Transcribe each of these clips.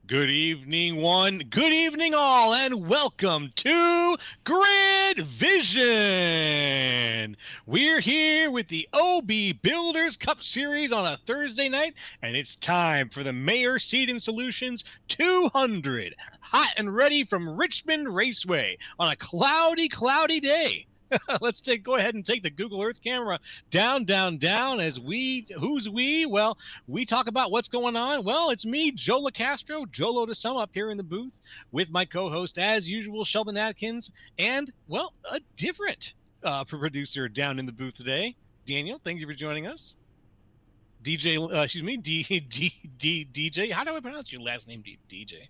Good evening, one. Good evening, all, and welcome to Grid Vision. We're here with the OB Builders Cup Series on a Thursday night, and it's time for the Mayor Seating Solutions 200, hot and ready from Richmond Raceway on a cloudy day. Let's go ahead and take the Google Earth camera down as who's we? Well, we talk about what's going on. Well, it's me, Joe LaCastro, Jolo to sum up here in the booth with my co-host, as usual, Sheldon Atkins, and, well, a different producer down in the booth today. Daniel, thank you for joining us. DJ. How do I pronounce your last name, DJ?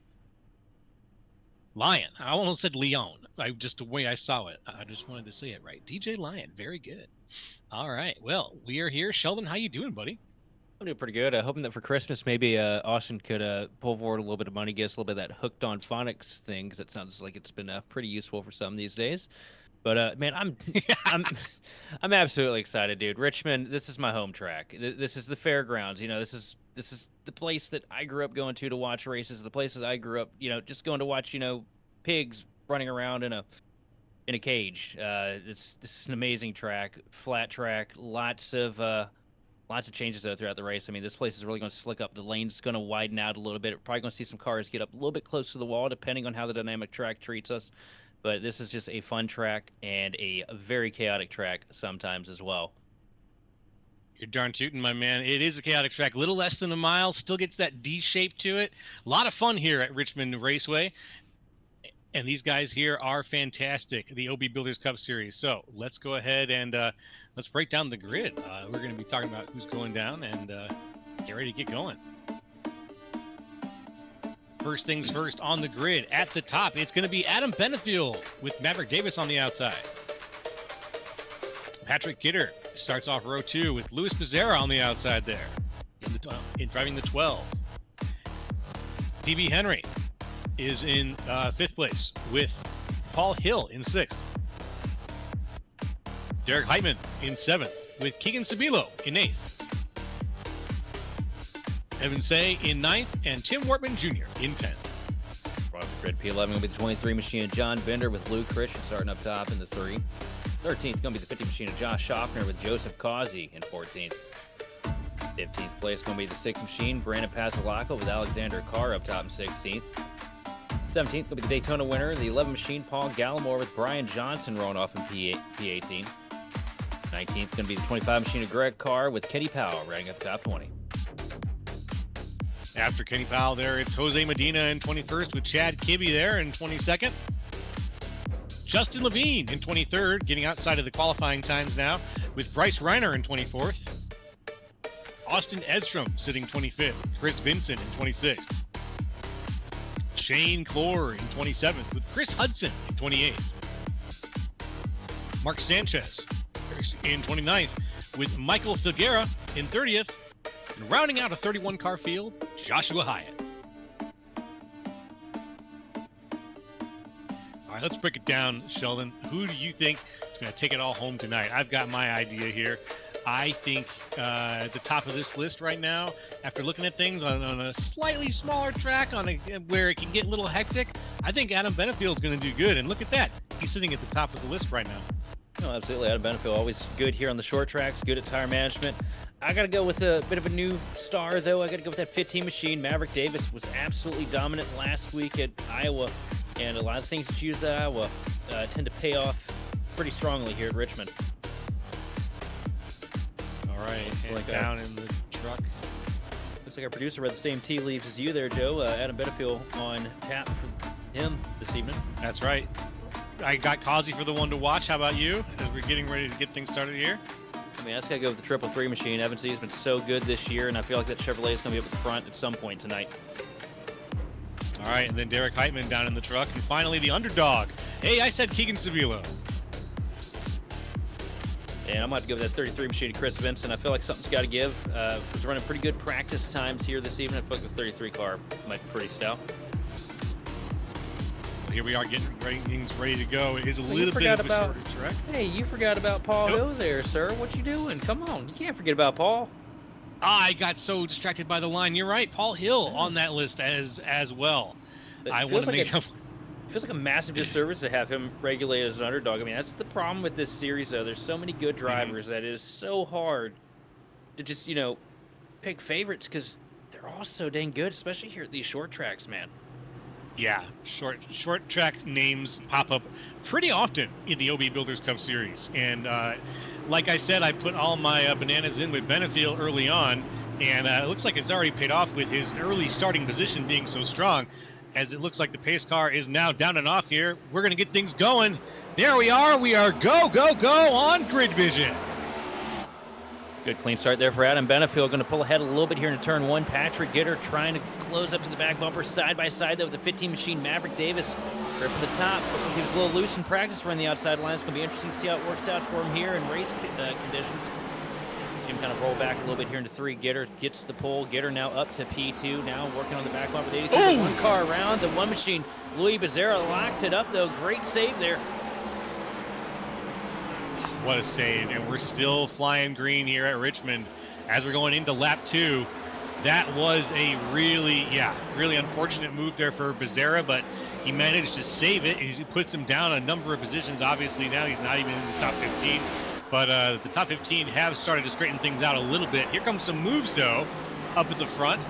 Lion. I almost said Leon. Just the way I saw it. I just wanted to say it right. DJ Lion. Very good. All right. Well, we are here. Sheldon, how you doing, buddy? I'm doing pretty good. Hoping that for Christmas, maybe Austin could pull forward a little bit of money, get us a little bit of that hooked on phonics thing, because it sounds like it's been pretty useful for some these days. But man, I'm absolutely excited, dude. Richmond, this is my home track. This is the fairgrounds. You know, this is the place that I grew up going to watch races. The places I grew up, just going to watch, pigs running around in a cage. This is an amazing track, flat track, lots of changes though throughout the race. I mean, this place is really going to slick up. The lane's going to widen out a little bit. We're probably going to see some cars get up a little bit close to the wall, depending on how the dynamic track treats us. But this is just a fun track and a very chaotic track sometimes as well. You're darn tootin', my man. It is a chaotic track. A little less than a mile. Still gets that D shape to it. A lot of fun here at Richmond Raceway. And these guys here are fantastic, the OB Builders Cup Series. So let's go ahead and let's break down the grid. We're going to be talking about who's going down and get ready to get going. First things first on the grid. At the top, it's going to be Adam Benefield with Maverick Davis on the outside. Patrick Kidder starts off row 2 with Luis Pizzera on the outside there, in driving the 12. PB Henry is in 5th place with Paul Hill in 6th. Derek Heitman in 7th with Keegan Sabilo in 8th. Evan Say in 9th and Tim Wortman Jr. in 10th. Right off the grid, P11 going to be the 23 machine of John Bender with Luke Christian starting up top in the 3. 13th going to be the 50 machine of Josh Schaffner with Joseph Causey in 14th. 15th place going to be the 6 machine Brandon Pasalaco with Alexander Carr up top in 16th. 17th will be the Daytona winner, the 11 machine Paul Gallimore with Brian Johnson rolling off in P18. 19th going to be the 25 machine of Greg Carr with Kenny Powell rounding up the top 20. After Kenny Powell there, it's Jose Medina in 21st with Chad Kibbe there in 22nd. Justin Levine in 23rd, getting outside of the qualifying times now with Bryce Reiner in 24th. Austin Edstrom sitting 25th, Chris Vincent in 26th. Shane Clore in 27th with Chris Hudson in 28th. Mark Sanchez in 29th with Michael Figuera in 30th. And rounding out a 31-car field, Joshua Hyatt. All right, let's break it down, Sheldon. Who do you think is going to take it all home tonight? I've got my idea here. I think at the top of this list right now, after looking at things on a slightly smaller track where it can get a little hectic, I think Adam Benefield's going to do good. And look at that. He's sitting at the top of the list right now. No, absolutely. Adam Benefield always good here on the short tracks, good at tire management. I got to go with a bit of a new star, though. I got to go with that 15 machine. Maverick Davis was absolutely dominant last week at Iowa, and a lot of things that you use at Iowa tend to pay off pretty strongly here at Richmond. All right, like down in the truck. Looks like our producer read the same tea leaves as you there, Joe. Adam Benefield on tap for him this evening. That's right. I got Causey for the one to watch. How about you, as we're getting ready to get things started here? I mean, I just got to go with the 333 machine. Evan C has been so good this year, and I feel like that Chevrolet is going to be up at the front at some point tonight. All right, and then Derek Heitman down in the truck. And finally, the underdog. Hey, I said Keegan Sabilo. And I'm going to go with that 33 machine to Chris Vincent. I feel like something's got to give. Was running pretty good practice times here this evening. I feel like the 33 car might be pretty stout. Here we are getting things ready to go. It is a little bit of a shorter track. Hey, you forgot about Paul Hill there, sir. What you doing? Come on. You can't forget about Paul. I got so distracted by the line. You're right. Paul Hill Yeah. on that list as well. It I want feels to like make up. a massive disservice to have him regulate as an underdog. I mean, that's the problem with this series, though. There's so many good Mhm. drivers that it is so hard to just, pick favorites because they're all so dang good, especially here at these short tracks, man. Yeah, short track names pop up pretty often in the OB Builders Cup series, and like I said, I put all my bananas in with Benefiel early on, and it looks like it's already paid off with his early starting position being so strong. As it looks like the pace car is now down and off here, we're gonna get things going. There we are. We are go go go on Grid Vision. Good clean start there for Adam Benefield. Going to pull ahead a little bit here into turn one. Patrick Gitter trying to close up to the back bumper side by side though with the 15 machine. Maverick Davis right from the top. Looks like he was a little loose in practice running the outside line. It's going to be interesting to see how it works out for him here in race conditions. See him kind of roll back a little bit here into three. Gitter gets the pole. Gitter now up to P2. Now working on the back bumper. They get one car around. The one machine. Louis Becerra locks it up though. Great save there. What a save, and we're still flying green here at Richmond as we're going into lap 2. That was a really unfortunate move there for Becerra, but he managed to save it. He puts him down a number of positions. Obviously now he's not even in the top 15, but the top 15 have started to straighten things out a little bit. Here comes some moves though up at the front.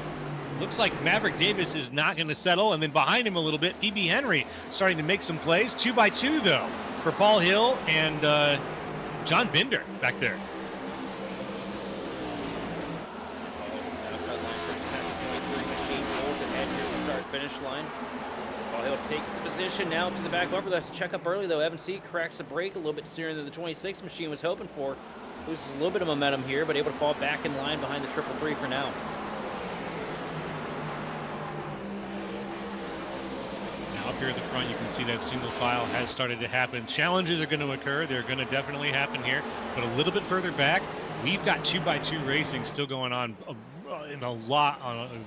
Looks like Maverick Davis is not going to settle, and then behind him a little bit, PB Henry starting to make some plays. 2x2 though for Paul Hill and John Binder back there. Finish line. Paul Hill takes the position now up to the back bumper. That's to check up early though. Evan C cracks the brake a little bit sooner than the 26 machine was hoping for. Loses a little bit of momentum here, but able to fall back in line behind the 333 for now. Up here at the front, you can see that single file has started to happen. Challenges are going to occur. They're going to definitely happen here. But a little bit further back, we've got 2x2 racing still going on in a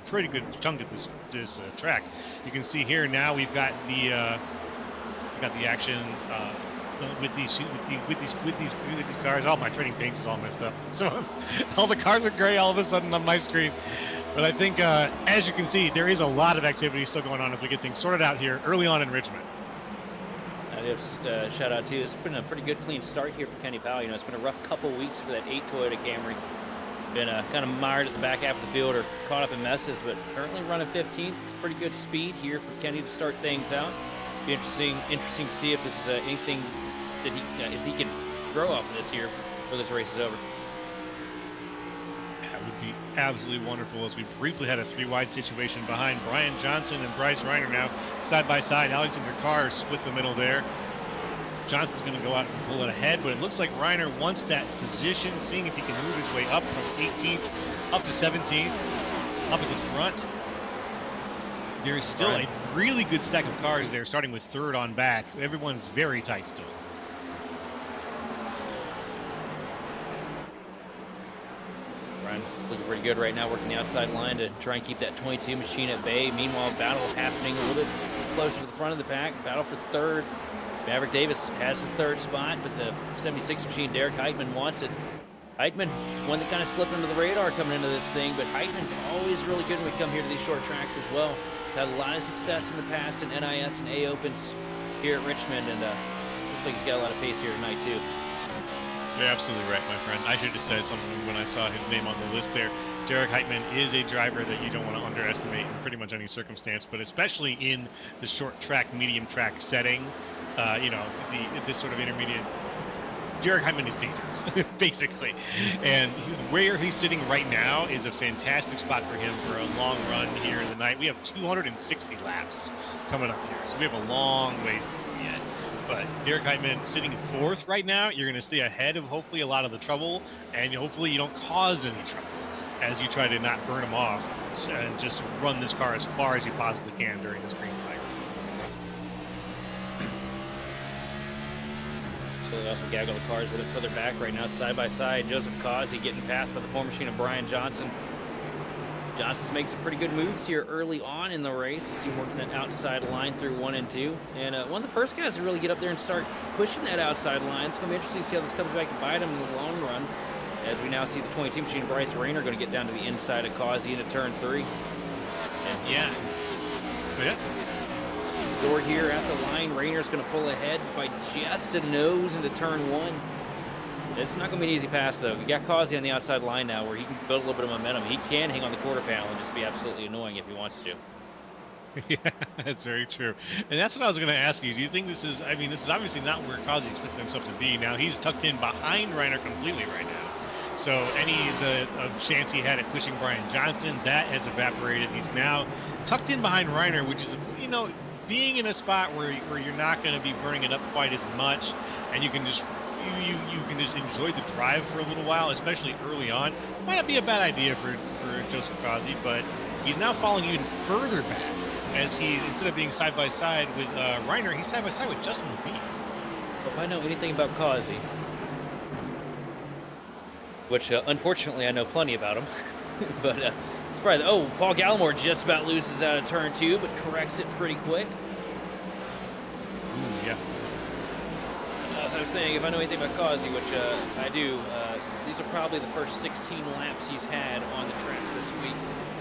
pretty good chunk of this track. You can see here now we've got the action with these cars. All my trading paints is all messed up. So all the cars are gray all of a sudden on my screen. But I think, as you can see, there is a lot of activity still going on as we get things sorted out here early on in Richmond. Shout out to you. It's been a pretty good, clean start here for Kenny Powell. It's been a rough couple weeks for that 8 Toyota Camry. Been kind of mired at the back half of the field or caught up in messes, but currently running 15th. It's pretty good speed here for Kenny to start things out. Be interesting to see if this is anything that if he can grow off of this here before this race is over. Would be absolutely wonderful as we briefly had a 3-wide situation behind Brian Johnson and Bryce Reiner now side by side. Alexander Carr split the middle there. Johnson's going to go out and pull it ahead, but it looks like Reiner wants that position, seeing if he can move his way up from 18th up to 17th, up at the front. There is still a really good stack of cars there, starting with third on back. Everyone's very tight still. Looking pretty good right now, working the outside line to try and keep that 22 machine at bay. Meanwhile, battle happening a little bit closer to the front of the pack. Battle for third. Maverick Davis has the third spot, but the 76 machine, Derek Heitman, wants it. Heitman, one that kind of slipped under the radar coming into this thing, but Heitman's always really good when we come here to these short tracks as well. He's had a lot of success in the past in NIS and A Opens here at Richmond, and looks like he's got a lot of pace here tonight too. You're absolutely right, my friend. I should have said something when I saw his name on the list there. Derek Heitman is a driver that you don't want to underestimate in pretty much any circumstance, but especially in the short track, medium track setting, this sort of intermediate. Derek Heitman is dangerous, basically. And where he's sitting right now is a fantastic spot for him for a long run here in the night. We have 260 laps coming up here, so we have a long ways to go yet. But Derek Heitman sitting fourth right now, you're going to stay ahead of hopefully a lot of the trouble, and hopefully you don't cause any trouble as you try to not burn him off and just run this car as far as you possibly can during this green flag. So they also gaggle the cars a little bit further back right now, side by side. Joseph Causey getting passed by the pole machine of Brian Johnson. Johnson's making some pretty good moves here early on in the race. See him working that outside line through 1 and 2. And one of the first guys to really get up there and start pushing that outside line. It's going to be interesting to see how this comes back to bite him in the long run. as we now see the 22 machine Bryce Rayner going to get down to the inside of Causey into turn 3. And yeah. door here at the line. Rayner's going to pull ahead by just a nose into turn 1. It's not going to be an easy pass, though. You got Causey on the outside line now where he can build a little bit of momentum. He can hang on the quarter panel and just be absolutely annoying if he wants to. Yeah, that's very true. And that's what I was going to ask you. Do you think this is, I mean, this is obviously not where Causey expected himself to be. Now, he's tucked in behind Reiner completely right now. So any chance he had at pushing Brian Johnson, that has evaporated. He's now tucked in behind Reiner, which is, you know, being in a spot where you're not going to be burning it up quite as much, and you can just you can just enjoy the drive for a little while, especially early on. Might not be a bad idea for Joseph Causey, but he's now falling even further back as he, instead of being side by side with Reiner, he's side by side with Justin Lepine. Well, if I know anything about Causey, which unfortunately I know plenty about him, but it's probably Paul Gallimore just about loses out of turn 2, but corrects it pretty quick. Ooh, yeah. As I was saying, if I know anything about Causey, which I do, these are probably the first 16 laps he's had on the track this week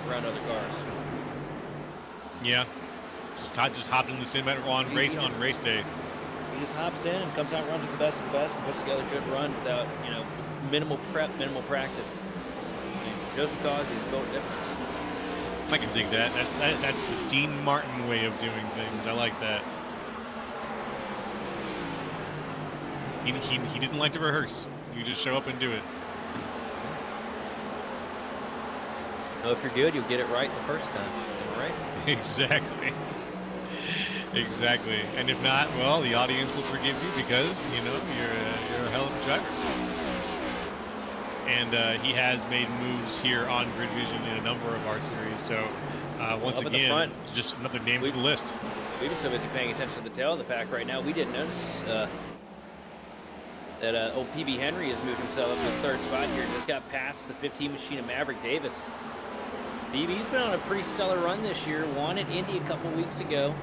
around other cars. Yeah, just hopped in the sim on race day. He just hops in and comes out, runs with the best of the best, and puts together a good run without, you know, minimal prep, minimal practice. I mean, Joseph Causey is built different. I can dig that. That's the Dean Martin way of doing things. I like that. He didn't like to rehearse. You just show up and do it. Well, if you're good, you'll get it right the first time, right? Exactly. Exactly. And if not, well, the audience will forgive you because, you know, you're a hell of a driver. And he has made moves here on Grid Vision in a number of our series. So once again, just another name for the list. We've been so busy paying attention to the tail of the pack right now, we didn't notice that old PB Henry has moved himself up to the 3rd spot here. Just got past the 15 machine of Maverick Davis. PB's been on a pretty stellar run this year. Won at Indy a couple weeks ago.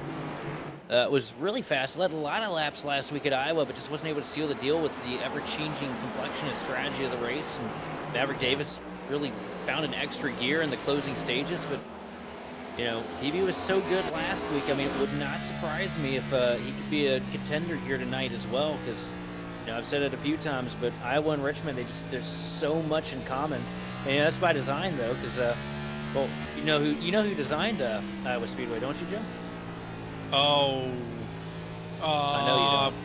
Was really fast. Led a lot of laps last week at Iowa, but just wasn't able to seal the deal with the ever-changing complexion and strategy of the race. And Maverick Davis really found an extra gear in the closing stages. But, you know, PB was so good last week. I mean, it would not surprise me if he could be a contender here tonight as well. Because, you know, I've said it a few times, but Iowa and Richmond, there's so much in common. And that's by design, though, because well, you know who designed Iowa Speedway, don't you, Jim? Oh, I know you don't.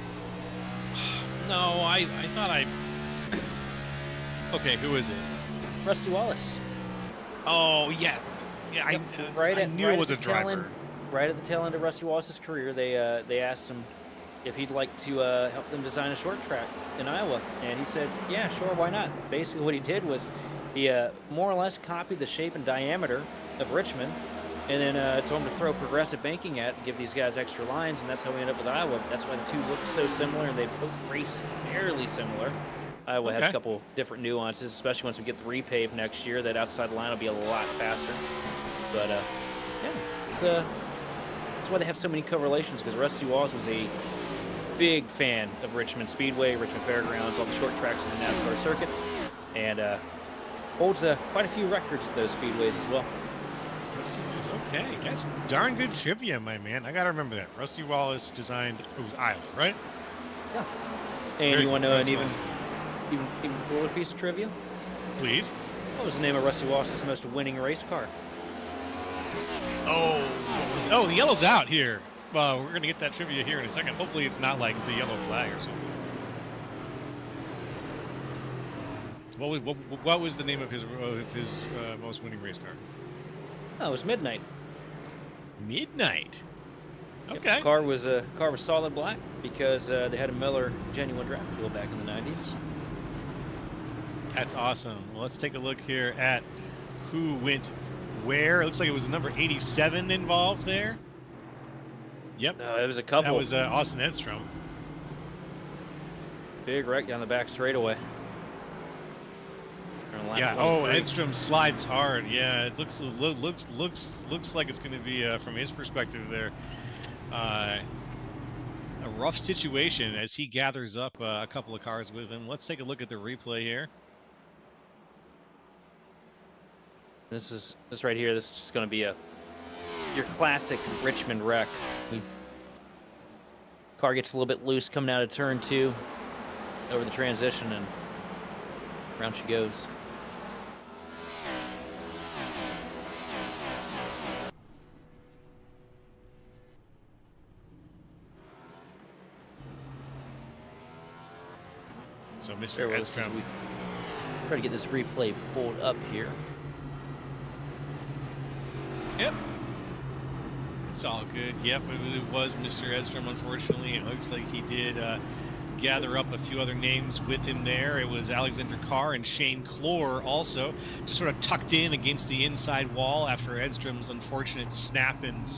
No, I thought I. Okay, who is it? Rusty Wallace. Oh yeah, yeah. Yep. I knew it was a driver. Right at the tail end of Rusty Wallace's career, they asked him if he'd like to help them design a short track in Iowa, and he said, "Yeah, sure, why not?" Basically, what he did was he more or less copied the shape and diameter of Richmond, and then told him to throw progressive banking at and give these guys extra lines, and that's how we ended up with Iowa. That's why the two look so similar, and they both race fairly similar. Iowa has a couple different nuances, especially once we get the repave next year. That outside line will be a lot faster. But yeah, that's why they have so many correlations, because Rusty Wallace was a big fan of Richmond Speedway, Richmond Fairgrounds, all the short tracks in the NASCAR circuit, and holds quite a few records at those speedways as well. Rusty Wallace, okay, that's darn good trivia, my man. I gotta remember that. Rusty Wallace designed, it was Iowa, right? Yeah. And you want to know an even cooler piece of trivia? Please. What was the name of Rusty Wallace's most winning race car? Oh, the yellow's out here. Well, we're gonna get that trivia here in a second. Hopefully, it's not like the yellow flag or something. What was the name of his most winning race car? Oh, it was Midnight. Midnight. Okay. Yep, car was solid black because they had a Miller genuine draft wheel back in the 90s. That's awesome. Well, let's take a look here at who went where. It looks like it was number 87 involved there. Yep. It was a couple. That was Austin Edstrom. Big wreck down the back straightaway. Yeah. Oh, Edstrom slides hard. Yeah, it looks like it's going to be from his perspective there, a rough situation as he gathers up a couple of cars with him. Let's take a look at the replay here. This right here. This is just going to be your classic Richmond wreck. Car gets a little bit loose coming out of turn 2 over the transition, and around she goes. So Mr. Edstrom, we try to get this replay pulled up here. Yep. It's all good. Yep, it was Mr. Edstrom, unfortunately. It looks like he did gather up a few other names with him there. It was Alexander Carr and Shane Clore also, just sort of tucked in against the inside wall after Edstrom's unfortunate snap and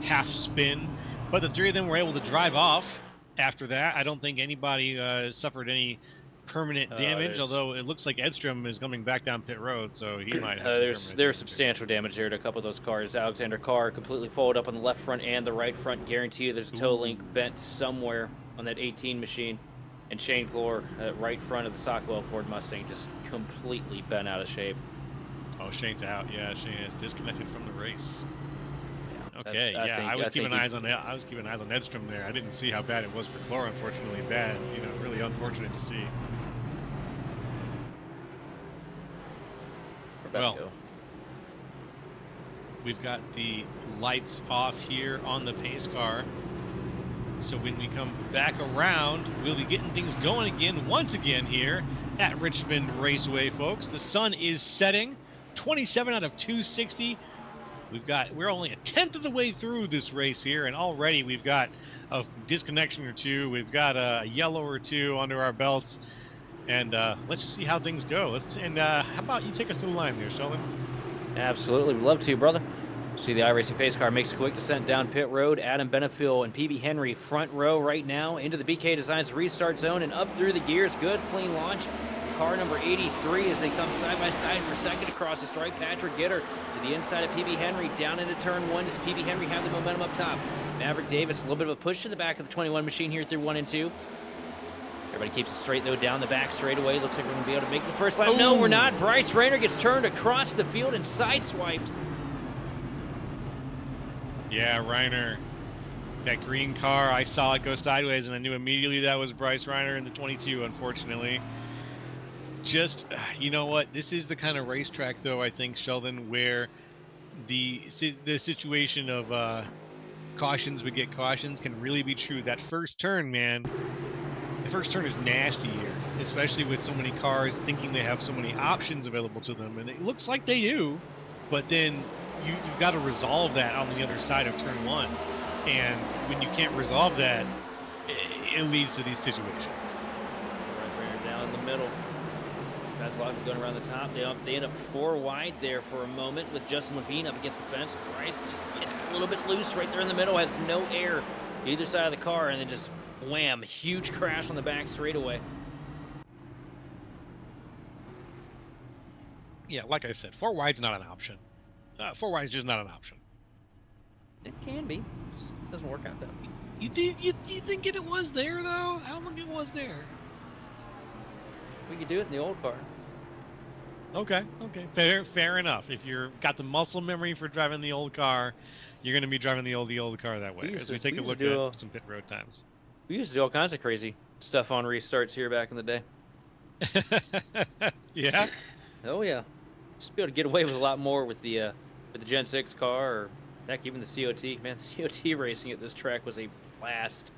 half spin. But the three of them were able to drive off after that. I don't think anybody suffered any permanent damage, although it looks like Edstrom is coming back down pit road, so he might have there's substantial damage here to a couple of those cars. Alexander Carr completely folded up on the left front and the right front. Guarantee you there's a toe link bent somewhere on that 18 machine. And Shane Clore, right front of the Sockwell Ford Mustang, just completely bent out of shape. Oh, Shane's out. Yeah, Shane is disconnected from the race. Yeah, okay, I was keeping eyes on Edstrom there. I didn't see how bad it was for Clore, unfortunately. Bad, really unfortunate to see. Well, we've got the lights off here on the pace car. So when we come back around, we'll be getting things going again, once again here at Richmond Raceway, folks. The sun is setting, 27 out of 260. We're only a tenth of the way through this race here, and already we've got a disconnection or two. We've got a yellow or two under our belts. And let's just see how things go. How about you take us to the line there, Sheldon? Absolutely. We'd love to, brother. See the iRacing pace car makes a quick descent down pit road. Adam Benefiel and PB Henry front row right now into the BK Designs restart zone and up through the gears. Good, clean launch. Car number 83 as they come side by side for second across the strike. Patrick Gitter to the inside of PB Henry down into turn 1. Does PB Henry have the momentum up top? Maverick Davis, a little bit of a push to the back of the 21 machine here through 1 and 2. Everybody keeps it straight, though, down the back straightaway. Looks like we're going to be able to make the first lap. Ooh. No, we're not. Bryce Rayner gets turned across the field and sideswiped. Yeah, Reiner. That green car, I saw it go sideways, and I knew immediately that was Bryce Reiner in the 22, unfortunately. Just, you know what? This is the kind of racetrack, though, I think, Sheldon, where the situation of cautions would get cautions can really be true. That first turn, man, the first turn is nasty here, especially with so many cars thinking they have so many options available to them. And it looks like they do, but then you've got to resolve that on the other side of turn 1. And when you can't resolve that, it leads to these situations. Bryce Rayner down in the middle. Guys, a lot of going around the top. They end up 4 wide there for a moment with Justin Levine up against the fence. Bryce just gets a little bit loose right there in the middle, has no air either side of the car, and then just wham, huge crash on the back straightaway. Yeah, like I said, 4 wide's not an option. 4 wide's just not an option. It can be. Just doesn't work out though. You think it was there though? I don't think it was there. We could do it in the old car. Okay. Fair enough. If you're got the muscle memory for driving the old car, you're going to be driving the old car that way. As we take a look at some pit road times. We used to do all kinds of crazy stuff on restarts here back in the day. Yeah. Oh yeah. Just be able to get away with a lot more with the Gen 6 car, or heck, even the COT. Man, the COT racing at this track was a blast.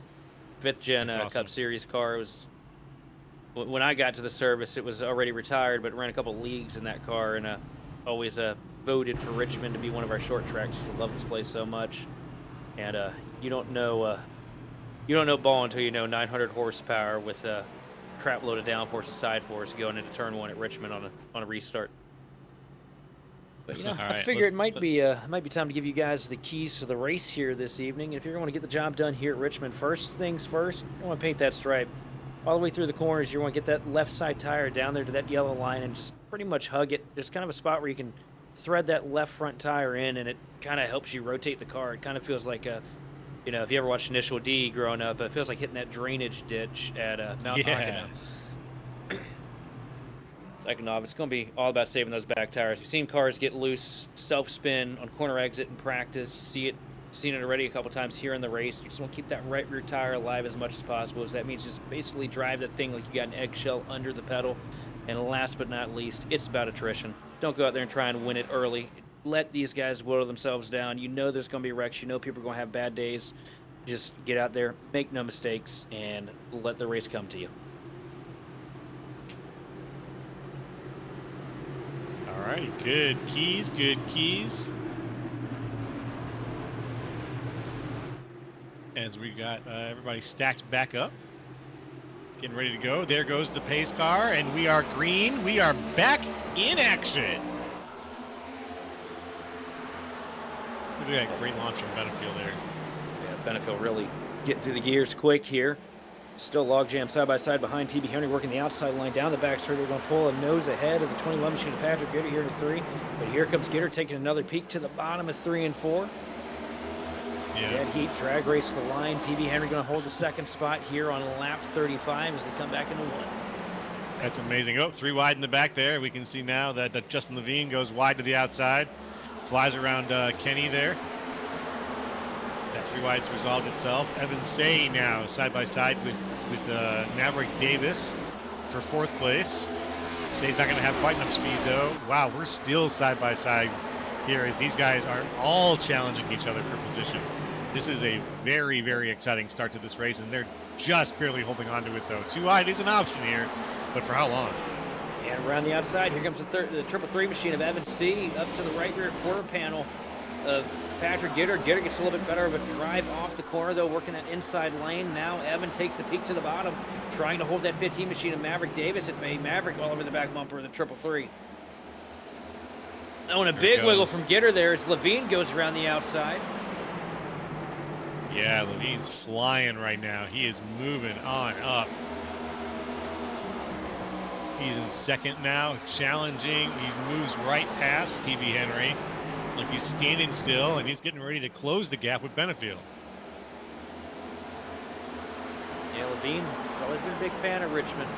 5th gen awesome. Cup Series car. It was, when I got to the service, it was already retired, but ran a couple leagues in that car, and always voted for Richmond to be one of our short tracks. Just love this place so much. And you don't know ball until you know 900 horsepower with a crap load of downforce and side force going into turn 1 at Richmond on a restart. But you know, right, I figure it might be time to give you guys the keys to the race here this evening. If you're going to get the job done here at Richmond, first things first, you want to paint that stripe all the way through the corners. You want to get that left side tire down there to that yellow line and just pretty much hug it. There's kind of a spot where you can thread that left front tire in, and it kind of helps you rotate the car. It kind of feels like you know, if you ever watched Initial D growing up, it feels like hitting that drainage ditch at Mount Nakano. Second off, it's going to be all about saving those back tires. You've seen cars get loose, self-spin on corner exit in practice. You see it, seen it already a couple times here in the race. You just want to keep that right rear tire alive as much as possible. So that means just basically drive that thing like you got an eggshell under the pedal. And last but not least, it's about attrition. Don't go out there and try and win it early. Let these guys whittle themselves down. You know there's going to be wrecks. You know people are going to have bad days. Just get out there, make no mistakes, and let the race come to you. All right, good keys, good keys. As we got everybody stacked back up, getting ready to go. There goes the pace car, and we are green. We are back in action. Look at that great launch from Benefield there. Yeah, Benefield really getting through the gears quick here. Still logjam side by side behind PB Henry, working the outside line down the back straight. They're going to pull a nose ahead of the 21 machine of Patrick Gitter here to 3. But here comes Gitter taking another peek to the bottom of 3 and 4. Yeah. Dead heat drag race to the line. PB Henry going to hold the second spot here on lap 35 as they come back into 1. That's amazing. Oh, 3 wide in the back there. We can see now that Justin Levine goes wide to the outside, flies around Kenny there. That 3 wide's resolved itself. Evan Say now side by side with Maverick Davis for 4th place. Say's not going to have quite enough speed though. Wow, we're still side by side here as these guys are all challenging each other for position. This is a very, very exciting start to this race, and they're just barely holding on to it though. 2 wide is an option here, but for how long? And around the outside, here comes the 333 machine of Evan C. Up to the right rear quarter panel of Patrick Gitter. Gitter gets a little bit better of a drive off the corner, though, working that inside lane. Now Evan takes a peek to the bottom, trying to hold that 15 machine of Maverick Davis. It made Maverick all over the back bumper of the 333. Oh, and a big wiggle from Gitter there as Levine goes around the outside. Yeah, Levine's flying right now. He is moving on up. He's in 2nd now, challenging. He moves right past PB Henry. Like he's standing still, and he's getting ready to close the gap with Benefield. Yeah, Levine has always been a big fan of Richmond.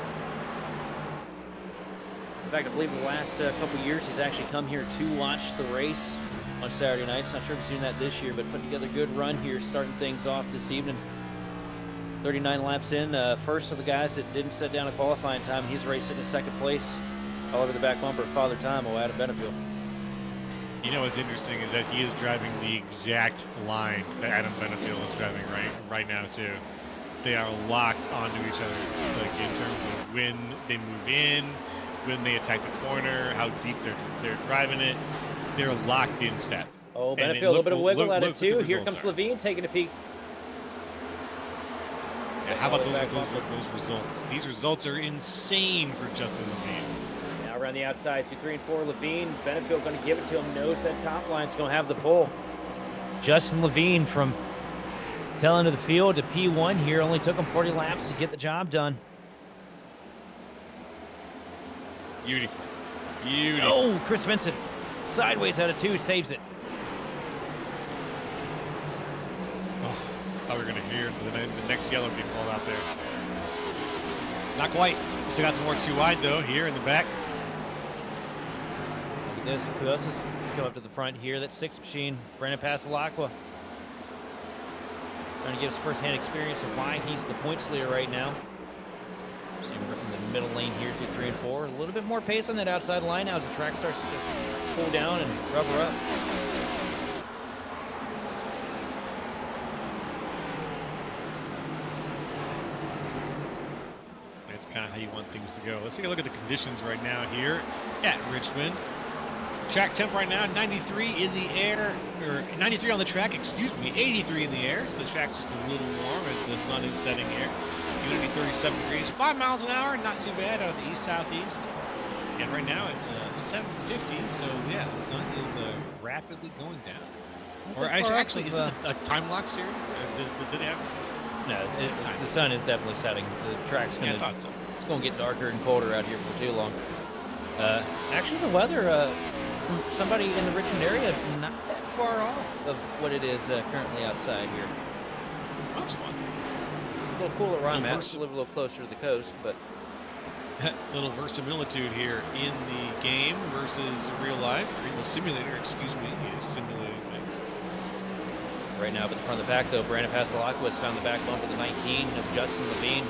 In fact, I believe the last couple years he's actually come here to watch the race on Saturday nights. Not sure if he's doing that this year, but putting together a good run here, starting things off this evening. 39 laps in, first of the guys that didn't set down a qualifying time. He's racing in 2nd place all over the back bumper of Father Time, Adam Benefield. You know what's interesting is that he is driving the exact line that Adam Benefield is driving right now too. They are locked onto each other, like in terms of when they move in, when they attack the corner, how deep they're driving it. They're locked in step. Oh, Benefield, a little bit of wiggle at it too. Here comes Levine taking a peek. Yeah, how about those results? These results are insane for Justin Levine. Now around the outside, 2, 3, and 4. Levine, Benefield going to give it to him. Knows that top line's going to have the pull. Justin Levine from tail end of the field to P1 here. Only took him 40 laps to get the job done. Beautiful. Beautiful. Oh, Chris Vincent. Sideways out of 2, saves it. Oh, thought we were going to hear the next yellow being called out there. Not quite. We still got some more 2 wide though here in the back. Look at this. Who else is coming up to the front here? That 6 machine, Brandon Pasalacqua. Trying to get his first-hand experience of why he's the points leader right now. See him in the middle lane here, 2, 3, and 4. A little bit more pace on that outside line now as the track starts to pull down and rubber up. That's kind of how you want things to go. Let's take a look at the conditions right now here at Richmond. Track temp right now, 93 in the air, or 93 on the track, excuse me, 83 in the air. So the track's just a little warm as the sun is setting here. Humidity 37 degrees, 5 miles an hour, not too bad out of the east-southeast. And right now it's 7:50, so yeah, the sun is rapidly going down. Or actually, is this a time lock series? Or did they have? No, the sun is definitely setting. The track's gonna. Yeah, I thought so. It's gonna get darker and colder out here for too long. Actually, the weather, from somebody in the Richmond area, not that far off of what it is currently outside here. That's fun. A little cooler where I'm at. I live a little closer to the coast, but Little verisimilitude here in the game versus real life, or in the simulator, excuse me, simulating things. Right now, but the front of the pack, though, Brandon Pasalakwa has found the back bump of the 19 of Justin Levine.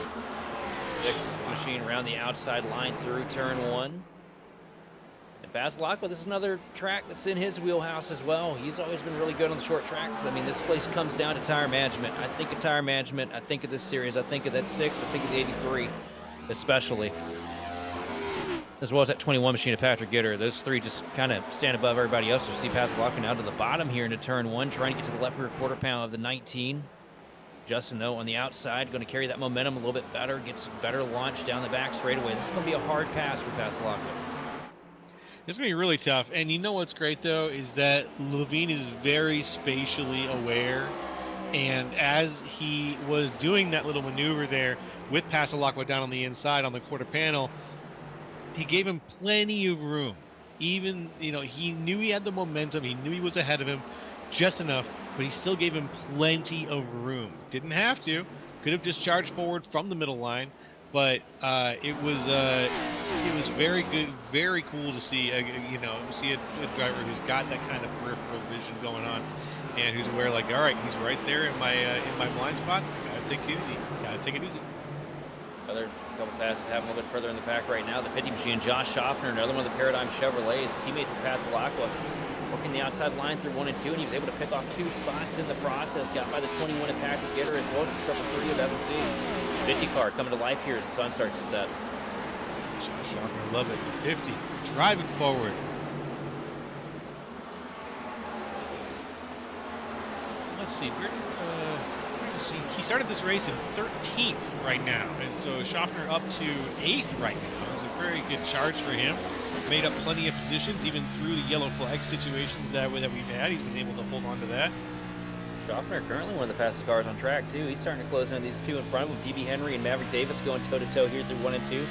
Sixth machine around the outside line through turn 1. And Pasalakwa, this is another track that's in his wheelhouse as well. He's always been really good on the short tracks. I mean, this place comes down to tire management. I think of tire management. I think of this series. I think of that 6. I think of the 83, especially. As well as that 21 machine of Patrick Gitter. Those 3 just kind of stand above everybody else. You see Pasalakwa now to the bottom here into turn 1, trying to get to the left rear quarter pound of the 19. Justin, though, on the outside, going to carry that momentum a little bit better, gets better launch down the back straightaway. This is going to be a hard pass for Pasalakwa. It's going to be really tough. And you know what's great, though, is that Levine is very spatially aware. And as he was doing that little maneuver there with Pasalakwa down on the inside on the quarter panel, he gave him plenty of room. Even, he knew he had the momentum. He knew he was ahead of him just enough, but he still gave him plenty of room. Didn't have to. Could have just charged forward from the middle line, but it was very good, very cool to see, see a driver who's got that kind of peripheral vision going on, and who's aware, like, all right, he's right there in my blind spot. Gotta take it easy. Gotta take it easy. Another couple passes happening a little bit further in the pack right now. The 50 machine, Josh Schaffner, another one of the Paradigm Chevrolets, teammates with Pasalakwa, working the outside line through 1 and 2, and he was able to pick off 2 spots in the process. Got by the 21 of Patrick Gitter as well as the triple 3 of FMC. 50 car coming to life here as the sun starts to set. Josh Schaffner, love it. 50, driving forward. Let's see, he started this race in 13th right now, and so Schaffner up to 8th right now. It was a very good charge for him. Made up plenty of positions, even through the yellow flag situations that we've had. He's been able to hold on to that. Schaffner currently one of the fastest cars on track, too. He's starting to close in these 2 in front with PB Henry and Maverick Davis going toe-to-toe here through 1 and 2.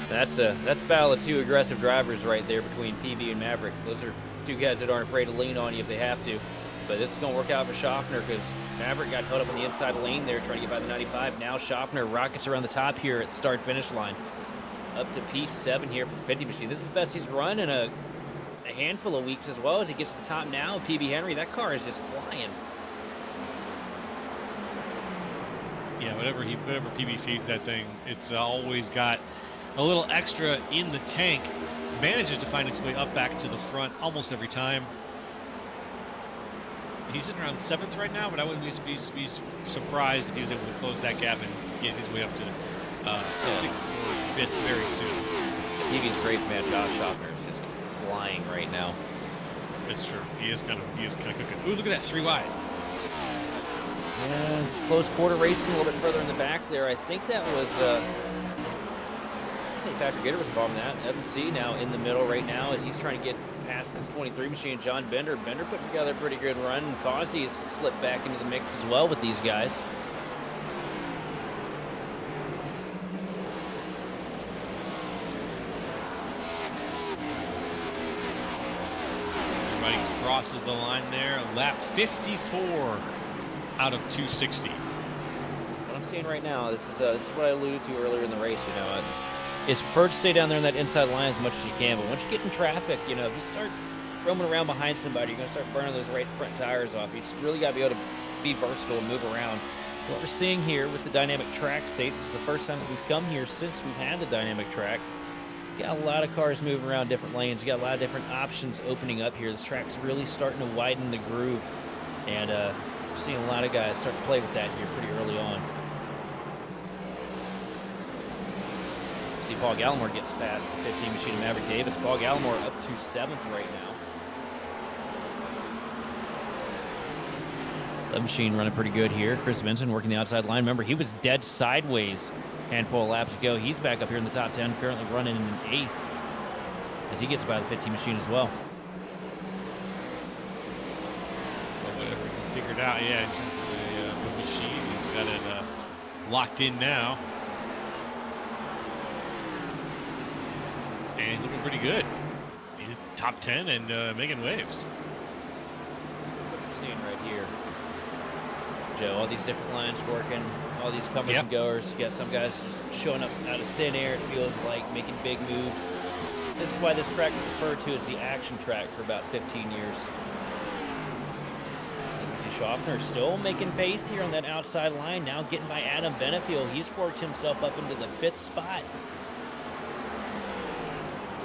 That's a battle of 2 aggressive drivers right there between PB and Maverick. Those are 2 guys that aren't afraid to lean on you if they have to. But this is going to work out for Schaffner because Maverick got held up on the inside lane there trying to get by the 95. Now Schaffner rockets around the top here at the start-finish line. Up to P7 here for the 50 machine. This is the best he's run in a handful of weeks as well as he gets to the top now. PB Henry, that car is just flying. Yeah, whatever PB feeds that thing, it's always got a little extra in the tank. Manages to find its way up back to the front almost every time. He's sitting around 7th right now, but I wouldn't be surprised if he was able to close that gap and get his way up to 6th or 5th very soon. PB's great, man. Josh Schaffner is just flying right now. That's true. He is kind of cooking. Ooh, look at that 3 wide. Yeah, close quarter racing a little bit further in the back there. I think that was I think Patrick Gitter was involved in that. FMC now in the middle right now as he's trying to get past this 23 machine. John Bender putting together a pretty good run. And Causey has slipped back into the mix as well with these guys. Everybody crosses the line there. Lap 54 out of 260. What I'm seeing right now, this is what I alluded to earlier in the race. It's preferred to stay down there in that inside line as much as you can. But once you get in traffic, if you start roaming around behind somebody, you're going to start burning those right front tires off. You just really got to be able to be versatile and move around. What we're seeing here with the dynamic track state, this is the first time that we've come here since we've had the dynamic track. You got a lot of cars moving around different lanes. You got a lot of different options opening up here. This track's really starting to widen the groove. And we're seeing a lot of guys start to play with that here pretty early on. See Paul Gallimore gets past the 15 machine of Maverick Davis. Paul Gallimore up to 7th right now. The machine running pretty good here. Chris Benson working the outside line. Remember, he was dead sideways a handful of laps ago. He's back up here in the top 10, currently running in 8th as he gets by the 15 machine as well. Well, whatever he figured out, yeah, in terms of the machine, he's got it locked in now. And he's looking pretty good. He's top 10 and making waves. Seeing right here, Joe, all these different lines working. All these comers and goers. You got some guys just showing up out of thin air, it feels like, making big moves. This is why this track was referred to as the action track for about 15 years. Schaffner still making pace here on that outside line, now getting by Adam Benefield. He's worked himself up into the 5th spot.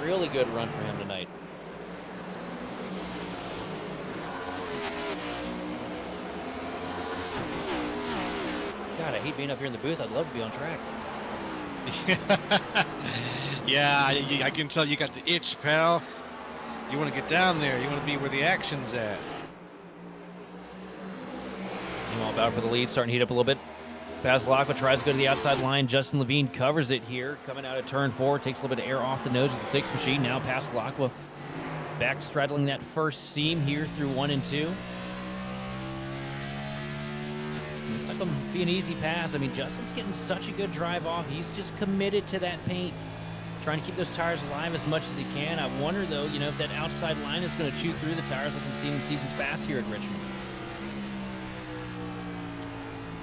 Really good run for him tonight. God, I hate being up here in the booth. I'd love to be on track. Yeah, I can tell you got the itch, pal. You want to get down there. You want to be where the action's at. All about for the lead, starting to heat up a little bit. Paslakwa tries to go to the outside line. Justin Levine covers it here. Coming out of turn 4, takes a little bit of air off the nose of the 6 machine. Now Paslakwa back straddling that first seam here through 1 and 2. Looks like it'll be an easy pass. I mean, Justin's getting such a good drive off. He's just committed to that paint, trying to keep those tires alive as much as he can. I wonder, though, you know, if that outside line is going to chew through the tires like we've seen in seasons past here at Richmond.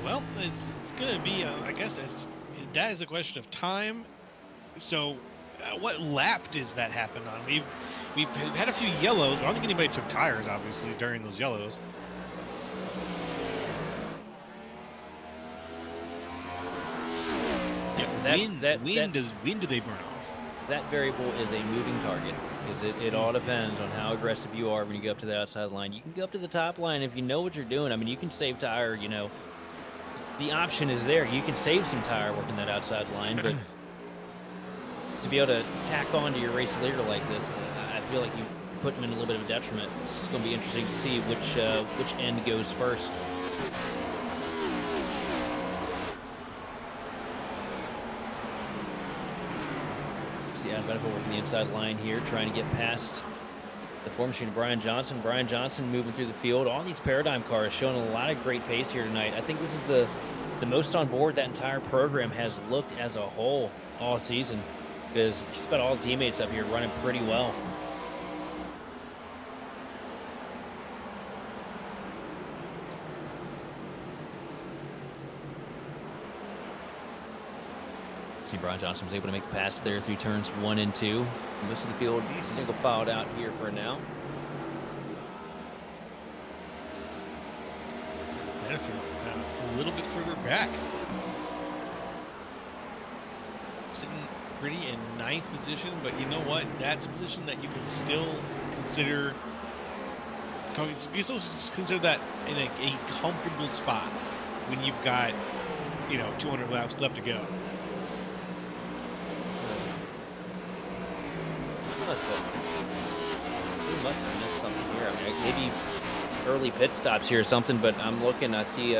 Well, it's going to be, I guess, that is a question of time. So, what lap does that happen on? We've had a few yellows. I don't think anybody took tires, obviously, during those yellows. When do they burn off? That variable is a moving target, because it all depends on how aggressive you are when you go up to the outside line. You can go up to the top line if you know what you're doing. I mean, you can save tire, you know. The option is there. You can save some tire working that outside line, but to be able to tack on to your race leader like this, I feel like you put him in a little bit of a detriment. It's going to be interesting to see which end goes first. See Adam Benefield working the inside line here, trying to get past the 4 machine of Brian Johnson. Brian Johnson moving through the field. All these Paradigm cars showing a lot of great pace here tonight. I think this is the most on board that entire program has looked as a whole all season, because just about all the teammates up here running pretty well. See, Brian Johnson was able to make the pass there through turns 1 and 2. Most of the field single filed out here for now. Benefield a little bit further back. Sitting pretty in 9th position, but you know what? That's a position that you can still consider. You still consider that in a comfortable spot when you've got, 200 laps left to go. We must have missed something here. I mean, maybe early pit stops here or something, but I'm looking. I see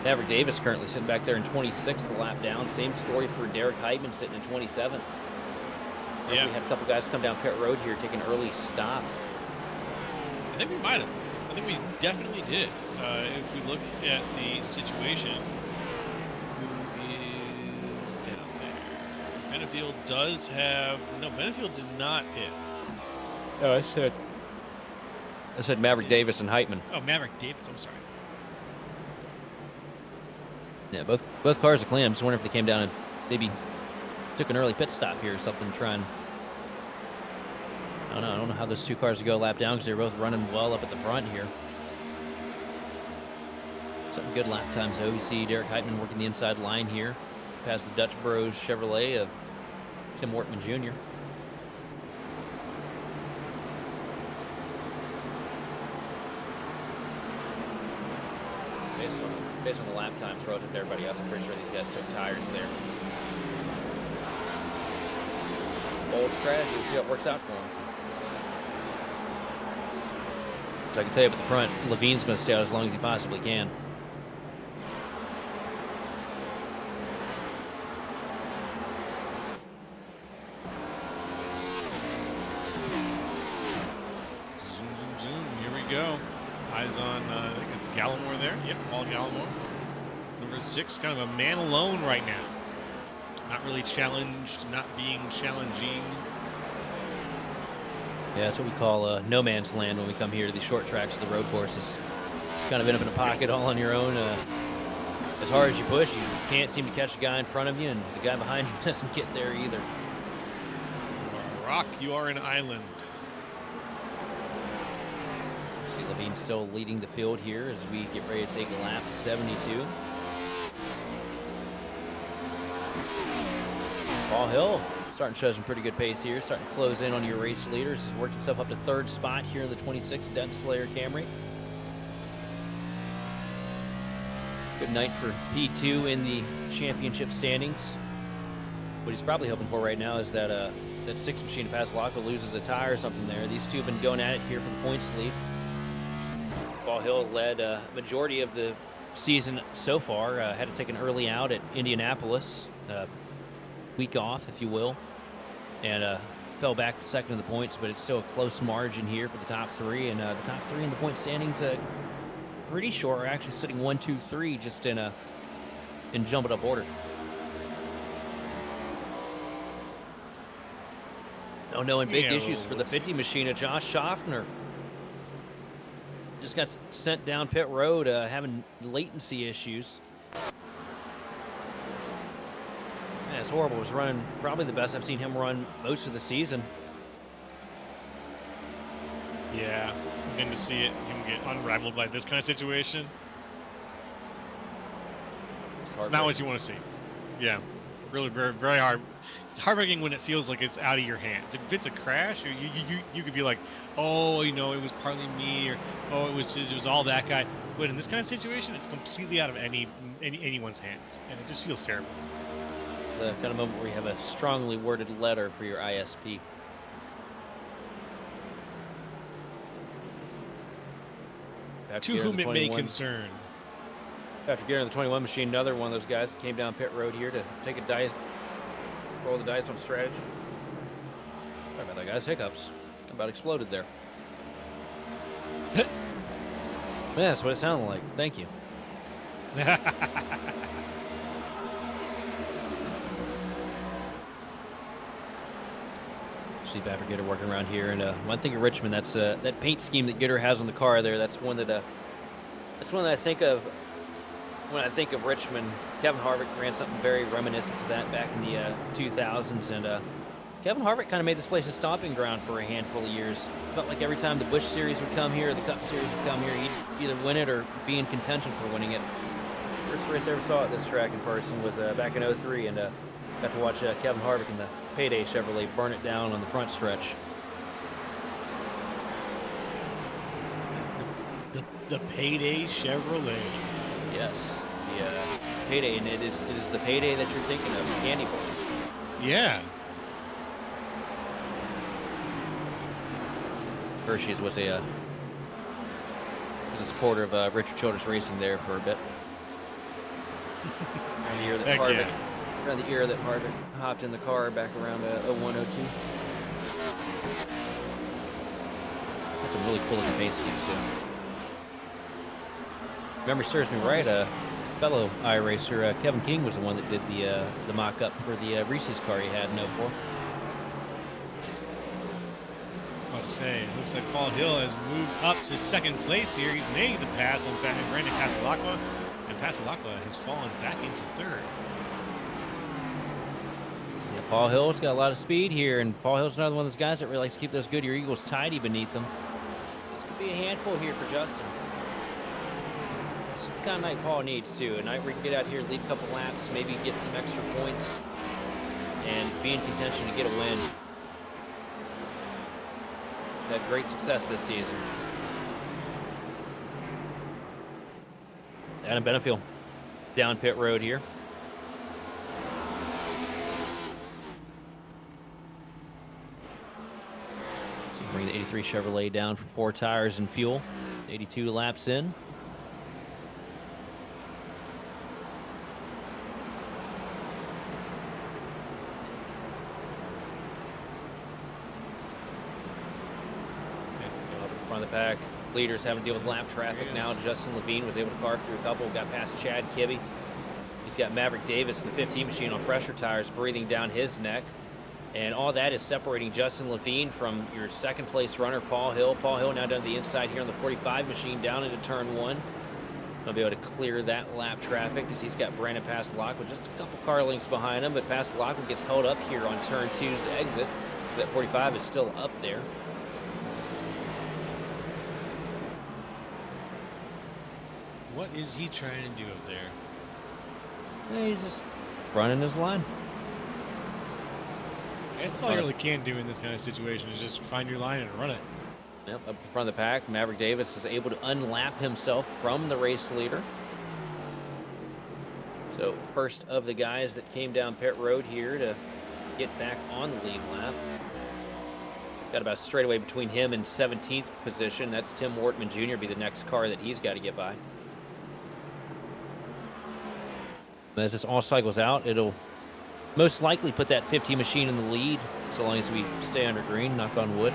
Maverick Davis currently sitting back there in 26th, a lap down. Same story for Derek Heitman sitting in 27th. Yeah. We had a couple guys come down pit road here, taking an early stop. I think we might have. I think we definitely did. If we look at the situation, who is down there? Benefield does have. No, Benefield did not pit. Oh, I said Maverick Davis and Heitman. Oh, Maverick Davis. I'm sorry. Yeah, both cars are clean. I'm just wondering if they came down and maybe took an early pit stop here or something, trying. I don't know how those two cars would go lap down, because they're both running well up at the front here. Some good lap times though. We see Derek Heitman working the inside line here, past the Dutch Bros Chevrolet of Tim Wortman Jr. Based on the lap times relative to everybody else, I'm pretty sure these guys took tires there. Bold strategy, see how it works out for them. So I can tell you up at the front, Levine's going to stay out as long as he possibly can. Zoom, zoom, zoom. Here we go. Eyes on, I think it's Gallimore there. Yep, Paul Gallimore. Number 6, kind of a man alone right now. Not really challenged, not being challenging. Yeah, that's what we call no man's land when we come here to these short tracks, the road courses. It's kind of been up in a pocket all on your own. as hard as you push, you can't seem to catch the guy in front of you, and the guy behind you doesn't get there either. You are a rock, you are an island. See Levine still leading the field here as we get ready to take lap 72. Paul Hill starting to show some pretty good pace here, starting to close in on your race leaders. He's worked himself up to 3rd spot here in the 26 Death Slayer Camry. Good night for P2 in the championship standings. What he's probably hoping for right now is that that 6 machine pass Locke loses a tire or something there. These two have been going at it here for the points lead. Paul Hill led a majority of the season so far. Had to take an early out at Indianapolis. Week off, if you will, and fell back to 2nd in the points, but it's still a close margin here for the top 3, and the top 3 in the point standings, pretty sure are actually sitting 1, 2, 3 just in jumbled up order. Oh no, and big issues for the 50 machine of Josh Schaffner. Just got sent down pit road, having latency issues. It's horrible. He was running probably the best I've seen him run most of the season. Yeah, good to see it. Him get unraveled by this kind of situation. It's not what you want to see. Yeah, really, very, very hard. It's heartbreaking when it feels like it's out of your hands. If it's a crash, or you could be like, oh, you know, it was partly me, or oh, it was all that guy. But in this kind of situation, it's completely out of anyone's hands, and it just feels terrible. The kind of moment where you have a strongly worded letter for your ISP. To whom it may concern. After getting on the 21 machine, another one of those guys came down pit road here to take a dice, roll the dice on strategy. Sorry about that, guys. Hiccups. About exploded there. Yeah, that's what it sounded like. Thank you. See Patrick Gitter working around here, and when I think of Richmond, that's that paint scheme that Gitter has on the car there. That's one that I think of when I think of Richmond. Kevin Harvick ran something very reminiscent to that back in the 2000s, and Kevin Harvick kind of made this place a stomping ground for a handful of years. Felt like every time the Busch Series would come here, the Cup Series would come here, he'd either win it or be in contention for winning it. First race I ever saw at this track in person was back in '03, and got to watch Kevin Harvick in the Payday Chevrolet burn it down on the front stretch. The Payday Chevrolet. Yes, the Payday, and it is the Payday that you're thinking of, candy bar. Yeah. Hershey's was a supporter of Richard Childress Racing there for a bit. Around the year that Harvick hopped in the car back around 01, 02. That's a really cool looking paint scheme too. Memory serves me right, fellow iRacer Kevin King was the one that did the mock-up for the Reese's car he had in 04. I was about to say, it looks like Paul Hill has moved up to 2nd place here. He's made the pass on Brandon Pasalacqua, and Pasalacqua has fallen back into 3rd. Yeah, Paul Hill's got a lot of speed here, and Paul Hill's another one of those guys that really likes to keep those Goodyear Eagles tidy beneath him. This could be a handful here for Justin. This is the kind of night Paul needs too. A night where he can get out here, lead a couple laps, maybe get some extra points, and be in contention to get a win. He's had great success this season. Adam Benefield down pit road here. So bring the 83 Chevrolet down for 4 tires and fuel. 82 laps in. Front of the pack. Leaders having to deal with lap traffic now. Justin Levine was able to carve through a couple, got past Chad Kibbe. He's got Maverick Davis in the 15 machine on fresher tires breathing down his neck. And all that is separating Justin Levine from your 2nd place runner, Paul Hill. Paul Hill now down to the inside here on the 45 machine down into turn 1. He'll be able to clear that lap traffic as he's got Brandon Passalacqua just a couple car lengths behind him, but Passalacqua gets held up here on turn 2's exit. That 45 is still up there. What is he trying to do up there? Yeah, he's just running his line. That's all you really can do in this kind of situation is just find your line and run it. Yep, up in front of the pack, Maverick Davis is able to unlap himself from the race leader. So first of the guys that came down pit road here to get back on the lead lap. Got about a straightaway between him and 17th position. That's Tim Wortman Jr. be the next car that he's got to get by. As this all cycles out, it'll most likely put that 15 machine in the lead, so long as we stay under green, knock on wood.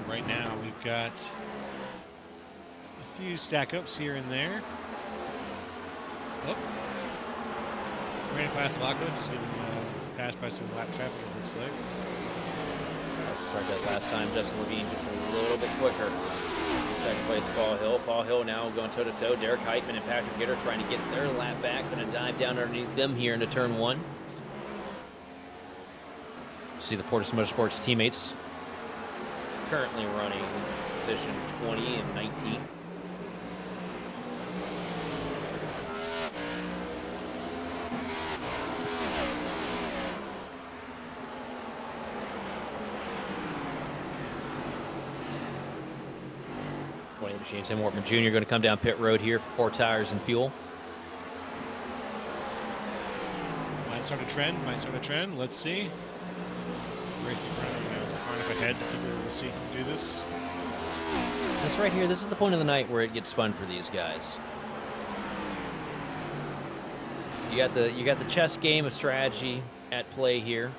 Right now, we've got a few stack ups here and there. Oh. Brandon Passalacqua just getting passed by some lap traffic, it looks like. Started that last time. Justin Levine just a little bit quicker. Second place, Paul Hill. Paul Hill now going toe-to-toe. Derek Heitman and Patrick Gitter trying to get their lap back. Going to dive down underneath them here into turn 1. See the Fortis Motorsports teammates currently running position 20 and 19. Machine. Tim Wortman Jr. going to come down pit road here for 4 tires and fuel. Might start a trend. Let's see. Racing is far enough ahead to be able to see him do this. This right here, this is the point of the night where it gets fun for these guys. You got the chess game of strategy at play here.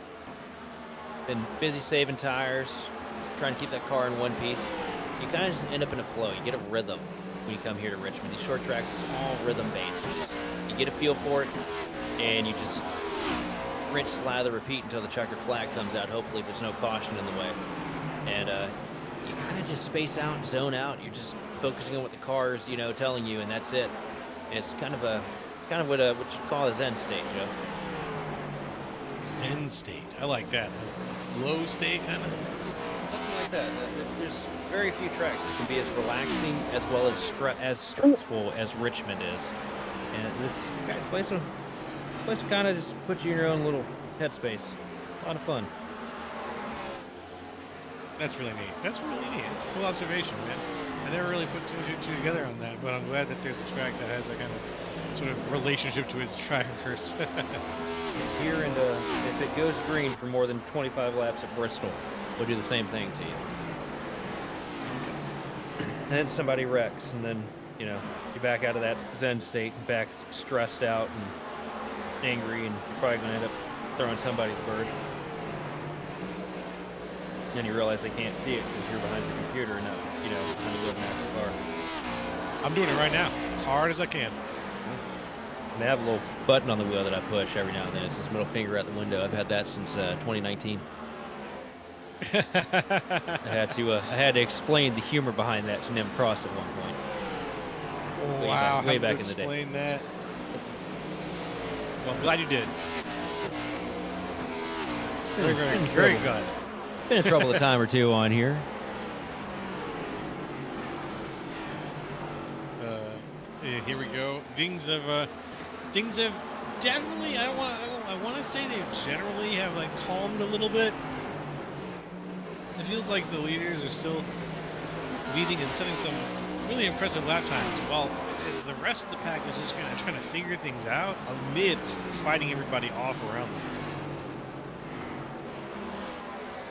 Been busy saving tires, trying to keep that car in one piece. You kind of just end up in a flow. You get a rhythm when you come here to Richmond. These short tracks, it's all rhythm-based. You get a feel for it, and you just rinse, slather, repeat until the checkered flag comes out, hopefully if there's no caution in the way. And you kind of just space out, zone out. You're just focusing on what the car's, telling you, and that's it. And it's kind of what you call a Zen state, Joe. Zen state. I like that. A flow state, kind of. Something like that. There's very few tracks that can be as relaxing as well as stressful as Richmond is. And this place will kind of just put you in your own little headspace. A lot of fun. That's really neat. It's a cool observation, man. I never really put two and two together on that, but I'm glad that there's a track that has that kind of sort of relationship to its drivers. Here, and if it goes green for more than 25 laps at Bristol, we'll do the same thing to you. And then somebody wrecks, and then, you're back out of that Zen state, back stressed out and angry, and you're probably going to end up throwing somebody the bird. Then you realize they can't see it because you're behind the computer and not, behind the wheel of an actual car. I'm doing it right now, as hard as I can. And I have a little button on the wheel that I push every now and then. It's this middle finger out the window. I've had that since 2019. I had to explain the humor behind that to Nim Cross at one point. Wow, way back in the day. Explain that. Well, I'm glad you did. Very glad. Been in trouble a time or two on here. Here we go. Things have definitely. I want to say they generally have calmed a little bit. It feels like the leaders are still leading and setting some really impressive lap times, while as the rest of the pack is just kind of trying to figure things out amidst fighting everybody off around them.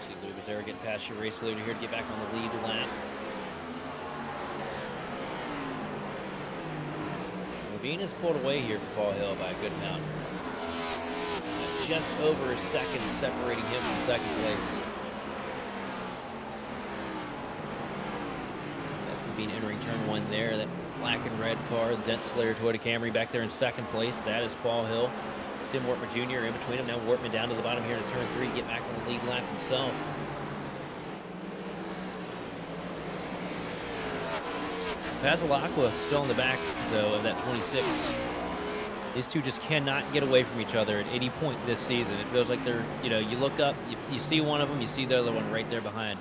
See Lou Bezerra getting past your race leader here to get back on the lead lap. Levine has pulled away here for Paul Hill by a good amount. Just over a second separating him from second place. That's Levine entering turn 1 there. That black and red car, the Dent Slayer Toyota Camry back there in second place. That is Paul Hill. Tim Wortman Jr. in between them. Now Wortman down to the bottom here to turn 3, get back on the lead lap himself. Pasalacqua still in the back, though, of that 26. These two just cannot get away from each other at any point this season. It feels like they're, you know, you look up, you see one of them, you see the other one right there behind.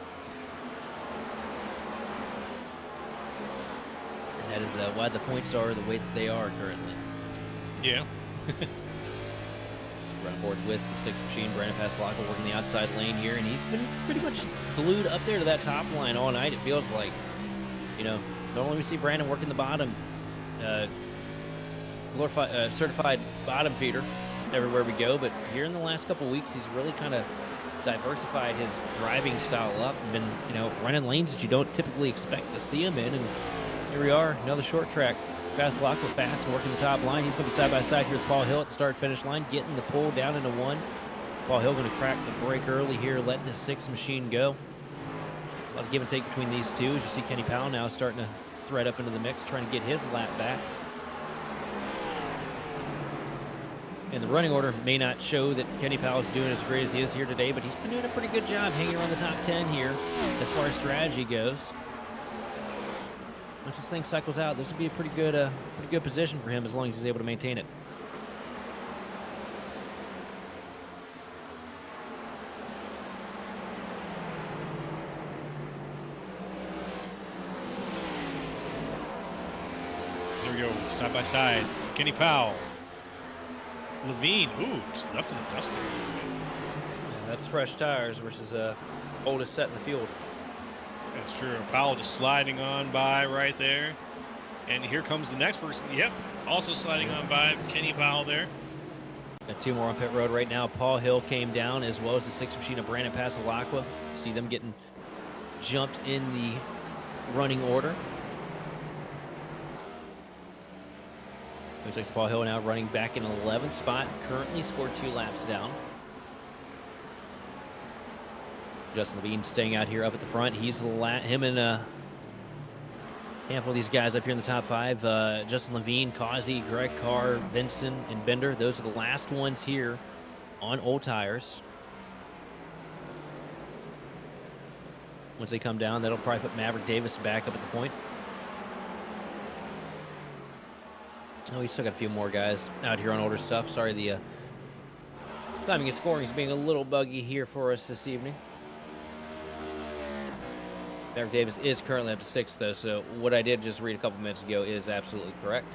And that is why the points are the way that they are currently. Yeah. We're on board with the 6 machine. Brandon Pasalacqua working the outside lane here, and he's been pretty much glued up there to that top line all night, it feels like. You know, normally we see Brandon working the bottom, certified bottom feeder everywhere we go, but here in the last couple weeks, he's really kind of diversified his driving style up and been, you know, running lanes that you don't typically expect to see him in. And here we are, another short track. Pasalacqua fast and working the top line. He's going to be side by side here with Paul Hill at the start-finish line, getting the pull down into 1. Paul Hill going to crack the brake early here, letting his 6 machine go. A lot of give and take between these two. As you see Kenny Powell now starting to thread up into the mix, trying to get his lap back. And the running order may not show that Kenny Powell's doing as great as he is here today, but he's been doing a pretty good job hanging around the top 10 here as far as strategy goes. Once this thing cycles out, this would be a pretty good position for him as long as he's able to maintain it. There we go, side by side. Kenny Powell. Levine, ooh, just left in the dust there. Yeah, that's fresh tires versus oldest set in the field. That's true. Powell just sliding on by right there. And here comes the next person. Yep, also sliding on by Kenny Powell there. Got 2 more on pit road right now. Paul Hill came down as well as the 6 machine of Brandon Pasalacqua. See them getting jumped in the running order. Looks like Paul Hill now running back in 11th spot. Currently scored 2 laps down. Justin Levine staying out here up at the front. He's him and a handful of these guys up here in the top 5. Justin Levine, Causey, Greg Carr, Vincent, and Bender. Those are the last ones here on old tires. Once they come down, that'll probably put Maverick Davis back up at the point. Oh, we still got a few more guys out here on older stuff. Sorry, the timing and scoring is being a little buggy here for us this evening. Maverick Davis is currently up to 6th, though, so what I did just read a couple minutes ago is absolutely correct.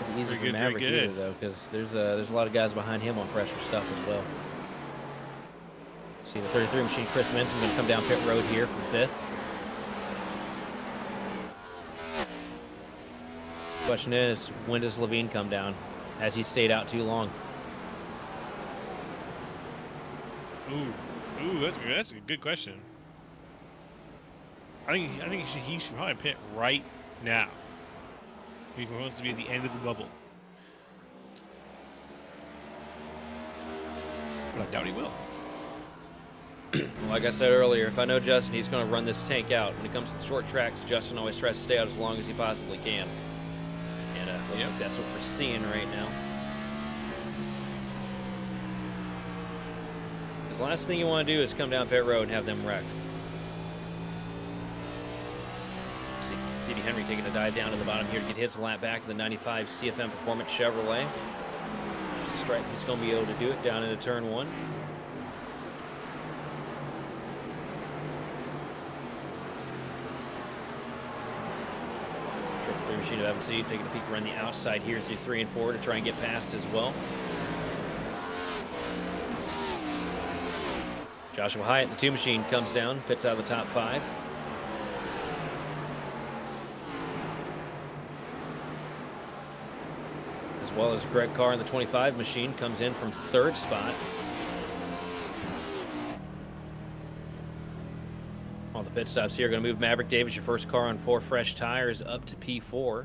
Pretty easy for Maverick either, though, because there's a lot of guys behind him on fresher stuff as well. See the 33 machine, Chris Minson, going to come down pit road here from 5th. Question is, when does Levine come down? Has he stayed out too long? Ooh, that's a good question. I think he should probably pit right now. He wants to be at the end of the bubble. But I doubt he will. Like I said earlier, if I know Justin, he's going to run this tank out. When it comes to the short tracks, Justin always tries to stay out as long as he possibly can. And looks like that's what we're seeing right now. Because the last thing you want to do is come down pit road and have them wreck. See, Didi Henry taking a dive down to the bottom here to get his lap back to the 95 CFM Performance Chevrolet. There's a stripe he's going to be able to do it down into turn 1. Machine of FMC taking a peek around the outside here through 3 and 4 to try and get past as well. Joshua Hyatt, the 2 machine, comes down, pits out of the top 5. As well as Greg Carr in the 25 machine comes in from 3rd spot. All the pit stops here are going to move Maverick Davis, your first car on 4 fresh tires, up to P4.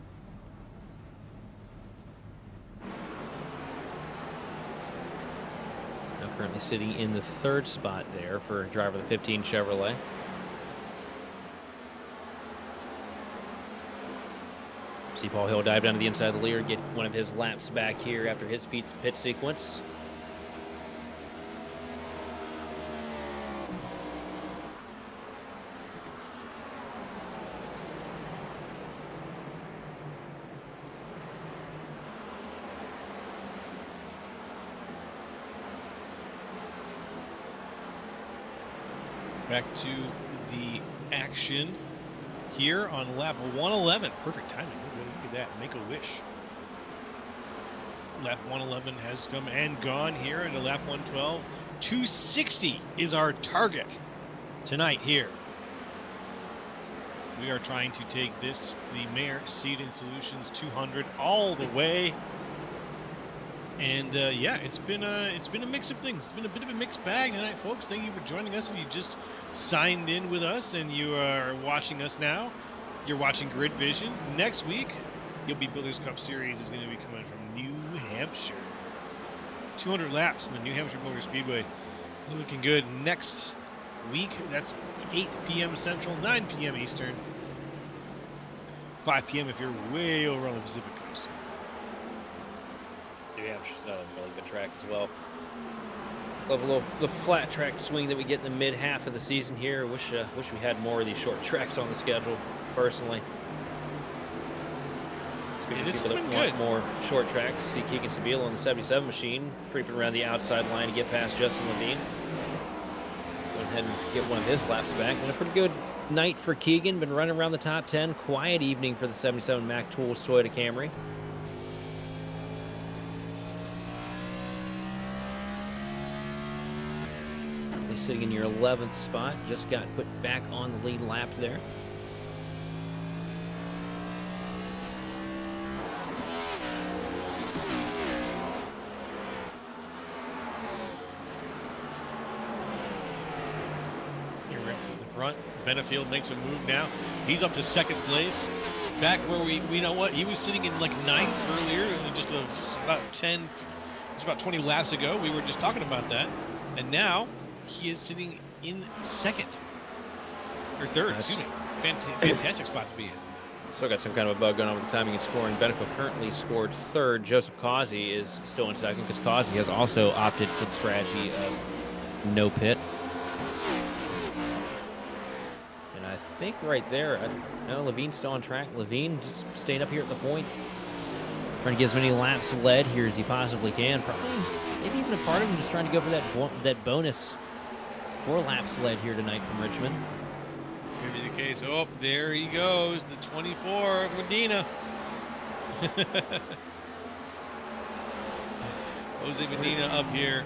Now currently sitting in the 3rd spot there for driver of the 15 Chevrolet. See Paul Hill dive down to the inside of the leader, get one of his laps back here after his pit sequence. Back to the action here on lap 111. Perfect timing. Look at that. Make a wish. Lap 111 has come and gone here into lap 112. 260 is our target tonight here. We are trying to take this, the Mayer Seating Solutions 200, all the way. And yeah, it's been a mix of things. It's been a bit of a mixed bag tonight, folks. Thank you for joining us. If you just signed in with us and you are watching us now, you're watching Grid Vision. Next week, the OB Builders Cup Series is going to be coming from New Hampshire. 200 laps in the New Hampshire Motor Speedway. Looking good. Next week, that's 8 p.m. Central, 9 p.m. Eastern, 5 p.m. if you're way over on the Pacific Coast. New Hampshire's another really good track as well. Love the flat track swing that we get in the mid half of the season here. Wish we had more of these short tracks on the schedule, personally. Speaking of people that want more short tracks, see Keegan Sabila on the 77 machine creeping around the outside line to get past Justin Levine. Go ahead and get one of his laps back. And a pretty good night for Keegan. Been running around the top 10. Quiet evening for the 77 Mack Tools Toyota Camry. Sitting in your 11th spot, just got put back on the lead lap there. Here we're in the front. Benefield makes a move now. He's up to 2nd place. Back where we know what, he was sitting in like 9th earlier, just about 10, just about 20 laps ago. We were just talking about that, and now he is sitting in 2nd or 3rd. Excuse me. Fantastic spot to be in. Still got some kind of a bug going on with the timing and scoring. Benefield currently scored 3rd. Joseph Causey is still in 2nd because Causey has also opted for the strategy of no pit. And I think right there, no, Levine's still on track. Levine just staying up here at the point, trying to get as many laps led here as he possibly can. Probably, maybe even a part of him just trying to go for that bonus 4 laps led here tonight from Richmond. Could be the case. Oh, there he goes, the 24 of Medina. Jose Medina up here.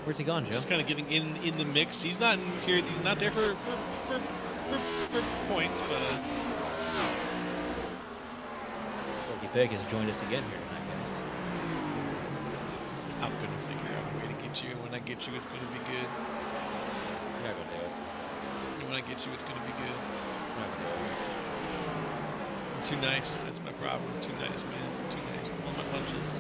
Where's he gone, Joe? Just kind of getting in the mix. He's not in here. He's not there for points, but Porky Pig has joined us again here tonight, guys. I'm gonna figure out a way to get you. When I get you, it's gonna be good. You're not gonna do it. And when I get you, it's gonna be good. You're not gonna do it. I'm too nice. That's my problem. I'm too nice, man. I'm too nice. All my punches.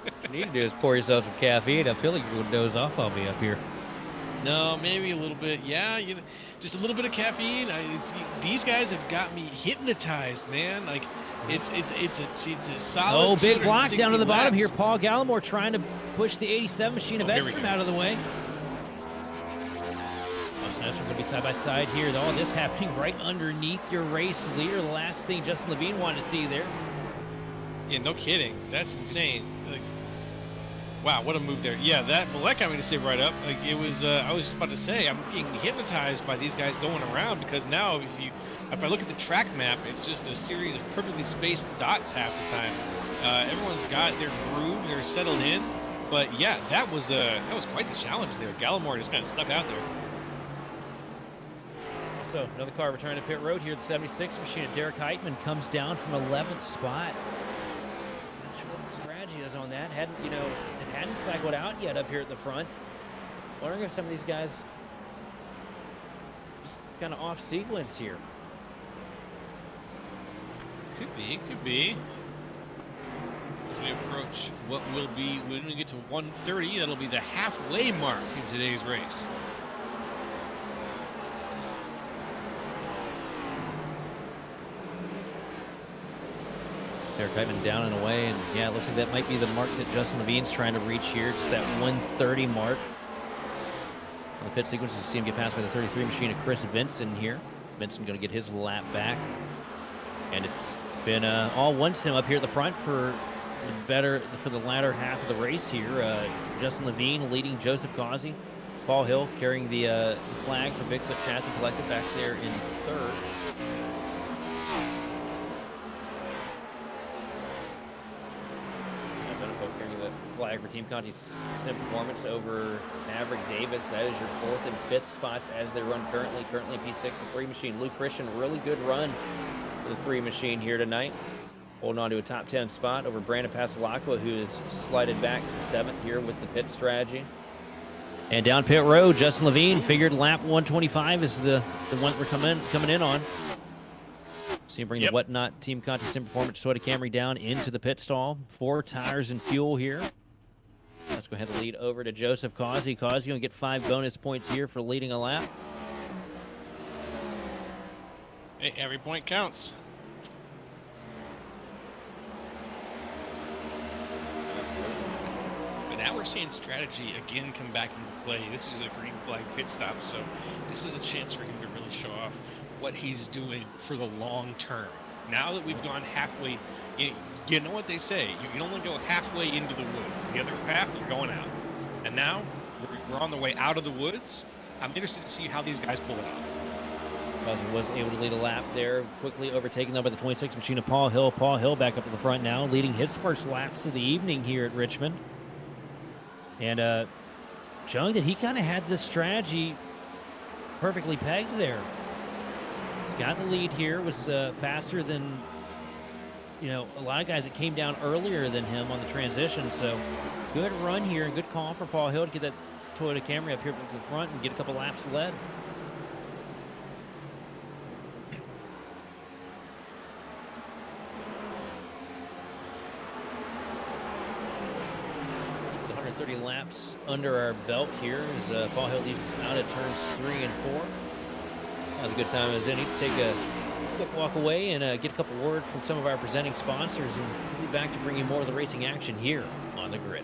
What you need to do is pour yourself some caffeine. I feel like you're gonna doze off on me up here. No, maybe a little bit. Yeah, you know, just a little bit of caffeine. These guys have got me hypnotized, man. Like it's a solid. Oh, big block down to the bottom laps. here. Paul Gallimore trying to push the 87 machine of Edstrom out of the way. Austin Edstrom going to be side by side here. All this happening right underneath your race leader. The last thing Justin Levine wanted to see there. Yeah, no kidding. That's insane. Like, wow, what a move there. Yeah, that got me to say right up. Like it was. I was just about to say, I'm getting hypnotized by these guys going around, because now if I look at the track map, it's just a series of perfectly spaced dots half the time. Everyone's got their groove, they're settled in. But yeah, that was quite the challenge there. Gallimore just kind of stuck out there. So another car returning to pit road here. The 76 machine of Derek Heitman comes down from 11th spot. Not sure what the strategy is on that. It hadn't cycled out yet up here at the front. Wondering if some of these guys just kind of off sequence here. Could be. as we approach what will be, when we get to 1:30, that'll be the halfway mark in today's race. Derek Heitman down and away, and yeah, it looks like that might be the mark that Justin Levine's trying to reach here, just that 1:30 mark. On the pit sequence, you see him get passed by the 33 machine of Chris Vinson here. Vinson going to get his lap back, and it's been all one-sim up here at the front for the latter half of the race here. Justin Levine leading Joseph Causey. Paul Hill carrying the flag for Bigfoot Chassis Collective back there in third. Flag for Team Conti's Sim Performance over Maverick Davis. That is your 4th and 5th spots as they run currently P6 and 3 machine. Luke Christian, really good run for the 3 machine here tonight. Holding on to a top 10 spot over Brandon Pasalacqua, who is slided back to 7th here with the pit strategy. And down pit road, Justin Levine figured lap 125 is the one we're coming in on. See him bring the Whatnot Team Conti Sim Performance Toyota Camry down into the pit stall. 4 tires and fuel here. Let's go ahead and lead over to Joseph Causey. Causey going to get 5 bonus points here for leading a lap. Hey, every point counts. But now we're seeing strategy again come back into play. This is a green flag pit stop, so this is a chance for him to really show off what he's doing for the long term. Now that we've gone halfway, you know what they say, you can only go halfway into the woods. The other half, you're going out. And now we're on the way out of the woods. I'm interested to see how these guys pull it off. Causey wasn't able to lead a lap there, quickly overtaken though by the 26 machine of Paul Hill. Paul Hill back up at the front now, leading his first laps of the evening here at Richmond. And showing that he kind of had this strategy perfectly pegged there. He's got the lead here, was faster than, a lot of guys that came down earlier than him on the transition. So good run here and good call for Paul Hill to get that Toyota Camry up here to the front and get a couple laps led. The 130 laps under our belt here as Paul Hill leads us out at turns 3 and 4. Now's a good time as any to take a quick walk away and get a couple words from some of our presenting sponsors, and we'll be back to bring you more of the racing action here on the grid.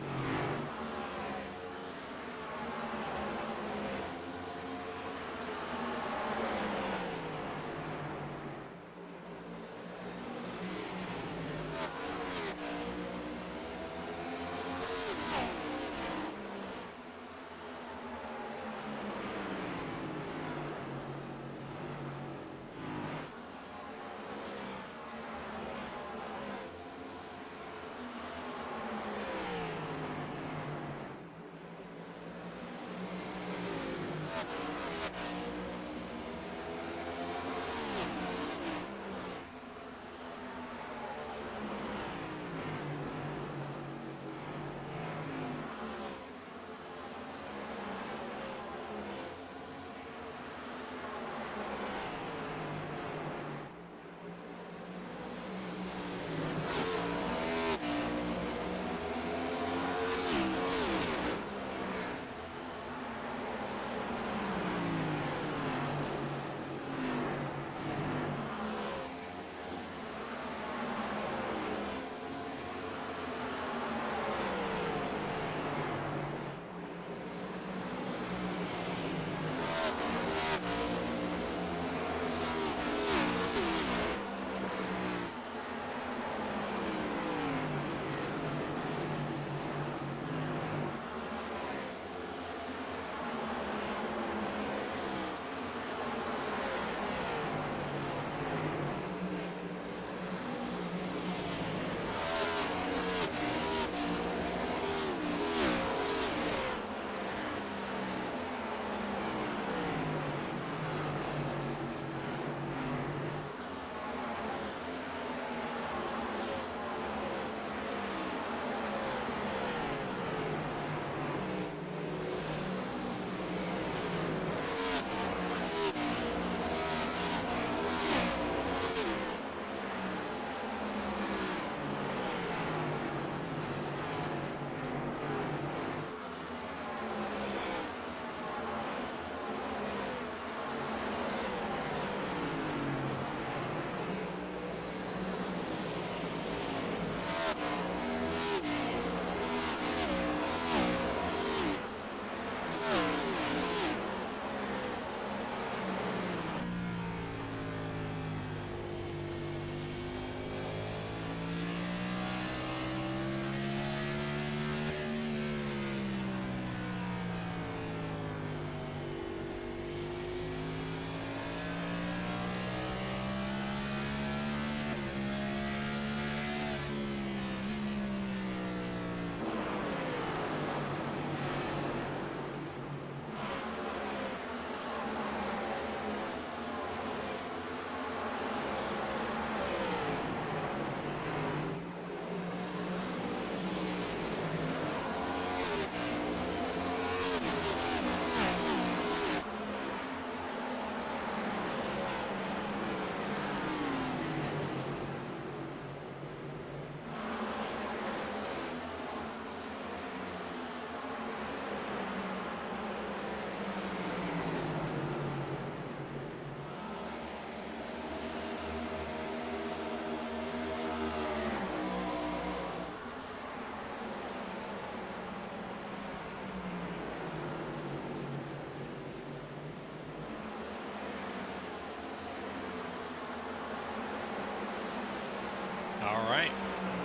All right.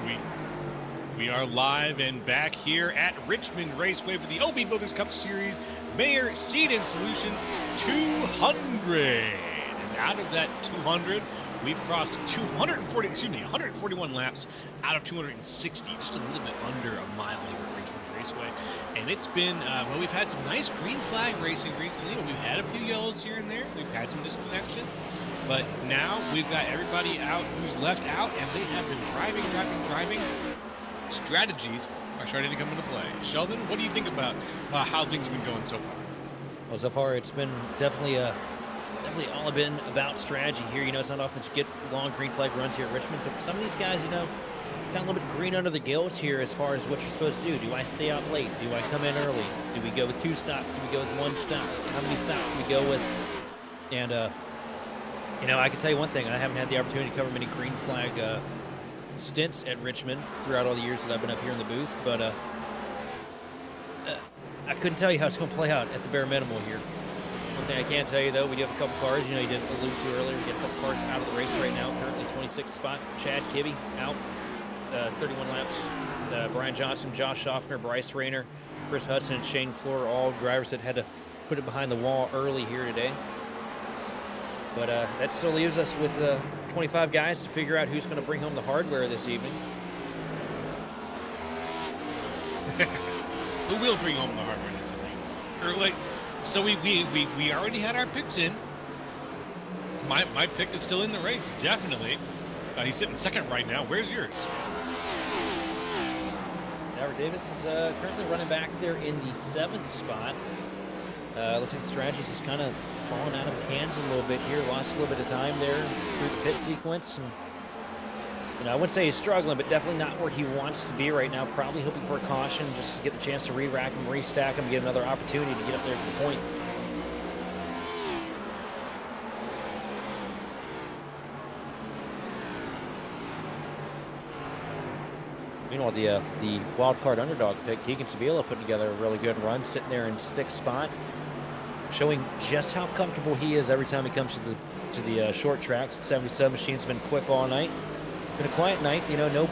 We we are live and back here at Richmond Raceway for the OB Builders Cup Series Mayor Seed Solution 200. And out of that 200, we've crossed 141 laps out of 260, just a little bit under a mile here at Richmond Raceway. And it's been, well, we've had some nice green flag racing recently. We've had a few yellows here and there. We've had some disconnections. But now we've got everybody out who's left out, and they have been driving. Strategies are starting to come into play. Sheldon, what do you think about how things have been going so far? Well, so far it's been definitely all been about strategy here. You know, it's not often you get long green flag runs here at Richmond. So for some of these guys, you know, got a little bit green under the gills here as far as what you're supposed to do. Do I stay out late? Do I come in early? Do we go with 2 stops? Do we go with 1 stop? How many stops do we go with? And you know, I can tell you one thing. I haven't had the opportunity to cover many green flag stints at Richmond throughout all the years that I've been up here in the booth, but I couldn't tell you how it's going to play out at the bare minimal here. One thing I can tell you, though, we do have a couple cars, you know, you did allude to earlier, we get a couple cars out of the race right now. Currently 26th spot, Chad Kibbe out, 31 laps. Brian Johnson, Josh Schaffner, Bryce Rayner, Chris Hudson, and Shane Clore, all drivers that had to put it behind the wall early here today. But that still leaves us with 25 guys to figure out who's going to bring home the hardware this evening. Who will bring home the hardware this evening? Or like, so we already had our picks in. My pick is still in the race, definitely. He's sitting second right now. Where's yours? Howard Davis is currently running back there in the 7th spot. Looks like the strategies is kind of falling out of his hands a little bit here. Lost a little bit of time there through the pit sequence. And, you know, I wouldn't say he's struggling, but definitely not where he wants to be right now. Probably hoping for a caution just to get the chance to re-rack him, restack him, get another opportunity to get up there to the point. Meanwhile, the wild card underdog pick, Keegan Sabila, putting together a really good run, sitting there in 6th spot, showing just how comfortable he is every time he comes to the short tracks. The 77 machine's been quick all night. Been a quiet night, you know, no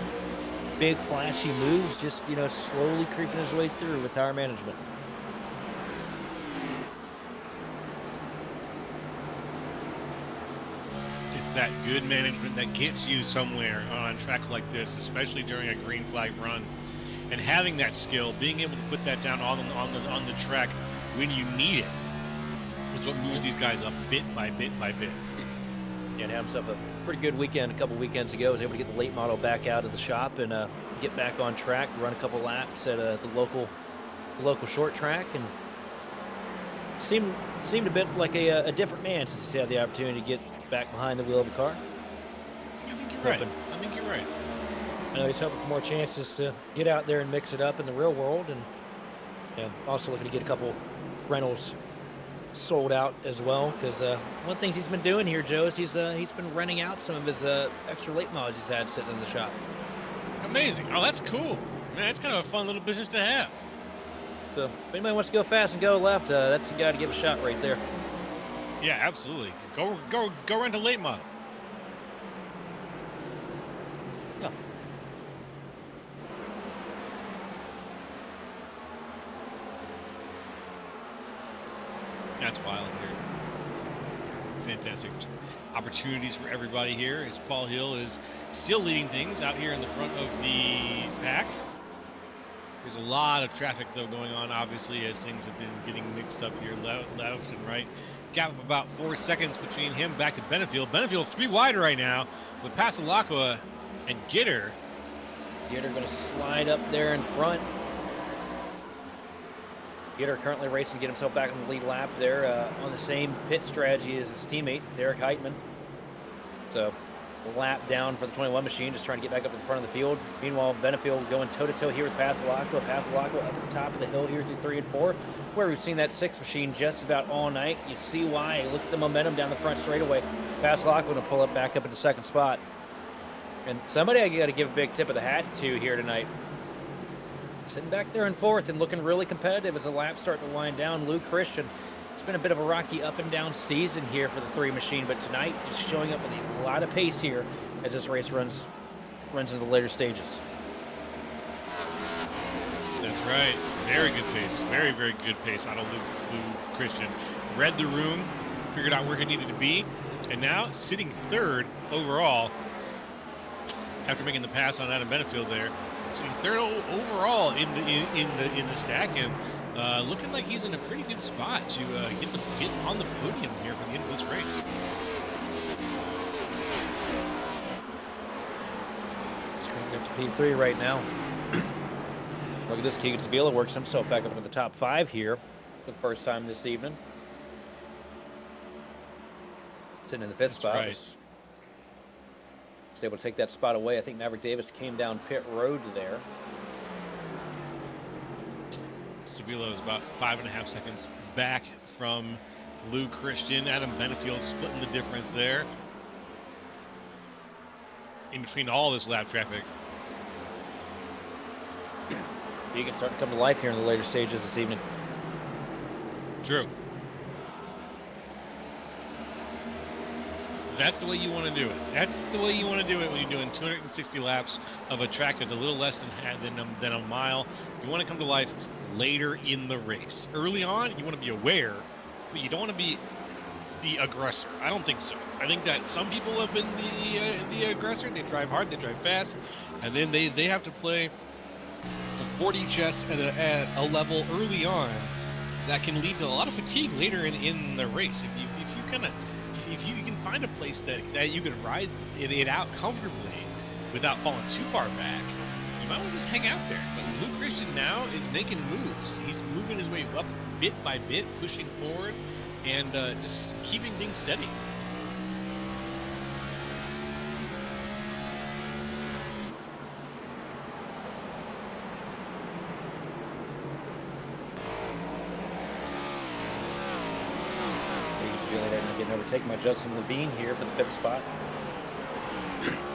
big flashy moves, just, you know, slowly creeping his way through with tire management. It's that good management that gets you somewhere on a track like this, especially during a green flag run. And having that skill, being able to put that down on the track when you need it, is what moves these guys up bit by bit by bit. Yeah, and had himself a pretty good weekend a couple weekends ago. Was able to get the late model back out of the shop and get back on track, run a couple laps at the local short track, and seemed a bit like a different man since he's had the opportunity to get back behind the wheel of the car. I think you're right. I think you're right. I know he's hoping for more chances to get out there and mix it up in the real world, and you know, also looking to get a couple rentals sold out as well, because one of the things he's been doing here, Joe, is he's been renting out some of his extra late mods he's had sitting in the shop. Amazing. Oh, that's cool. Man, that's kind of a fun little business to have. So if anybody wants to go fast and go left, that's the guy to give a shot right there. Yeah, absolutely. Go rent a late model. Yeah. That's wild here. Fantastic opportunities for everybody here as Paul Hill is still leading things out here in the front of the pack. There's a lot of traffic, though, going on, obviously, as things have been getting mixed up here left and right. Gap of about 4 seconds between him back to Benefield. Benefield 3 wide right now with Pasalacqua and Gitter. Gitter going to slide up there in front. Gitter currently racing to get himself back on the lead lap there on the same pit strategy as his teammate, Derek Heitman. So a lap down for the 21 machine, just trying to get back up to the front of the field. Meanwhile, Benefield going toe-to-toe here with Pasalacqua. Pasalacqua up at the top of the hill here through 3 and 4, where we've seen that 6 machine just about all night. You see why. Look at the momentum down the front straightaway. Pasalacqua going to pull up back up at the 2nd spot. And somebody I got to give a big tip of the hat to here tonight. Sitting back there in 4th and looking really competitive as the laps start to wind down. Luke Christian. It's been a bit of a rocky up and down season here for the 3 machine, but tonight just showing up with a lot of pace here as this race runs runs into the later stages. That's right. Very good pace. Very, very good pace out of Lou Christian. Read the room, figured out where he needed to be, and now sitting third overall after making the pass on Adam Benefield there. Sitting third overall in the stack, and looking like he's in a pretty good spot to get on the podium here for the end of this race. It's going up to P3 right now. Look at this. Keegan Sabila works himself back up into the top 5 here for the first time this evening. Sitting in the pit spot. Right. Was able to take that spot away. I think Maverick Davis came down pit road there. Sabilo is about 5.5 seconds back from Lou Christian. Adam Benefield splitting the difference there in between all this lap traffic. You can start to come to life here in the later stages this evening. True. That's the way you want to do it. That's the way you want to do it when you're doing 260 laps of a track that's a little less than a mile. You want to come to life later in the race. Early on, you want to be aware, but you don't want to be the aggressor. I don't think so. I think that some people have been the aggressor. They drive hard, they drive fast, and then they have to play for 40 chess at a level early on that can lead to a lot of fatigue later in the race. If you can find a place that you can ride it out comfortably without falling too far back, you might want to just hang out there. But Lou Christian now is making moves. He's moving his way up bit by bit, pushing forward, and just keeping things steady. Getting overtaken by Justin Levine here for the 5th spot.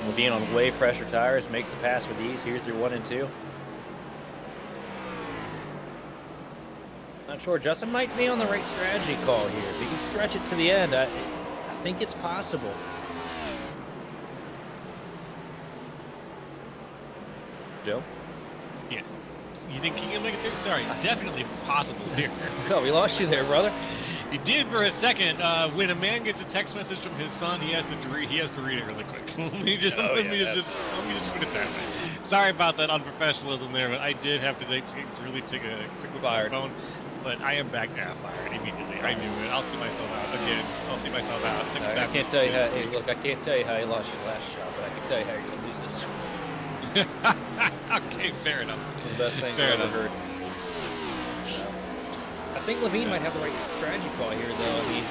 Levine on way fresher tires makes the pass with ease here through 1 and 2. Not sure. Justin might be on the right strategy call here. If he can stretch it to the end, I think it's possible. Joe? Yeah. You think he can make it through? Sorry, definitely possible here. Oh, we lost you there, brother. He did for a second. When a man gets a text message from his son, he has to read it really quick. let me just put it that way. Sorry about that unprofessionalism there, but I did have to really take a quick look at my phone. But I am back now, fired immediately. I knew it. I'll see myself out again. I'll see myself out. I can't tell you how. Hey, look, I can't tell you how you lost your last shot, but I can tell you how you're gonna lose this one. Okay, fair enough. The best thing I've ever heard. I think Levine might have the right strategy call here, though. I mean,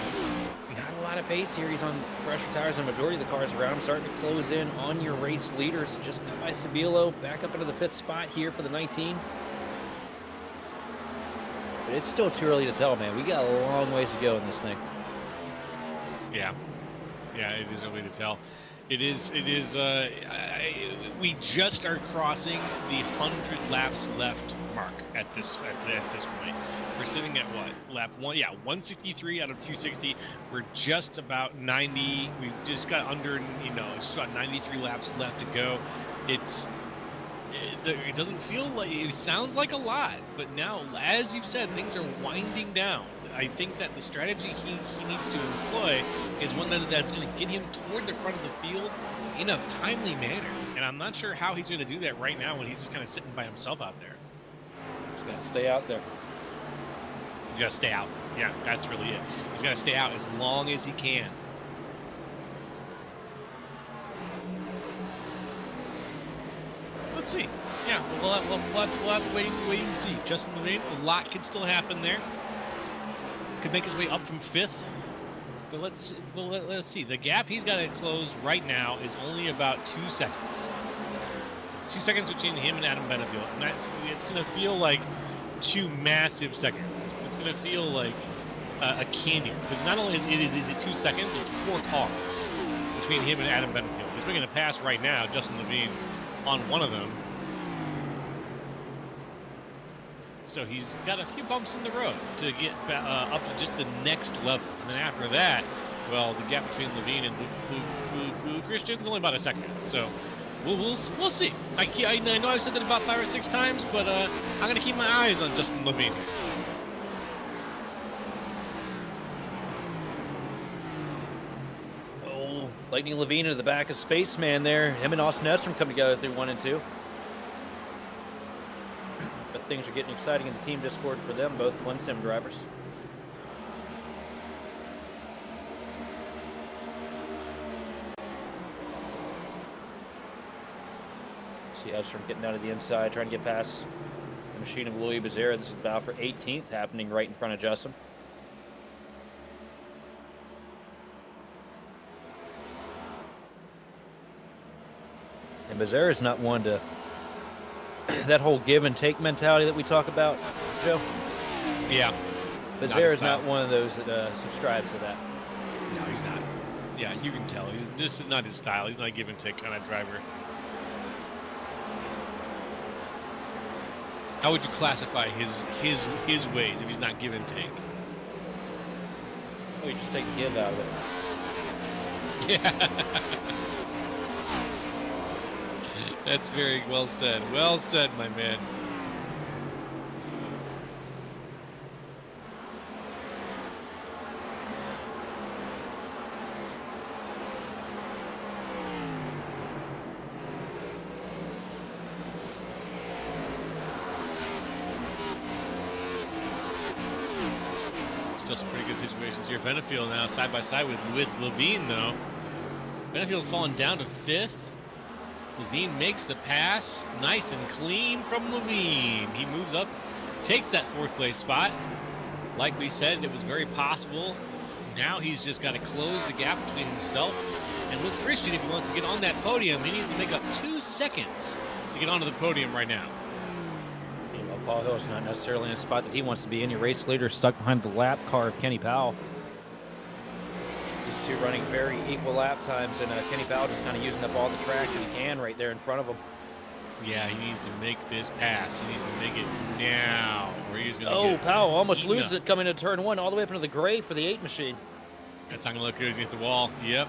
he's got a lot of pace here. He's on fresher tires, and the majority of the cars around him starting to close in on your race leaders. Just by Sabilo, back up into the 5th spot here for the 19. But it's still too early to tell, man. We got a long ways to go in this thing. Yeah, it is early to tell. It is. We just are crossing the 100 laps left mark at this point. We're sitting at what? Lap 1? Yeah, 163 out of 260. We're just about 90. We just got under, it's about 93 laps left to go. It doesn't feel like, it sounds like a lot, but now, as you've said, things are winding down. I think that the strategy he needs to employ is one that's going to get him toward the front of the field in a timely manner. And I'm not sure how he's going to do that right now when he's just kind of sitting by himself out there. He's got to stay out there. He's got to stay out. Yeah, that's really it. He's got to stay out as long as he can. Let's see. Yeah, we'll have to wait and see. Justin Levine, a lot can still happen there. Could make his way up from 5th. But let's see. The gap he's got to close right now is only about 2 seconds. It's 2 seconds between him and Adam Benefield. And it's going to feel like 2 massive seconds. It's going to feel like a canyon. Because not only is it 2 seconds, it's 4 cars between him and Adam Benefield. He's making a pass right now, Justin Levine, on one of them. So he's got a few bumps in the road to get up to just the next level. And then after that, well, the gap between Levine and Lou Christian is only about a second. So We'll see. I know I've said that about 5 or 6 times, but I'm gonna keep my eyes on Justin Levine. Oh, Lightning Levine into the back of Spaceman there. Him and Austin Edstrom come together through 1 and 2. But things are getting exciting in the team Discord for them, both 1-sim drivers. See Edstrom getting down to the inside, trying to get past the machine of Louis Bazera. This is the battle for 18th, happening right in front of Justin. And Bazera is not one to that whole give and take mentality that we talk about, Joe. Yeah. Bazera is not one of those that subscribes to that. No, he's not. Yeah, you can tell. This is not his style. He's not a give and take kind of driver. How would you classify his ways if he's not give and take? Oh, you just take the give out of it. Yeah. That's very well said. Well said, my man. Still some pretty good situations here. Benefield now side by side with Levine, though. Benefield's fallen down to 5th. Levine makes the pass. Nice and clean from Levine. He moves up, takes that 4th place spot. Like we said, it was very possible. Now he's just got to close the gap between himself and Luke Christian if he wants to get on that podium. He needs to make up 2 seconds to get onto the podium right now. Well, Paul Hill's not necessarily in a spot that he wants to be in. Your race leader stuck behind the lap car of Kenny Powell. These two running very equal lap times, and Kenny Powell just kind of using up all the track that he can right there in front of him. Yeah, he needs to make this pass. He needs to make it now. Or he's gonna Powell almost loses it coming into turn 1 all the way up into the gray for the 8 machine. That's not going to look good. He's going to hit the wall. Yep.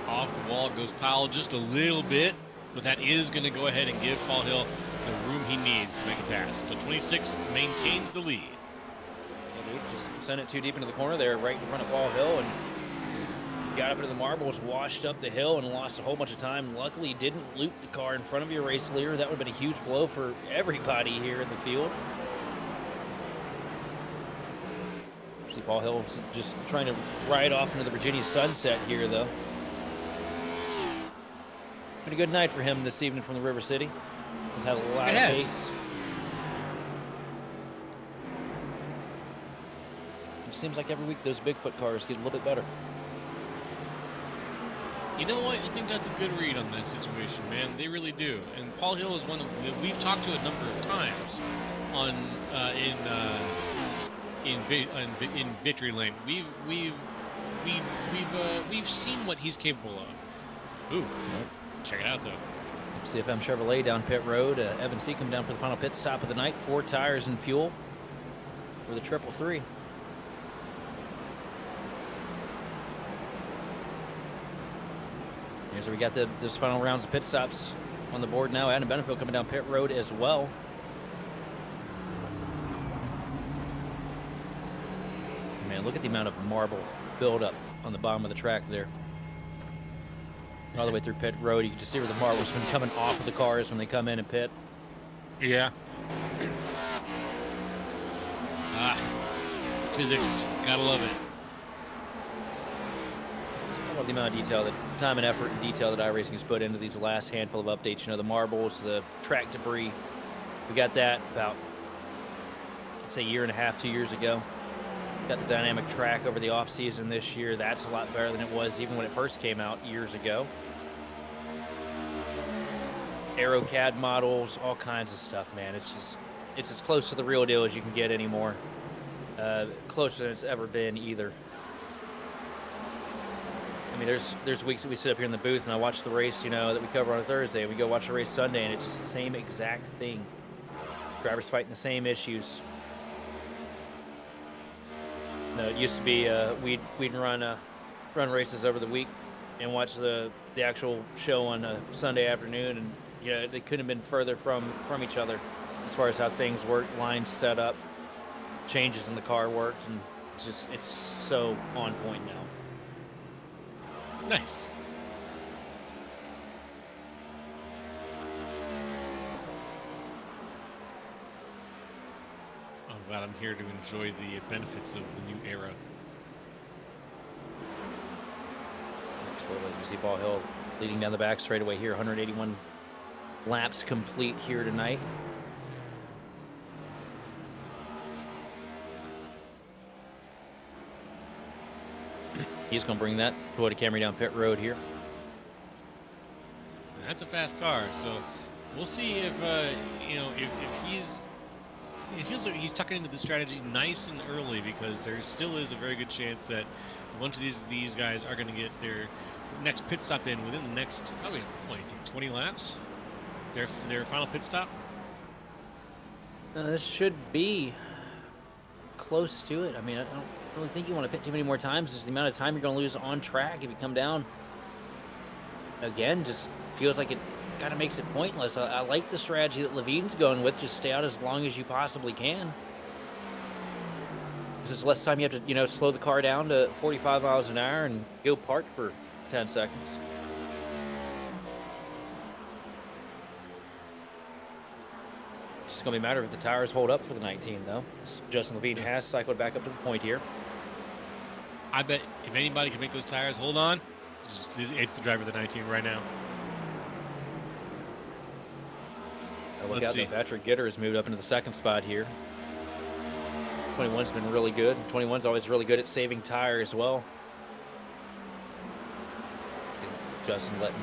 Off the wall goes Powell just a little bit, but that is going to go ahead and give Paul Hill the room he needs to make a pass. So 26 maintains the lead. He just sent it too deep into the corner there, right in front of Paul Hill, and got up into the marbles, washed up the hill, and lost a whole bunch of time. Luckily, didn't loop the car in front of your race leader. That would have been a huge blow for everybody here in the field. See Paul Hill just trying to ride off into the Virginia sunset here, though. Been a good night for him this evening from the River City. He's had a lot of pace. It seems like every week those Bigfoot cars get a little bit better. You know what? I think that's a good read on that situation, man. They really do. And Paul Hill is one that we've talked to a number of times on in Victory Lane. We've seen what he's capable of. Ooh, check it out though. CFM Chevrolet down pit road. Evan C come down for the final pit stop of the night. 4 tires and fuel for the 333. So we got this final rounds of pit stops on the board now. Adam Benefield coming down pit road as well. Man, look at the amount of marble buildup on the bottom of the track there. All the way through pit road. You can just see where the marble's been coming off of the cars when they come in and pit. Yeah. Physics. Gotta love it. I love the amount of detail, the time and effort and detail that iRacing has put into these last handful of updates. You know, the marbles, the track debris. We got that about, I'd say, 1.5 years, 2 years ago. Got the dynamic track over the off season this year. That's a lot better than it was even when it first came out years ago. AeroCAD models, all kinds of stuff, man. It's as close to the real deal as you can get anymore. Closer than it's ever been either. I mean, there's weeks that we sit up here in the booth and I watch the race, you know, that we cover on a Thursday, and we go watch the race Sunday, and it's just the same exact thing. Drivers fighting the same issues. No, it used to be we'd run races over the week and watch the actual show on a Sunday afternoon, and yeah, they couldn't have been further from each other as far as how things worked, lines set up, changes in the car worked, and it's so on point now. Nice. I'm glad I'm here to enjoy the benefits of the new era. Absolutely. You see Ball Hill leading down the back straightaway here. 181 laps complete here tonight. He's going to bring that Toyota Camry down pit road here. That's a fast car, so we'll see if if he's. It feels like he's tucking into the strategy nice and early, because there still is a very good chance that a bunch of these guys are going to get their next pit stop in within the next 20 laps. Their final pit stop. This should be close to it. I mean, I don't really think you want to pit too many more times. Just the amount of time you're going to lose on track if you come down again. Just feels like it kind of makes it pointless. I like the strategy that Levine's going with. Just stay out as long as you possibly can. Because it's less time you have to, slow the car down to 45 miles an hour and go park for 10 seconds. It's just going to be a matter of if the tires hold up for the 19, though. Justin Levine has cycled back up to the point here. I bet if anybody can make those tires hold on, it's the driver of the 19 right now. Look out, though. Patrick Gitter has moved up into the second spot here. 21's been really good. 21's always really good at saving tire as well. Justin letting a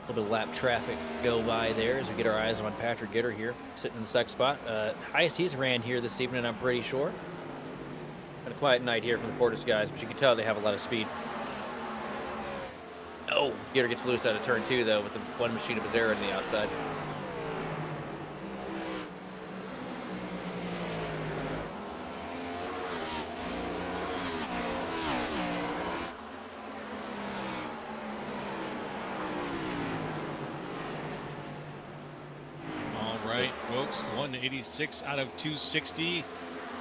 little bit of lap traffic go by there as we get our eyes on Patrick Gitter here, sitting in the second spot. Highest he's ran here this evening, I'm pretty sure. Been a quiet night here from the Fortis guys, but you can tell they have a lot of speed. Oh, Gitter gets loose out of turn 2, though, with the one machine of his air on the outside. All right, folks, 186 out of 260.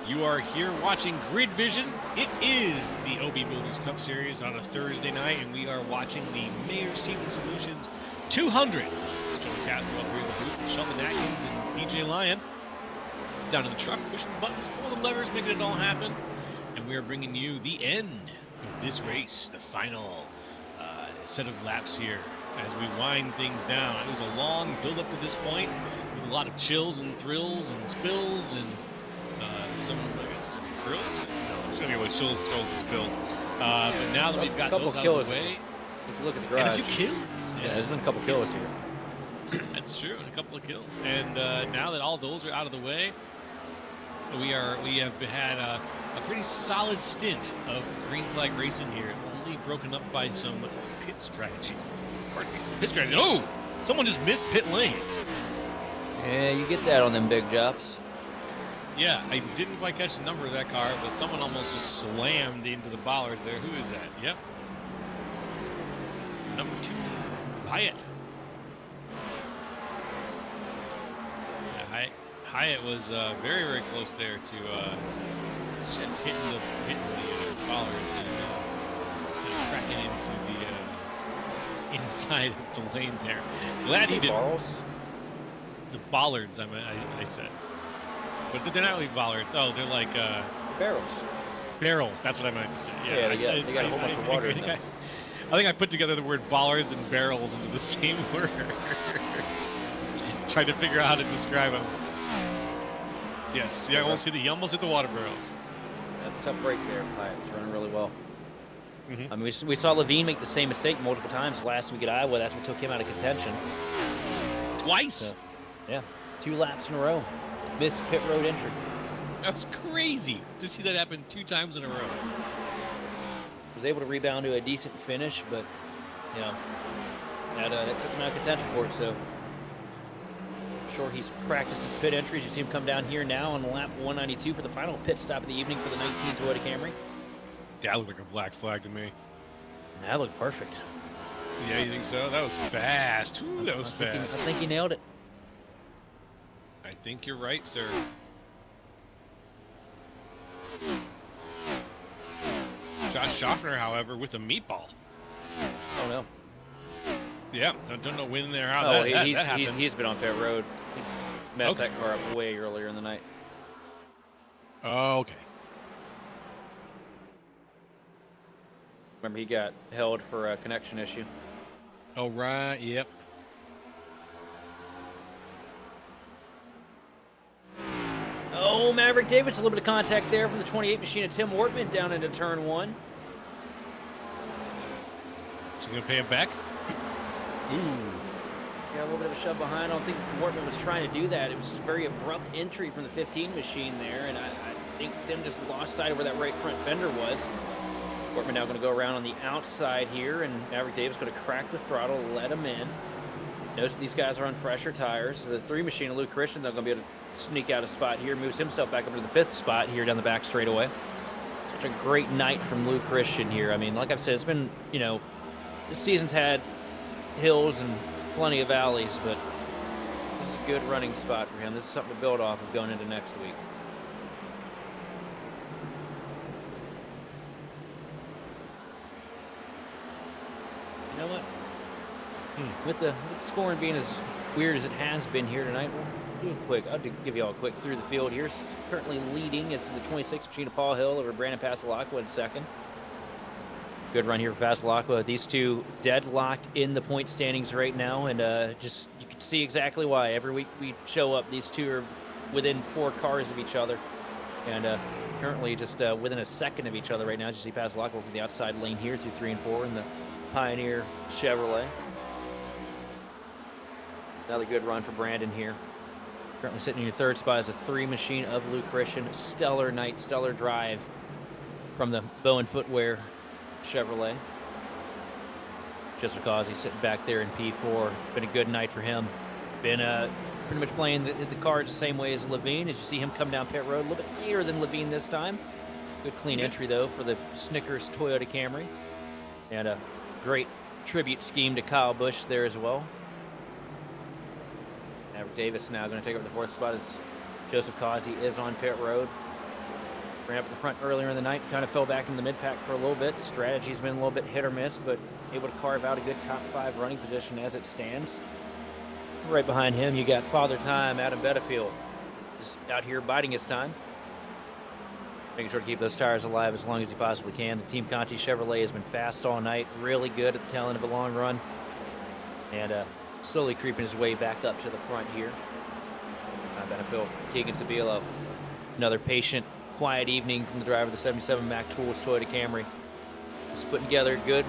You are here watching Grid Vision. It is the OB Builders Cup Series on a Thursday night, and we are watching the Mayor Seating Solutions 200. It's Joe Castro up here in the booth, Sheldon Atkins and DJ Lyon down in the truck, pushing the buttons, pulling the levers, making it all happen. And we are bringing you the end of this race, the final set of laps here as we wind things down. It was a long build up to this point with a lot of chills and thrills and spills and some, I guess, thrills. No, it's going to be with chills, thrills, and spills. But now that we've got those out of the way. If you look at the garage. And a few kills. Yeah, there's been a couple kills here. That's true, and a couple of kills. And now that all those are out of the way, we have had a pretty solid stint of green flag racing here, only broken up by some pit strategies. Pardon me, some pit strategies. Oh, someone just missed pit lane. Yeah, you get that on them big jobs. Yeah, I didn't quite catch the number of that car, but someone almost just slammed into the bollards there. Who is that? Yep. Number 2, Hyatt. Yeah, Hyatt was very, very close there to just hitting the bollards and cracking into the inside of the lane there. Glad he did. The bollards, I said. But they're not really bollards. Oh, they're like barrels. Barrels. That's what I meant to say. Yeah, they got a whole bunch of water in them. I think I put together the word bollards and barrels into the same word. Tried to figure out how to describe them. Yes, yeah, he almost hit the water barrels. That's a tough break there. It's running really well. I mean, we saw Levine make the same mistake multiple times last week at Iowa. That's what took him out of contention. Twice? So, yeah, 2 laps in a row. Missed pit road entry. That was crazy to see that happen 2 times in a row. Was able to rebound to a decent finish, but that took him out of contention for it. So I'm sure he's practiced his pit entries. You see him come down here now on lap 192 for the final pit stop of the evening for the 19 Toyota Camry. That looked like a black flag to me. That looked perfect. Yeah, you think so? That was fast. Ooh, that was fast. I think he nailed it. I think you're right, sir. Josh Schaffner, however, with a meatball. Oh no. Yeah, don't know when they're out. Oh, that happened. he's been on pit road. He messed that car up way earlier in the night. Oh, okay. Remember, he got held for a connection issue. Oh, right. Yep. Oh, Maverick Davis, a little bit of contact there from the 28 machine of Tim Wortman down into turn 1. So you gonna pay him back? Ooh. Got a little bit of a shove behind. I don't think Wortman was trying to do that. It was a very abrupt entry from the 15 machine there, and I think Tim just lost sight of where that right front fender was. Wortman now going to go around on the outside here, and Maverick Davis going to crack the throttle, let him in. Notice these guys are on fresher tires. So the 3 machine of Luke Christian, they're going to be able to sneak out a spot here, moves himself back up to the 5th spot here down the back straightaway. Such a great night from Luke Christian here. I mean, like I've said, it's been, you know, this season's had hills and plenty of valleys, but this is a good running spot for him. This is something to build off of going into next week. You know what? With the scoring being as weird as it has been here tonight, we'll do a quick. I'll give you all a quick through the field here. Currently leading is the 26 machine of Paul Hill over Brandon Pasalacqua in second. Good run here for Pasalacqua. These two deadlocked in the point standings right now, and just you can see exactly why. Every week we show up, these two are within 4 cars of each other, and currently just within a second of each other right now. As you see Pasalacqua from the outside lane here through 3 and 4 in the Pioneer Chevrolet. Another good run for Brandon here. Currently sitting in your 3rd spot is a 3 machine of Luke Christian. Stellar night, stellar drive from the Bowen Footwear Chevrolet. Just because he's sitting back there in P4. Been a good night for him. Been pretty much playing the cards the same way as Levine. As you see him come down pit road a little bit later than Levine this time. Good clean entry though for the Snickers Toyota Camry. And a great tribute scheme to Kyle Busch there as well. Maverick Davis now going to take over the 4th spot as Joseph Causey is on pit road. Ran up at the front earlier in the night, kind of fell back in the mid-pack for a little bit. Strategy's been a little bit hit or miss, but able to carve out a good top 5 running position as it stands. Right behind him, you got Father Time, Adam Bettafield, just out here biding his time. Making sure to keep those tires alive as long as he possibly can. The Team Conti Chevrolet has been fast all night, really good at the tail end of a long run. And slowly creeping his way back up to the front here. Bettafield, Keegan Sabilo, another patient, quiet evening from the driver of the 77 Mac Tools Toyota Camry. Just putting together good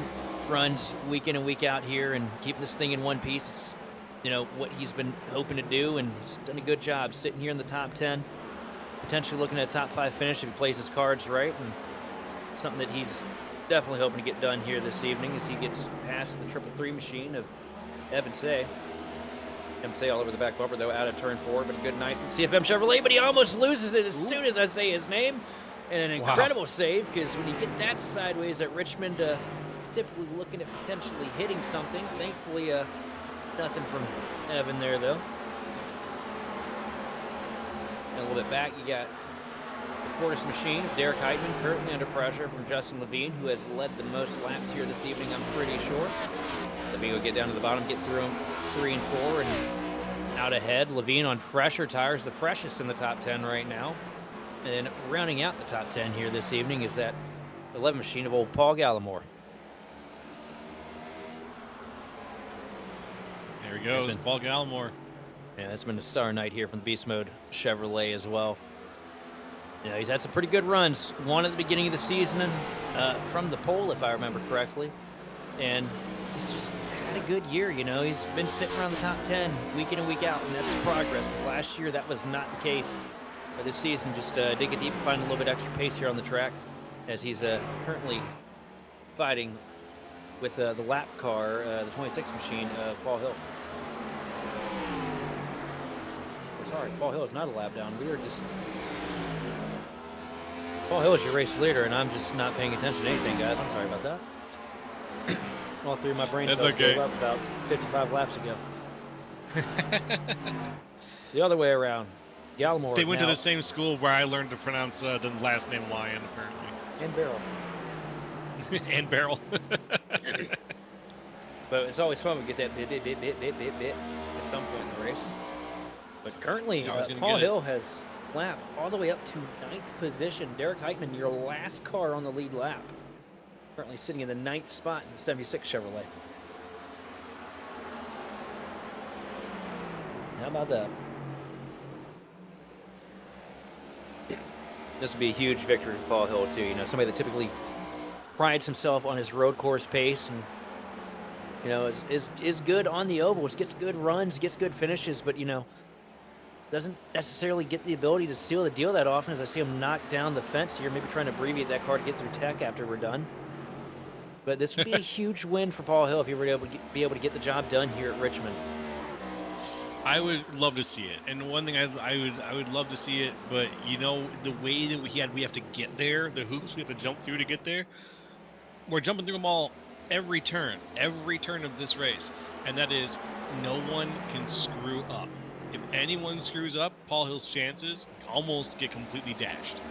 runs week in and week out here and keeping this thing in one piece. It's, you know, what he's been hoping to do, and he's done a good job sitting here in the top 10, potentially looking at a top 5 finish if he plays his cards right, and something that he's definitely hoping to get done here this evening as he gets past the 333 machine of Evan Say. Say all over the back bumper, though, out of turn 4, but a good night for CFM Chevrolet, but he almost loses it as soon as I say his name. And an incredible save, because when you get that sideways at Richmond, typically looking at potentially hitting something. Thankfully, nothing from Evan there, though. And a little bit back, you got the Fortis machine, Derek Heitman, currently under pressure from Justin Levine, who has led the most laps here this evening, I'm pretty sure. Levine will get down to the bottom, get through him 3 and 4, and out ahead. Levine on fresher tires, the freshest in the top 10 right now. And then rounding out the top 10 here this evening is that 11 machine of old Paul Gallimore. There he goes, Paul Gallimore. Yeah, that's been a star night here from the Beast Mode Chevrolet as well. You know, he's had some pretty good runs. One at the beginning of the season from the pole, if I remember correctly. And he's just had a good year, you know. He's been sitting around the top 10 week in and week out, and that's progress, because last year that was not the case. This season, just dig it deep and find a little bit extra pace here on the track, as he's currently fighting with the lap car, the 26 machine, Paul Hill. Sorry, Paul Hill is not a lap down. We are just... Paul Hill is your race leader, and I'm just not paying attention to anything, guys. I'm sorry about that. All three of my brain That's cells okay. gave up about 55 laps ago. It's the other way around. Gallimore They went now, to the same school where I learned to pronounce the last name Lion, apparently. and Barrel. And Barrel. But it's always fun to get that bit at some point in the race. But currently, Paul Hill has lapped all the way up to 9th position. Derek Heitman, your last car on the lead lap. Currently sitting in the 9th spot in the 76 Chevrolet. How about that? This would be a huge victory for Paul Hill, too. You know, somebody that typically prides himself on his road course pace and, you know, is good on the ovals, gets good runs, gets good finishes, but, you know, doesn't necessarily get the ability to seal the deal that often, as I see him knock down the fence here, maybe trying to abbreviate that car to get through tech after we're done. But this would be a huge win for Paul Hill if he were able to be able to get the job done here at Richmond. I would love to see it, and one thing I would love to see it, but you know the way that we have to get there, the hoops we have to jump through to get there. We're jumping through them all every turn of this race, and that is no one can screw up. If anyone screws up, Paul Hill's chances almost get completely dashed,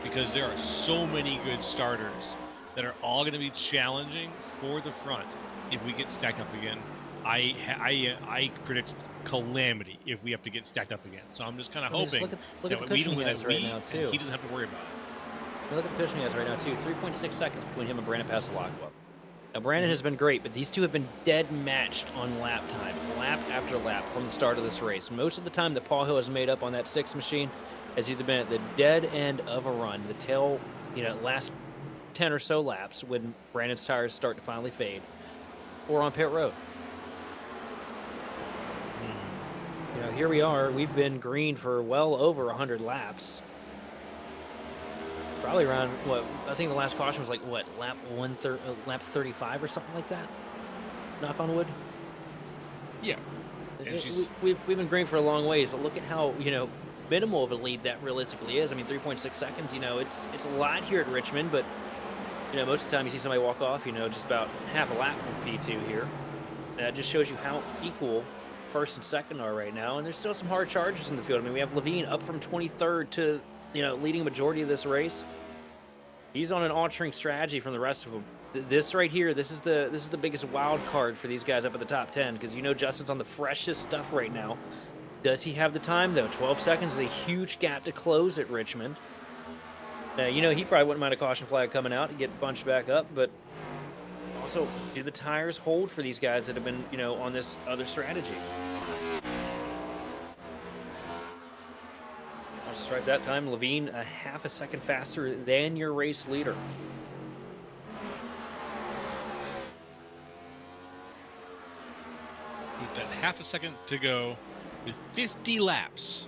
because there are so many good starters that are all going to be challenging for the front. If we get stacked up again, I predict calamity if we have to get stacked up again. So I'm just kind of hoping look at the cushion he has right now too. He doesn't have to worry about it. Look at the cushion he has right now too. 3.6 seconds between him and Brandon Passalacqua. Now Brandon has been great, but these two have been dead matched on lap time, lap after lap from the start of this race. Most of the time that Paul Hill has made up on that 6 machine has either been at the dead end of a run, the tail, you know, last 10 or so laps when Brandon's tires start to finally fade, or on pit road. You know, here we are. We've been green for well over 100 laps. Probably around, what, I think the last caution was like, what, lap 35 or something like that? Knock on wood? Yeah. We've been green for a long ways. So look at how, you know, minimal of a lead that realistically is. I mean, 3.6 seconds, you know, it's a lot here at Richmond, but, you know, most of the time you see somebody walk off, you know, just about half a lap from P2 here. And that just shows you how equal first and second are right now, and there's still some hard charges in the field. I mean, we have Levine up from 23rd to, you know, leading a majority of this race. He's on an altering strategy from the rest of them. This right here, this is the biggest wild card for these guys up at the top 10, because you know Justin's on the freshest stuff right now. Does he have the time though? 12 seconds is a huge gap to close at Richmond. You know, he probably wouldn't mind a caution flag coming out to get bunched back up, but also, do the tires hold for these guys that have been, you know, on this other strategy? I'll just right that time, Levine a half a second faster than your race leader. With that half a second to go, with 50 laps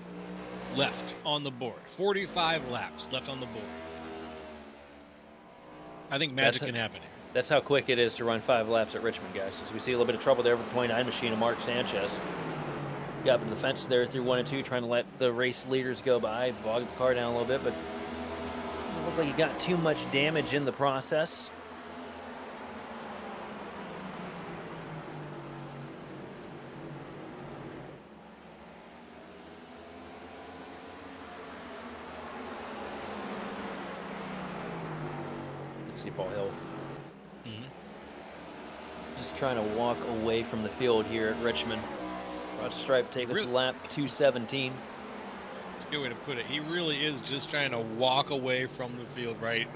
left on the board, 45 laps left on the board. I think magic can happen here. That's how quick it is to run 5 laps at Richmond, guys. As we see a little bit of trouble there with the 29 machine of Mark Sanchez. Got up to the fence there through 1 and 2, trying to let the race leaders go by, bogged the car down a little bit, but it looked like he got too much damage in the process. You see Paul Hill. Just trying to walk away from the field here at Richmond. Watch Stripe take us lap 217. That's a good way to put it. He really is just trying to walk away from the field right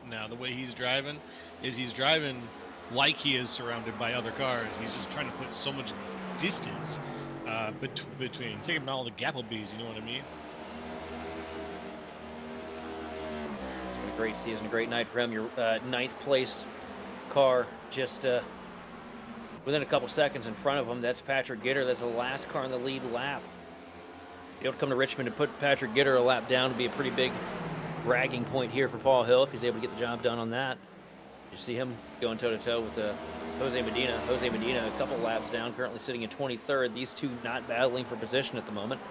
now. The way he's driving is he's driving like he is surrounded by other cars. He's just trying to put so much distance between. Taking all the Gapplebees, you know what I mean? It's been a great season, a great night for him. Your 9th place car just within a couple seconds in front of him. That's Patrick Gitter. That's the last car in the lead lap. Be able to come to Richmond and put Patrick Gitter a lap down to be a pretty big bragging point here for Paul Hill if he's able to get the job done on that. You see him going toe-to-toe with Jose Medina. Jose Medina a couple laps down, currently sitting in 23rd. These two not battling for position at the moment.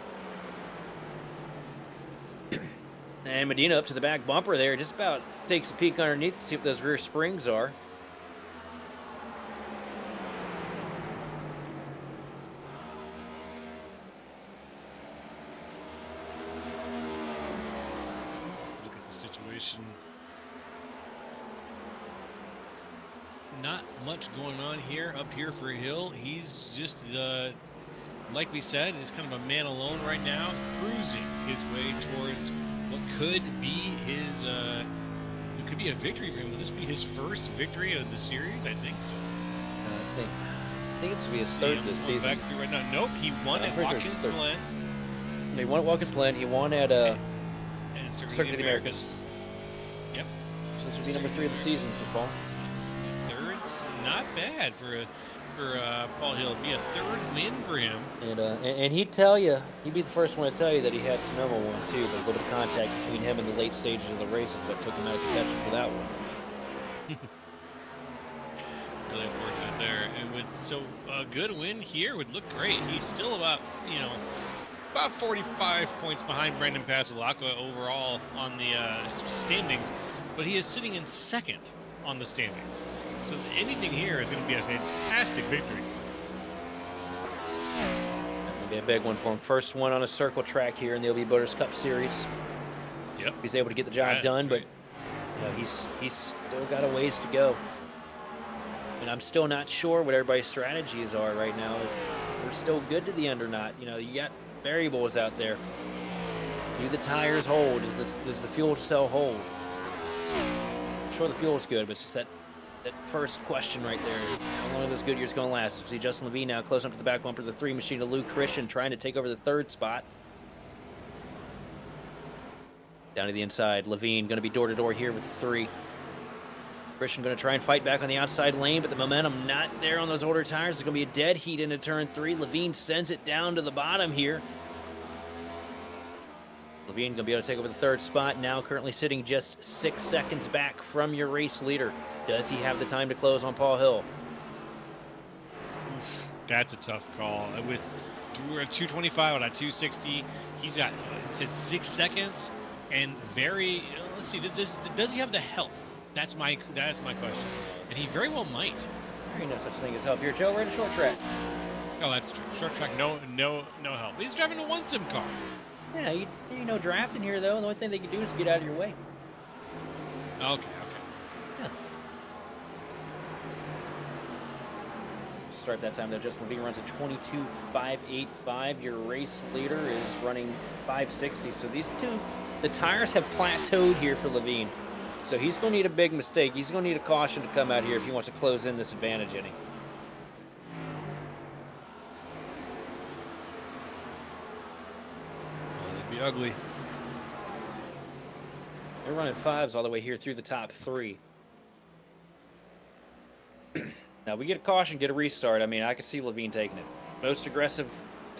And Medina up to the back bumper there, just about takes a peek underneath to see what those rear springs are. situation. Not much going on here up here for Hill. He's just like we said, is kind of a man alone right now, cruising his way towards what could be his it could be a victory for him. Will this be his first victory of the series? I think so. I think it's to be his third this season. Back through right now. Nope, he won at Watkins Glen. He won at Watkins Glen. He won at Circuit of the Americas. Yep. This would be number 3 of the season for Paul. Third, not bad for Paul Hill. It'd be a third win for him. And he'd tell you, he'd be the first one to tell you that he had Sonoma one too. But a little bit of contact between him and the late stages of the race is what took him out of contention for that one. Really unfortunate there. And with a good win here would look great. He's still about 45 points behind Brandon Pasalacqua overall on the standings, but he is sitting in second on the standings. So anything here is going to be a fantastic victory. That'll be a big one for him. First one on a circle track here in the OB Builders Cup Series. Yep. He's able to get the job done, but he's still got a ways to go. And I'm still not sure what everybody's strategies are right now. If we're still good to the end or not. You got variables out there. Do the tires hold? Does the fuel cell hold? I'm sure the fuel's good, but it's just that first question right there. How long are those good years going to last? You see Justin Levine now close up to the back bumper of the 3 machine to Lou Christian trying to take over the 3rd spot. Down to the inside, Levine going to be door-to-door here with 3. Christian going to try and fight back on the outside lane, but the momentum not there on those older tires. It's going to be a dead heat into turn 3. Levine sends it down to the bottom here. Levine going to be able to take over the 3rd spot, now currently sitting just 6 seconds back from your race leader. Does he have the time to close on Paul Hill? Oof, that's a tough call. With 225 on a 260, he's got, it says 6 seconds, and let's see, does he have the help? That's my question. And he very well might. There ain't no such thing as help here, Joe. We're in a short track. Oh, that's true. Short track, no help. He's driving a 1-sim car. Yeah, you know drafting here, though. The only thing they can do is get out of your way. Okay. Yeah. Start that time, though. Justin Levine runs a 22.585. Your race leader is running 560. So these two, the tires have plateaued here for Levine. So he's going to need a big mistake. He's going to need a caution to come out here if he wants to close in this advantage inning. It'd be ugly. They're running 5s all the way here through the top 3. Now, we get a caution, get a restart. I mean, I could see Levine taking it. Most aggressive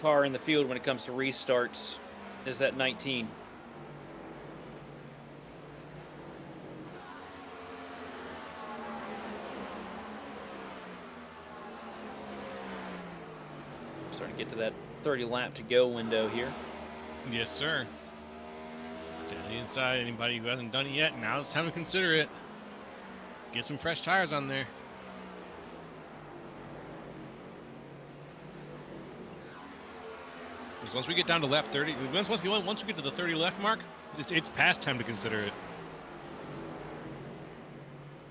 car in the field when it comes to restarts is that 19. Starting to get to that 30 lap to go window here. Yes, sir. Down the inside, anybody who hasn't done it yet, now it's time to consider it. Get some fresh tires on there. Because once we get down to lap 30, once we get to the 30 left mark, it's past time to consider it.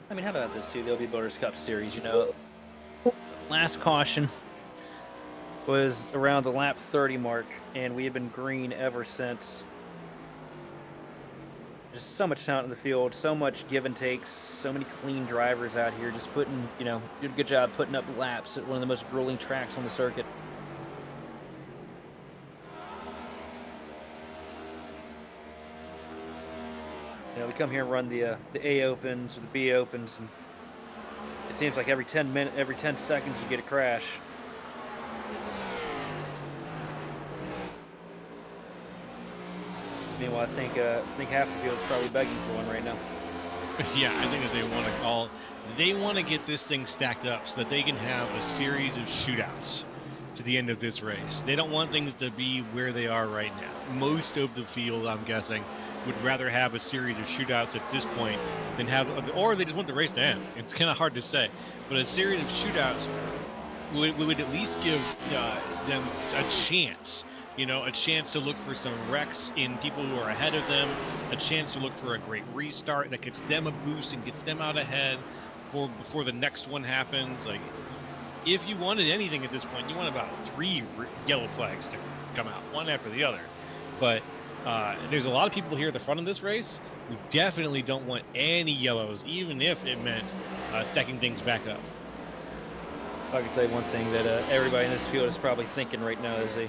I mean, how about this too? The OB Builders Cup Series, last caution was around the lap 30 mark, and we have been green ever since. Just so much talent in the field, so much give and takes, so many clean drivers out here, just putting, did a good job putting up laps at one of the most grueling tracks on the circuit. We come here and run the A Opens or the B Opens, and it seems like every 10 seconds you get a crash. Meanwhile, I think half the field is probably begging for one right now. Yeah, I think that they want to get this thing stacked up so that they can have a series of shootouts to the end of this race. They don't want things to be where they are right now. Most of the field, I'm guessing, would rather have a series of shootouts at this point than or they just want the race to end. It's kind of hard to say, but a series of shootouts would at least give them a chance You know, a chance to look for some wrecks in people who are ahead of them, a chance to look for a great restart that gets them a boost and gets them out ahead before the next one happens. Like, if you wanted anything at this point, you want about 3 yellow flags to come out, one after the other. But there's a lot of people here at the front of this race who definitely don't want any yellows, even if it meant stacking things back up. I can tell you one thing that everybody in this field is probably thinking right now as they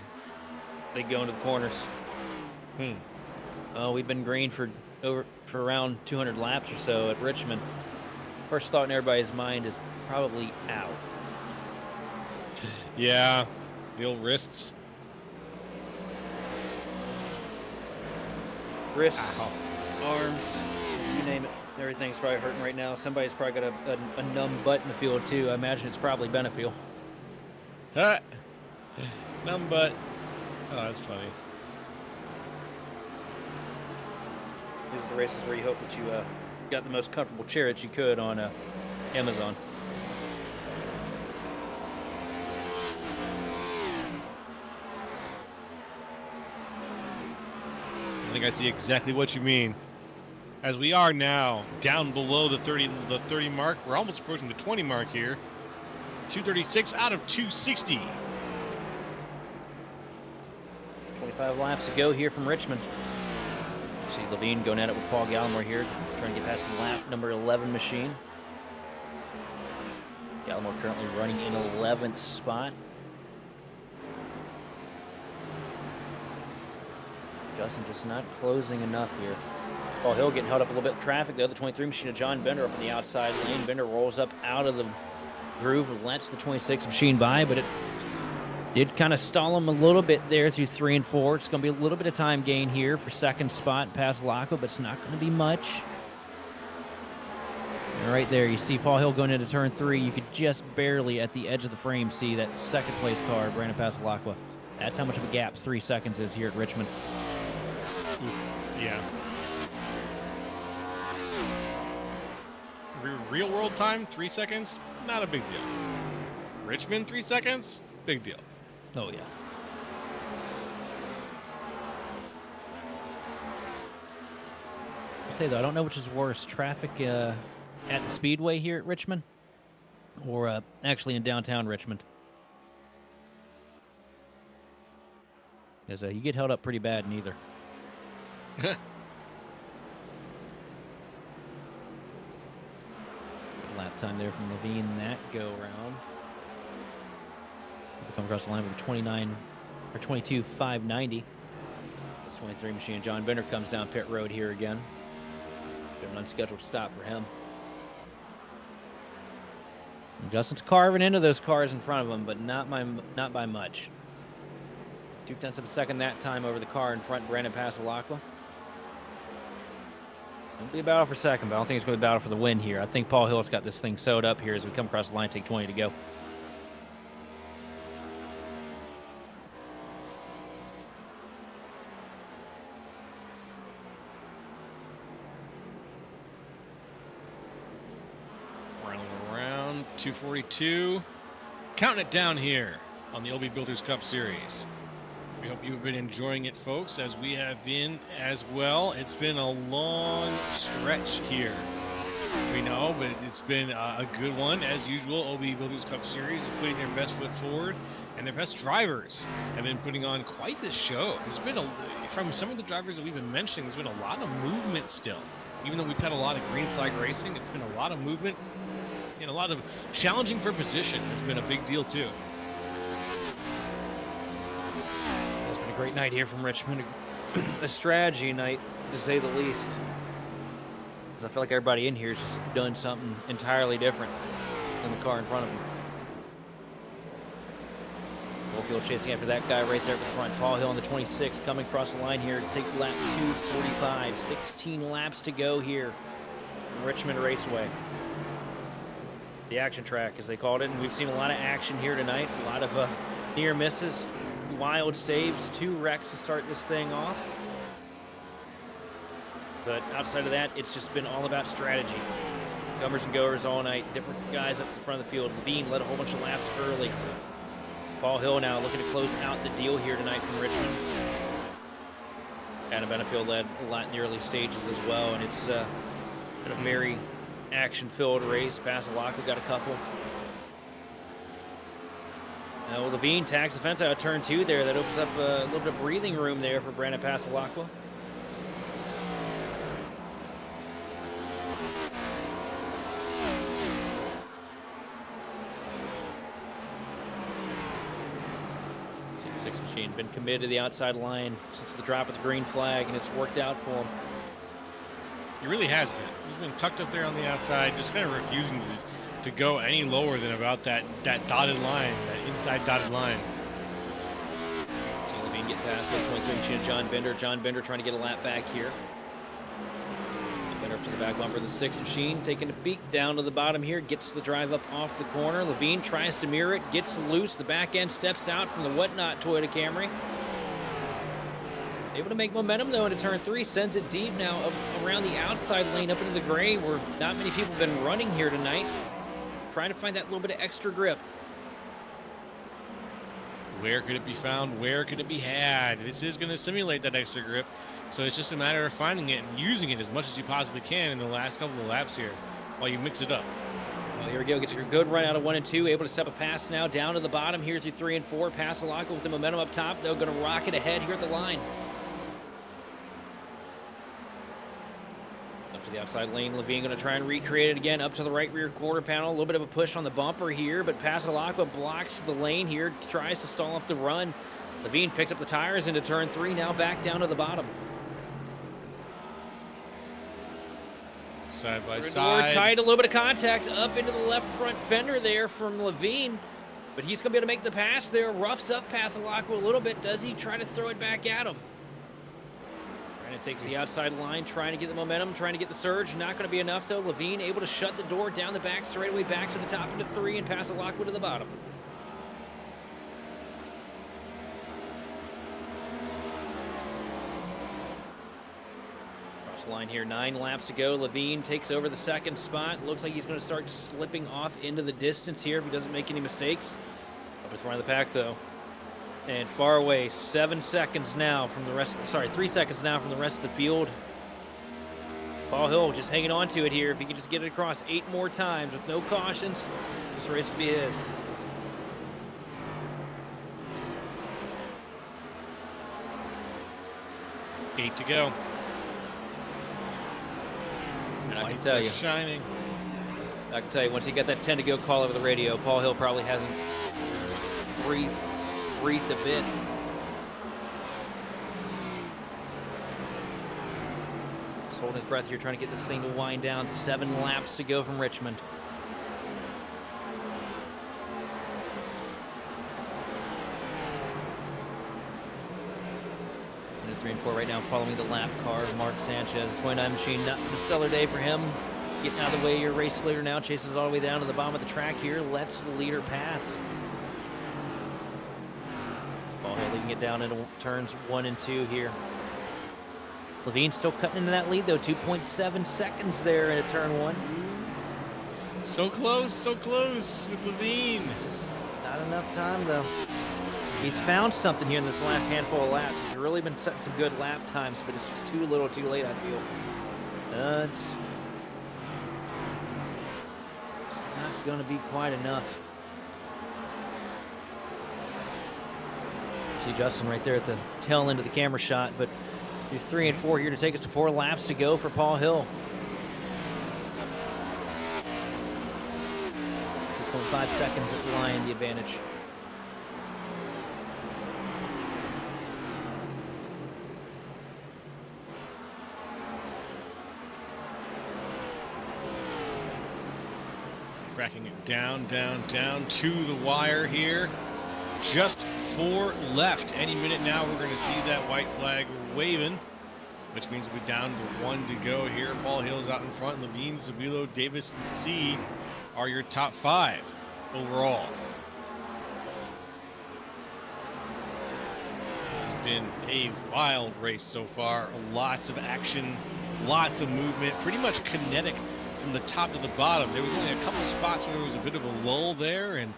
go into the corners. We've been green for around 200 laps or so at Richmond. First thought in everybody's mind is probably out. Yeah, the old wrists. Wrists, arms, you name it. Everything's probably hurting right now. Somebody's probably got a numb butt in the field too. I imagine it's probably Benefiel. Numb butt. Oh, that's funny. These are the races where you hope that you got the most comfortable chair that you could on Amazon. I think I see exactly what you mean. As we are now down below the 30 mark, we're almost approaching the 20 mark here. 236 out of 260. 25 laps to go here from Richmond. See Levine going at it with Paul Gallimore here, trying to get past the lap number 11 machine. Gallimore currently running in 11th spot. Justin just not closing enough here. Paul Hill getting held up a little bit with traffic. The other 23 machine of John Bender up on the outside lane. Bender rolls up out of the groove and lets the 26 machine by, but it did kind of stall him a little bit there through 3 and 4. It's going to be a little bit of time gain here for second spot past Laco, but it's not going to be much. And right there, you see Paul Hill going into turn 3. You could just barely at the edge of the frame see that second place car, Brandon Pasalacqua. That's how much of a gap 3 seconds is here at Richmond. Yeah. Real world time, 3 seconds, not a big deal. Richmond, 3 seconds, big deal. Oh, yeah. I'll say, though, I don't know which is worse, traffic at the Speedway here at Richmond or actually in downtown Richmond. Because you get held up pretty bad in either. Lap time there from Levine that go around. We'll come across the line with 29 or 22.590. This 23 machine. John Bender comes down pit road here again. Got an unscheduled stop for him. And Justin's carving into those cars in front of him, but not by much. 0.2 of a second that time over the car in front, Brandon Pasalacqua. It'll be a battle for second, but I don't think it's going to be a battle for the win here. I think Paul Hill's got this thing sewed up here as we come across the line, take 20 to go. Around 242. Counting it down here on the OB Builders Cup Series. We hope you've been enjoying it, folks, as we have been as well. It's been a long stretch here, we know, but it's been a good one. As usual, OB Builders Cup Series is putting their best foot forward, and their best drivers have been putting on quite the show. There's been, from some of the drivers that we've been mentioning, there's been a lot of movement still. Even though we've had a lot of green flag racing, it's been a lot of movement and a lot of challenging for position. It's been a big deal, too. Great night here from Richmond. A strategy night, to say the least. I feel like everybody in here has just done something entirely different than the car in front of them. Woolfield chasing after that guy right there at the front. Paul Hill on the 26 coming across the line here to take lap 245. 16 laps to go here from Richmond Raceway. The action track, as they called it. And we've seen a lot of action here tonight. A lot of near misses. Wild saves, 2 wrecks to start this thing off. But outside of that, it's just been all about strategy. Comers and goers all night. Different guys up in front of the field. Levine led a whole bunch of laps early. Paul Hill now looking to close out the deal here tonight from Richmond. Adam Benefield led a lot in the early stages as well, and it's been a very action-filled race. Passalacqua got a couple. Now Levine tags the fence out of turn 2 there. That opens up a little bit of breathing room there for Brandon Passalacqua. Six Machine been committed to the outside line since the drop of the green flag, and it's worked out for him. He really has been. He's been tucked up there on the outside, just kind of refusing to go any lower than about that dotted line, that inside dotted line. See Levine get past the 23 machine of John Bender. John Bender trying to get a lap back here. Bender up to the back bumper of the 6 Machine, taking a peek down to the bottom here, gets the drive up off the corner. Levine tries to mirror it, gets loose. The back end steps out from the Whatnot Toyota Camry. Able to make momentum though into turn 3, sends it deep now up around the outside lane up into the gray where not many people have been running here tonight. Trying to find that little bit of extra grip. Where could it be found? Where could it be had? This is going to simulate that extra grip, so it's just a matter of finding it and using it as much as you possibly can in the last couple of laps here while you mix it up. Well, here we go. Gets a good run out of 1 and 2. Able to step a pass now down to the bottom here through 3 and 4. Passalacqua with the momentum up top, though, going to rocket ahead here at the line. To the outside lane, Levine going to try and recreate it again up to the right rear quarter panel. A little bit of a push on the bumper here, but Passalacqua blocks the lane here, tries to stall off the run. Levine picks up the tires into turn 3, now back down to the bottom. Side by side. Tight, a little bit of contact up into the left front fender there from Levine, but he's going to be able to make the pass there. Roughs up Passalacqua a little bit. Does he try to throw it back at him? It takes the outside line, trying to get the momentum, trying to get the surge. Not going to be enough, though. Levine able to shut the door down the back straightaway, back to the top into 3, and Passalacqua to the bottom. Cross the line here, 9 laps to go. Levine takes over the 2nd spot. Looks like he's going to start slipping off into the distance here if he doesn't make any mistakes. Up in front of the pack, though. And far away, 7 seconds now from the rest, 3 seconds now from the rest of the field. Paul Hill just hanging on to it here. If he can just get it across 8 more times with no cautions, this race will be his. Eight to go. And I can tell you, shining. I can tell you, once he got that 10 to go call over the radio, Paul Hill probably hasn't breathed a bit. Just holding his breath here, trying to get this thing to wind down. 7 laps to go from Richmond. Into 3 and 4 right now, following the lap car. Mark Sanchez, 29 machine, not a stellar day for him. Getting out of the way, your race leader now chases all the way down to the bottom of the track here. Lets the leader pass. Paul Hill leading it down into turns 1 and 2 here. Levine still cutting into that lead, though. 2.7 seconds there into turn 1. So close with Levine. Just not enough time, though. He's found something here in this last handful of laps. He's really been setting some good lap times, but it's just too little too late, I feel. It's not going to be quite enough. See Justin right there at the tail end of the camera shot, but through 3 and 4 here to take us to 4 laps to go for Paul Hill. 2.5 seconds at the line, the advantage. Cracking it down to the wire here. Just 4 left. Any minute now, we're going to see that white flag waving, which means we're down to 1 to go here. Paul Hill's out in front. Levine, Zabilo, Davis, and C are your top 5 overall. It's been a wild race so far. Lots of action, lots of movement, pretty much kinetic from the top to the bottom. There was only a couple spots where there was a bit of a lull there, and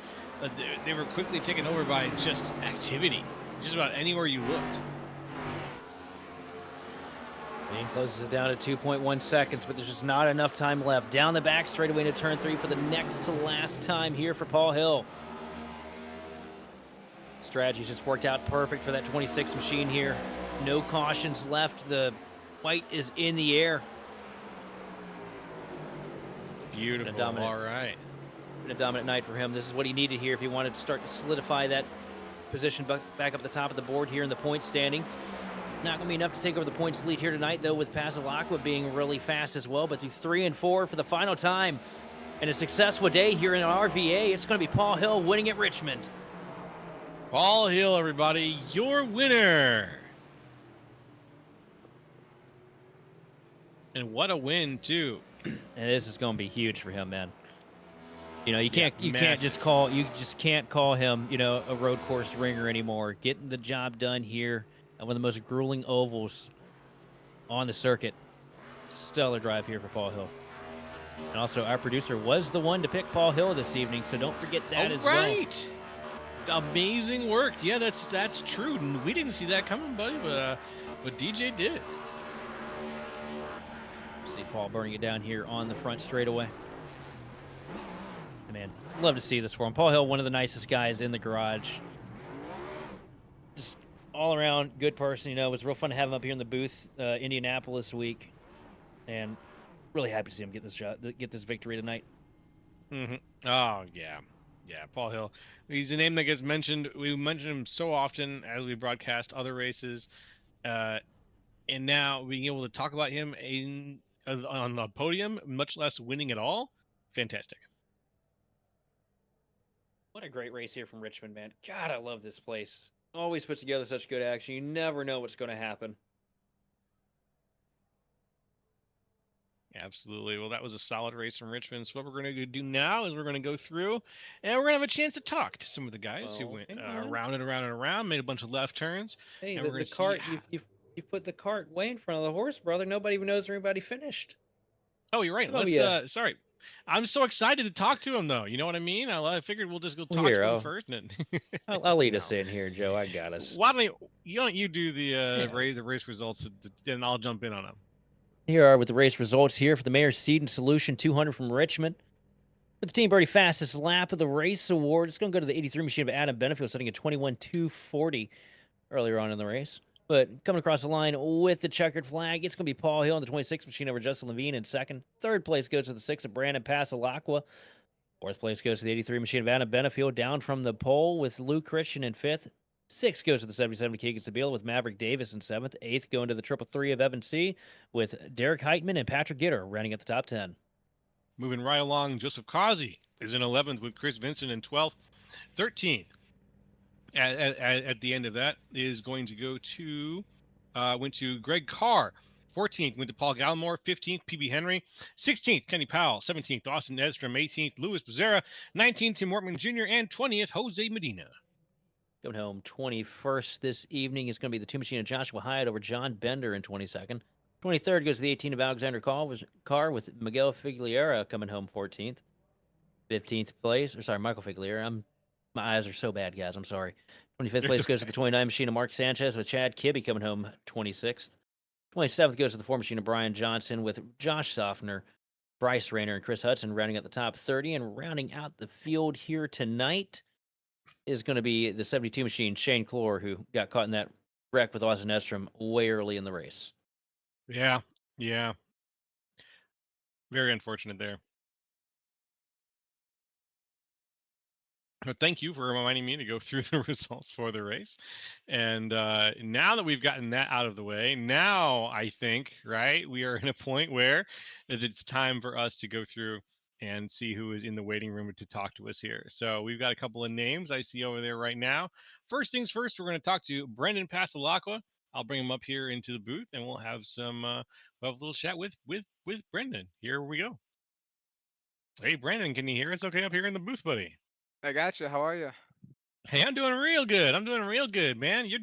they were quickly taken over by just activity. Just about anywhere you looked. He closes it down to 2.1 seconds, but there's just not enough time left. Down the back straightaway into turn 3 for the next to last time here for Paul Hill. Strategy's just worked out perfect for that 26 machine here. No cautions left. The white is in the air. Beautiful. All right. Been a dominant night for him. This is what he needed here if he wanted to start to solidify that position back up the top of the board here in the point standings. Not going to be enough to take over the points lead here tonight, though, with Passalacqua being really fast as well. But through 3 and 4 for the final time. And a successful day here in RVA. It's going to be Paul Hill winning at Richmond. Paul Hill, everybody, your winner. And what a win, too. And this is going to be huge for him, man. You know, you can't just call him, you know, a road course ringer anymore. Getting the job done here at one of the most grueling ovals on the circuit. Stellar drive here for Paul Hill. And also, our producer was the one to pick Paul Hill this evening, so don't forget that as well. Right. Amazing work. Yeah, that's true. We didn't see that coming, buddy, but DJ did. See Paul burning it down here on the front straightaway. Man, love to see this for him. Paul Hill, one of the nicest guys in the garage. Just all around good person. You know, it was real fun to have him up here in the booth, Indianapolis week, and really happy to see him get this victory tonight. Mm-hmm. Oh yeah. Yeah, Paul Hill. He's a name that gets mentioned. We mention him so often as we broadcast other races, and now being able to talk about him on the podium, much less winning at all, fantastic. What a great race here from Richmond, man. God, I love this place. Always puts together such good action. You never know what's going to happen. Absolutely. Well, that was a solid race from Richmond. So what we're going to do now is we're going to go through and we're going to have a chance to talk to some of the guys who went around and around and around, made a bunch of left turns. Hey, and we're going the to cart, see... you put the cart way in front of the horse, brother. Nobody even knows where anybody finished. Oh, you're right. Let's sorry. I'm so excited to talk to him, though. You know what I mean? I figured we'll just go talk to him first. And I'll lead us in here, Joe. I got us. Why don't you do the race results, and I'll jump in on them. Here are with the race results here for the Mayor's Seed Solution 200 from Richmond. With the Team Birdie fastest lap of the race award, it's going to go to the 83 machine of Adam Benefield, setting a 21.240 earlier on in the race. But coming across the line with the checkered flag, it's going to be Paul Hill on the 26 machine over Justin Levine in second. Third place goes to the 6 of Brandon Passalacqua. Fourth place goes to the 83 machine of Adam Benefield, down from the pole with Lou Christian in fifth. Sixth goes to the 77 of Keegan Sabila with Maverick Davis in seventh. Eighth going to the 333 of Evan C. with Derek Heitman and Patrick Gitter running at the top 10. Moving right along, Joseph Causey is in 11th with Chris Vincent in 12th. 13th at the end of that is going to go to went to Greg Carr. 14th went to Paul Gallimore. 15th PB Henry. 16th Kenny Powell. 17th Austin Edstrom. 18th Louis Becerra. 19th Tim Wortman Jr. and 20th Jose Medina. Going home 21st this evening is going to be the 2 machine of Joshua Hyatt over John Bender in 22nd. 23rd goes to the 18 of Alexander Carr with Miguel Figueroa coming home 14th. 15th place, Michael Figueroa. My eyes are so bad, guys. I'm sorry. 25th place goes to the 29 machine of Mark Sanchez with Chad Kibbe coming home 26th. 27th goes to the 4 machine of Brian Johnson with Josh Softner, Bryce Rayner, and Chris Hudson rounding out the top 30. And rounding out the field here tonight is going to be the 72 machine, Shane Clore, who got caught in that wreck with Austin Edstrom way early in the race. Yeah. Very unfortunate there. But thank you for reminding me to go through the results for the race. And now that we've gotten that out of the way, now I think, right, we are in a point where it's time for us to go through and see who is in the waiting room to talk to us here. So we've got a couple of names I see over there right now. First things first, we're going to talk to Brendan Passalacqua. I'll bring him up here into the booth, and we'll have a little chat with Brendan. Here we go. Hey, Brandon, can you hear us okay up here in the booth, buddy? I got you. How are you? Hey, I'm doing real good. I'm doing real good, man. You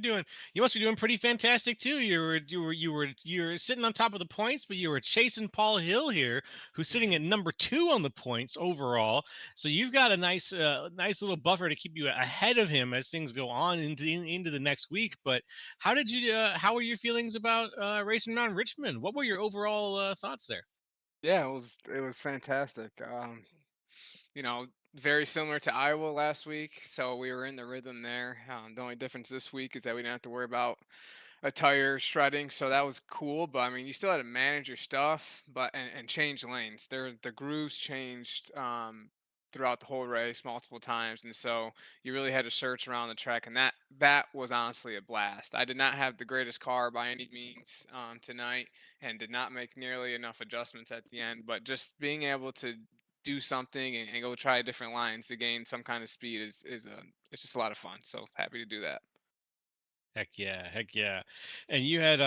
must be doing pretty fantastic too. You were sitting on top of the points, but you were chasing Paul Hill here, who's sitting at number 2 on the points overall. So you've got a nice little buffer to keep you ahead of him as things go on into the next week. But how were your feelings about racing around Richmond? What were your overall thoughts there? Yeah, it was fantastic. You know, very similar to Iowa last week, so we were in the rhythm there. The only difference this week is that we didn't have to worry about a tire shredding, so that was cool. But I mean, you still had to manage your stuff, but and change lanes. The grooves changed throughout the whole race multiple times, and so you really had to search around the track, and that was honestly a blast. I did not have the greatest car by any means tonight, and did not make nearly enough adjustments at the end. But just being able to do something and go try different lines to gain some kind of speed is it's just a lot of fun. So happy to do that. Heck yeah, heck yeah. And you had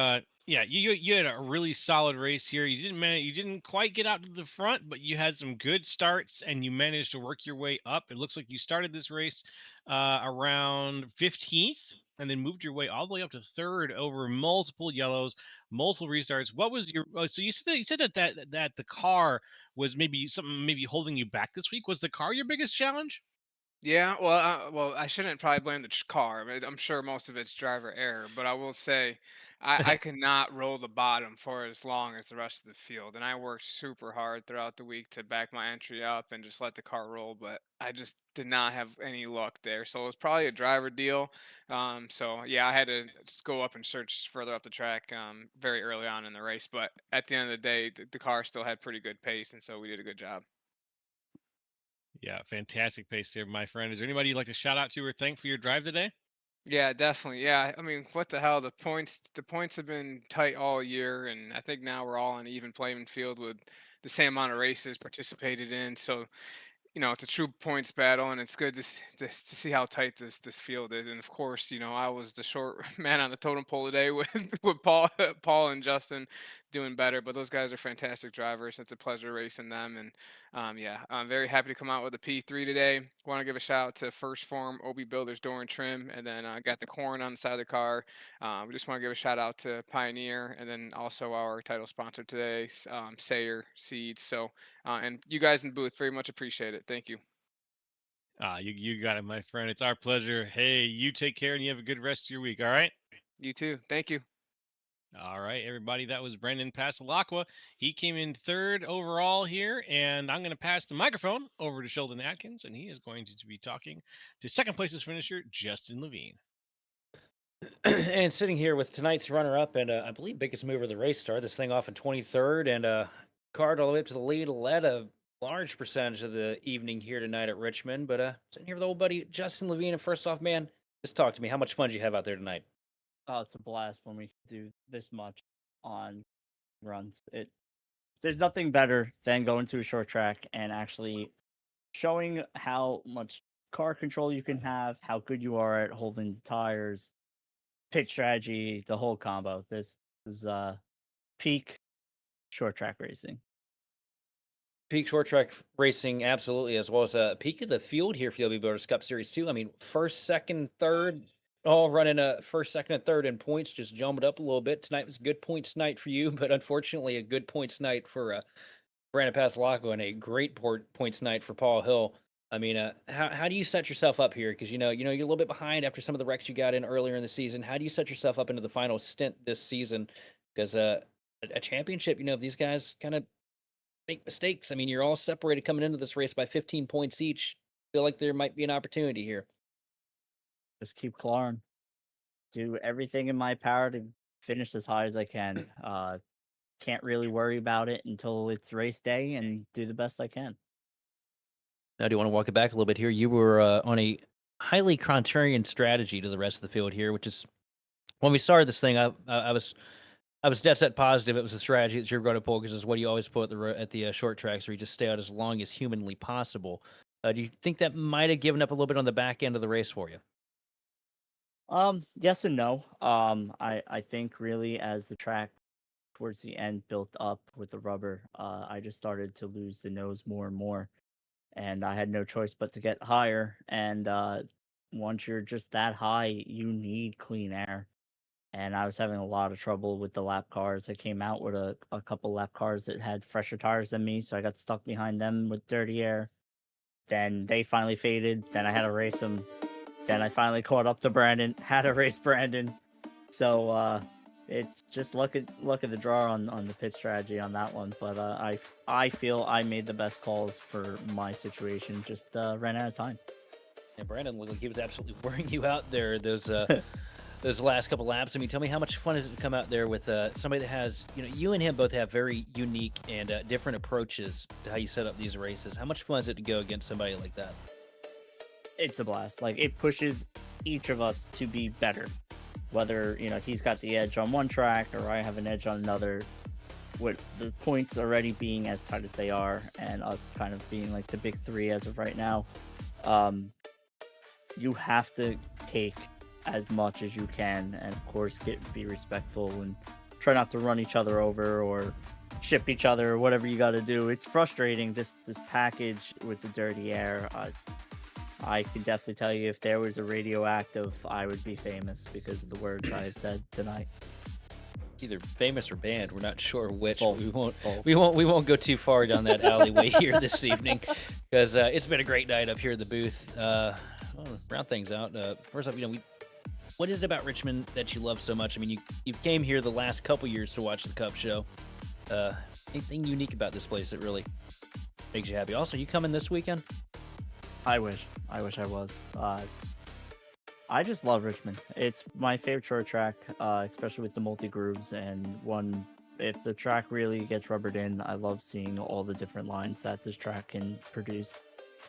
yeah, you had a really solid race here. You didn't quite get out to the front, but you had some good starts and you managed to work your way up. It looks like you started this race around 15th and then moved your way all the way up to third over multiple yellows, multiple restarts. What was your so you said that the car was maybe something maybe holding you back this week. Was the car your biggest challenge? Yeah, well, I shouldn't probably blame the car. I mean, I'm sure most of it's driver error, but I will say I could not roll the bottom for as long as the rest of the field, and I worked super hard throughout the week to back my entry up and just let the car roll, but I just did not have any luck there. So it was probably a driver deal. So yeah, I had to just go up and search further up the track very early on in the race, but at the end of the day, the car still had pretty good pace, and so we did a good job. Yeah, fantastic pace there, my friend. Is there anybody you'd like to shout out to or thank for your drive today? Yeah, definitely. Yeah, I mean, what the hell? The points have been tight all year, and I think now we're all on an even playing field with the same amount of races participated in. So it's a true points battle, and it's good to see how tight this field is. And of course, I was the short man on the totem pole today with with Paul and Justin doing better. But those guys are fantastic drivers. It's a pleasure racing them, and yeah, I'm very happy to come out with a P3 today. Want to give a shout out to First Form, OB Builders, Door and Trim, and then I got the corn on the side of the car. We just want to give a shout out to Pioneer, and then also our title sponsor today, Sayer Seeds. So and you guys in the booth, very much appreciate it. Thank you. You got it, my friend. It's our pleasure. Hey, you take care and you have a good rest of your week. All right. You too. Thank you. All right, everybody. That was Brendan Pasalacqua. He came in third overall here, and I'm going to pass the microphone over to Sheldon Atkins, and he is going to be talking to second place's finisher, Justin Levine. And sitting here with tonight's runner-up and I believe biggest mover of the race, started this thing off in 23rd and card all the way up to the lead, led a large percentage of the evening here tonight at Richmond. But sitting here with old buddy Justin Levine, and first off, man, just talk to me. How much fun did you have out there tonight? Oh, it's a blast when we can do this much on runs. There's nothing better than going to a short track and actually showing how much car control you can have, how good you are at holding the tires, pit strategy, the whole combo. This is peak short track racing. Peak short track racing, absolutely, as well as a peak of the field here for the OB Builders Cup Series 2. I mean, first, second, third, all running a first, second, and third in points, just jumped up a little bit. Tonight was a good points night for you, but unfortunately, a good points night for Brandon Pasalaco and a great points night for Paul Hill. I mean, how do you set yourself up here? Because you're a little bit behind after some of the wrecks you got in earlier in the season. How do you set yourself up into the final stint this season? Because a championship, if these guys kind of make mistakes. I mean, you're all separated coming into this race by 15 points each. Feel like there might be an opportunity here. Just keep clawing. Do everything in my power to finish as high as I can. Can't really worry about it until it's race day and do the best I can. Now, do you want to walk it back a little bit here? You were on a highly contrarian strategy to the rest of the field here, which is when we started this thing. I was dead set positive it was a strategy that you're going to pull because it's what you always pull at the short tracks, where you just stay out as long as humanly possible. Do you think that might have given up a little bit on the back end of the race for you? Yes and no. I think really as the track towards the end built up with the rubber, I just started to lose the nose more and more, and I had no choice but to get higher. And once you're just that high, you need clean air. And I was having a lot of trouble with the lap cars. I came out with a couple lap cars that had fresher tires than me, so I got stuck behind them with dirty air. Then they finally faded. Then I had to race them. Then I finally caught up to Brandon, had to race Brandon. So it's just luck of the draw on the pit strategy on that one. But I feel I made the best calls for my situation. Just ran out of time. And Brandon looked like he was absolutely wearing you out there. Those last couple laps. I mean, tell me, how much fun is it to come out there with somebody that has, you and him both have very unique and different approaches to how you set up these races. How much fun is it to go against somebody like that? It's a blast. Like, it pushes each of us to be better. Whether, he's got the edge on one track or I have an edge on another, with the points already being as tight as they are and us kind of being like the big three as of right now, you have to take as much as you can, and of course be respectful and try not to run each other over or ship each other or whatever you got to do. It's frustrating, this package with the dirty air. I can definitely tell you, if there was a radioactive, I would be famous because of the words I have said tonight. Either famous or banned. We're not sure which. Both. We won't go too far down that alleyway here this evening, because it's been a great night up here in the booth. Round things out. First off, what is it about Richmond that you love so much? I mean, you came here the last couple years to watch the Cup show. Anything unique about this place that really makes you happy? Also, you coming this weekend? I wish I was. I just love Richmond. It's my favorite short track, especially with the multi-grooves. And if the track really gets rubbered in, I love seeing all the different lines that this track can produce.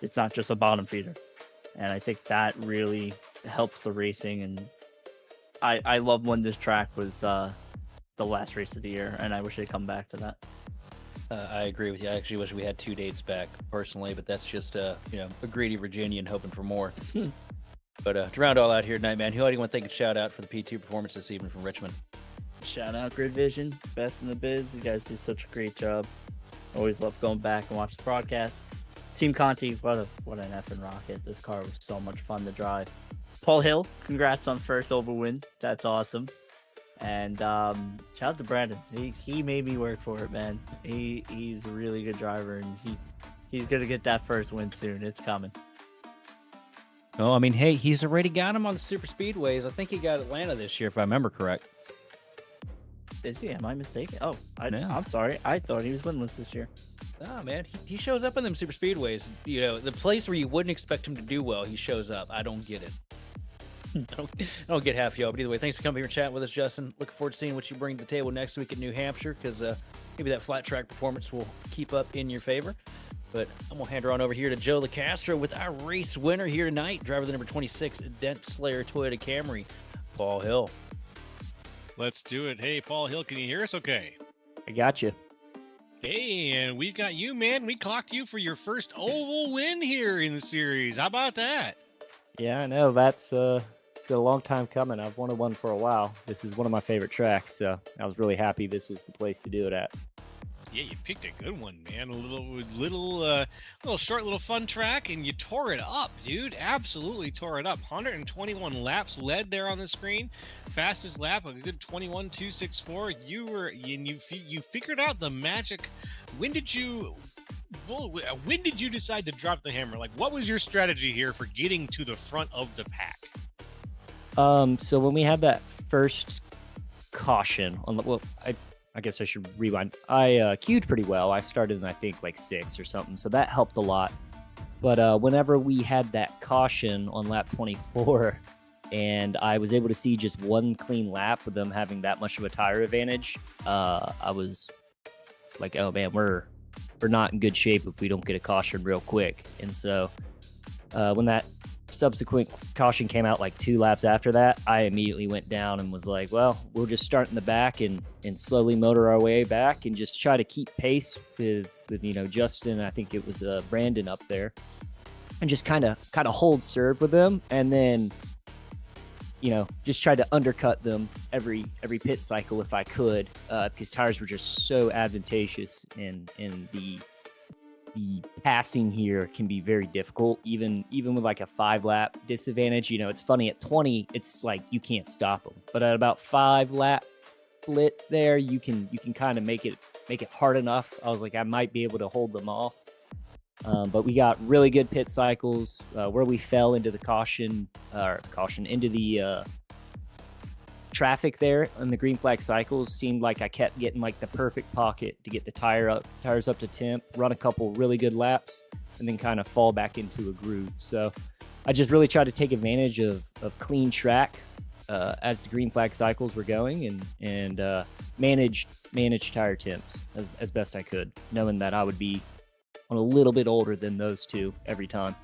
It's not just a bottom feeder. And I think that really helps the racing. And I love when this track was the last race of the year, and I wish they'd come back to that. I agree with you. I actually wish we had 2 dates back personally, but that's just a greedy Virginian hoping for more. But to round all out here tonight, man, who do you want to thank and shout out for the P2 performance this evening from Richmond? Shout out Grid Vision, best in the biz. You guys do such a great job. Always love going back and watch the broadcast. Team Conti, what an effing rocket. This car was so much fun to drive. Paul Hill, congrats on first oval win. That's awesome. And shout out to Brandon. He made me work for it, man. He's a really good driver, and he's gonna get that first win soon. It's coming. Oh, I mean, hey, he's already got him on the super speedways. I think he got Atlanta this year, if I remember correct. Is he? Am I mistaken? Oh, No. I'm sorry. I thought he was winless this year. Oh, man, he shows up in them super speedways. The place where you wouldn't expect him to do well, he shows up. I don't get it. I don't get half y'all. But either way, thanks for coming here and chatting with us, Justin. Looking forward to seeing what you bring to the table next week in New Hampshire, because maybe that flat track performance will keep up in your favor. But I'm going to hand her on over here to Joe LaCastro with our race winner here tonight, driver the number 26 Dent Slayer Toyota Camry, Paul Hill. Let's do it. Hey, Paul Hill, can you hear us okay? I got you. Hey, and we've got you, man. We clocked you for your first oval win here in the series. How about that? Yeah, I know. It's been a long time coming. I've wanted one for a while. This is one of my favorite tracks, so I was really happy this was the place to do it at. Yeah, you picked a good one, man. A little short, little fun track, and you tore it up, dude. Absolutely tore it up. 121 laps led there on the screen. Fastest lap, a good 21.264. You figured out the magic. When did you decide to drop the hammer? Like, what was your strategy here for getting to the front of the pack? So when we had that first caution on I guess I should rewind. I queued pretty well. I started in, I think, like 6th or something, so that helped a lot. But whenever we had that caution on lap 24, and I was able to see just one clean lap with them having that much of a tire advantage, I was like, oh man, we're not in good shape if we don't get a caution real quick. And so when that subsequent caution came out like 2 laps after that, I immediately went down and was like, well, we'll just start in the back and slowly motor our way back and just try to keep pace with Justin. I think it was Brandon up there, and just kind of hold serve with them, and then just try to undercut them every pit cycle if I could, because tires were just so advantageous in the the passing here can be very difficult, even with like a 5-lap disadvantage. It's funny at 20, it's like you can't stop them, but at about 5-lap split there, you can kind of make it hard enough. I was like, I might be able to hold them off. But we got really good pit cycles where we fell into the into the traffic there on the green flag cycles. Seemed like I kept getting like the perfect pocket to get the tires up to temp, run a couple really good laps, and then kind of fall back into a groove. So I just really tried to take advantage of clean track as the green flag cycles were going, and manage tire temps as best I could, knowing that I would be on a little bit older than those two every time.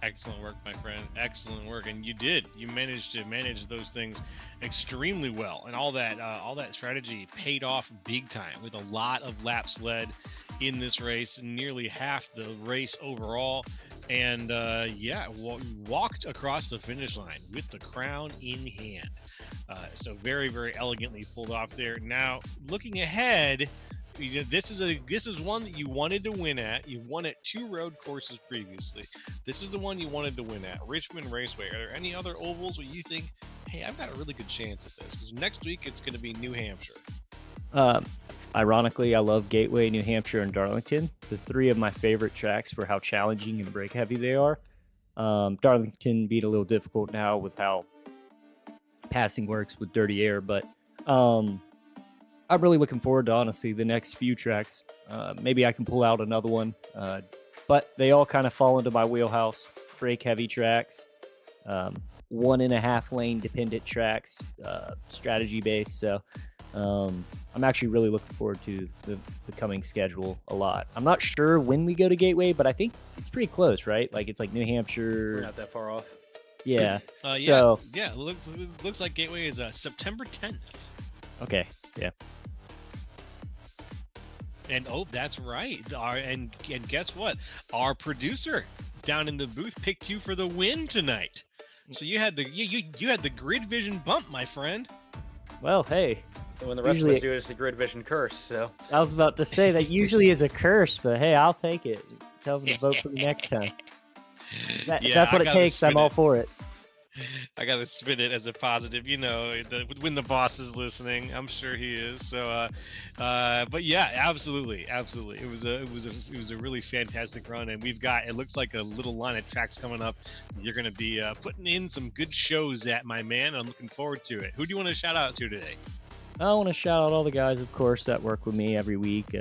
Excellent work, my friend. Excellent work, and you did. You managed to manage those things extremely well, and all that strategy paid off big time with a lot of laps led in this race, nearly half the race overall, and walked across the finish line with the crown in hand. So very, very elegantly pulled off there. Now, looking ahead. This is one that you wanted to win at. You won at 2 road courses previously. This is the one you wanted to win at, Richmond Raceway. Are there any other ovals where you think, hey, I've got a really good chance at this? Because next week it's going to be New Hampshire. Ironically, I love Gateway, New Hampshire, and Darlington. The 3 of my favorite tracks for how challenging and brake heavy they are. Darlington being a little difficult now with how passing works with dirty air, but I'm really looking forward to, honestly, the next few tracks. Maybe I can pull out another one, but they all kind of fall into my wheelhouse. Brake heavy tracks, 1.5 lane dependent tracks, strategy based. So I'm actually really looking forward to the coming schedule a lot. I'm not sure when we go to Gateway, but I think it's pretty close, right? Like it's like New Hampshire. We're not that far off. Yeah. Yeah. Looks like Gateway is September 10th. Okay. Yeah. And that's right. And guess what? Our producer down in the booth picked you for the win tonight. So you had the grid vision bump, my friend. Well, hey. And when the rest of us do it, it's the grid vision curse. So I was about to say that usually is a curse, but hey, I'll take it. Tell them to vote for me next time. That's what it takes. I'm all for it. I gotta spin it as a positive, when the boss is listening. I'm sure he is. So, but yeah, absolutely. It was a really fantastic run, and it looks like a little line of tracks coming up. You're gonna be putting in some good shows at, my man. I'm looking forward to it. Who do you want to shout out to today? I want to shout out all the guys, of course, that work with me every week.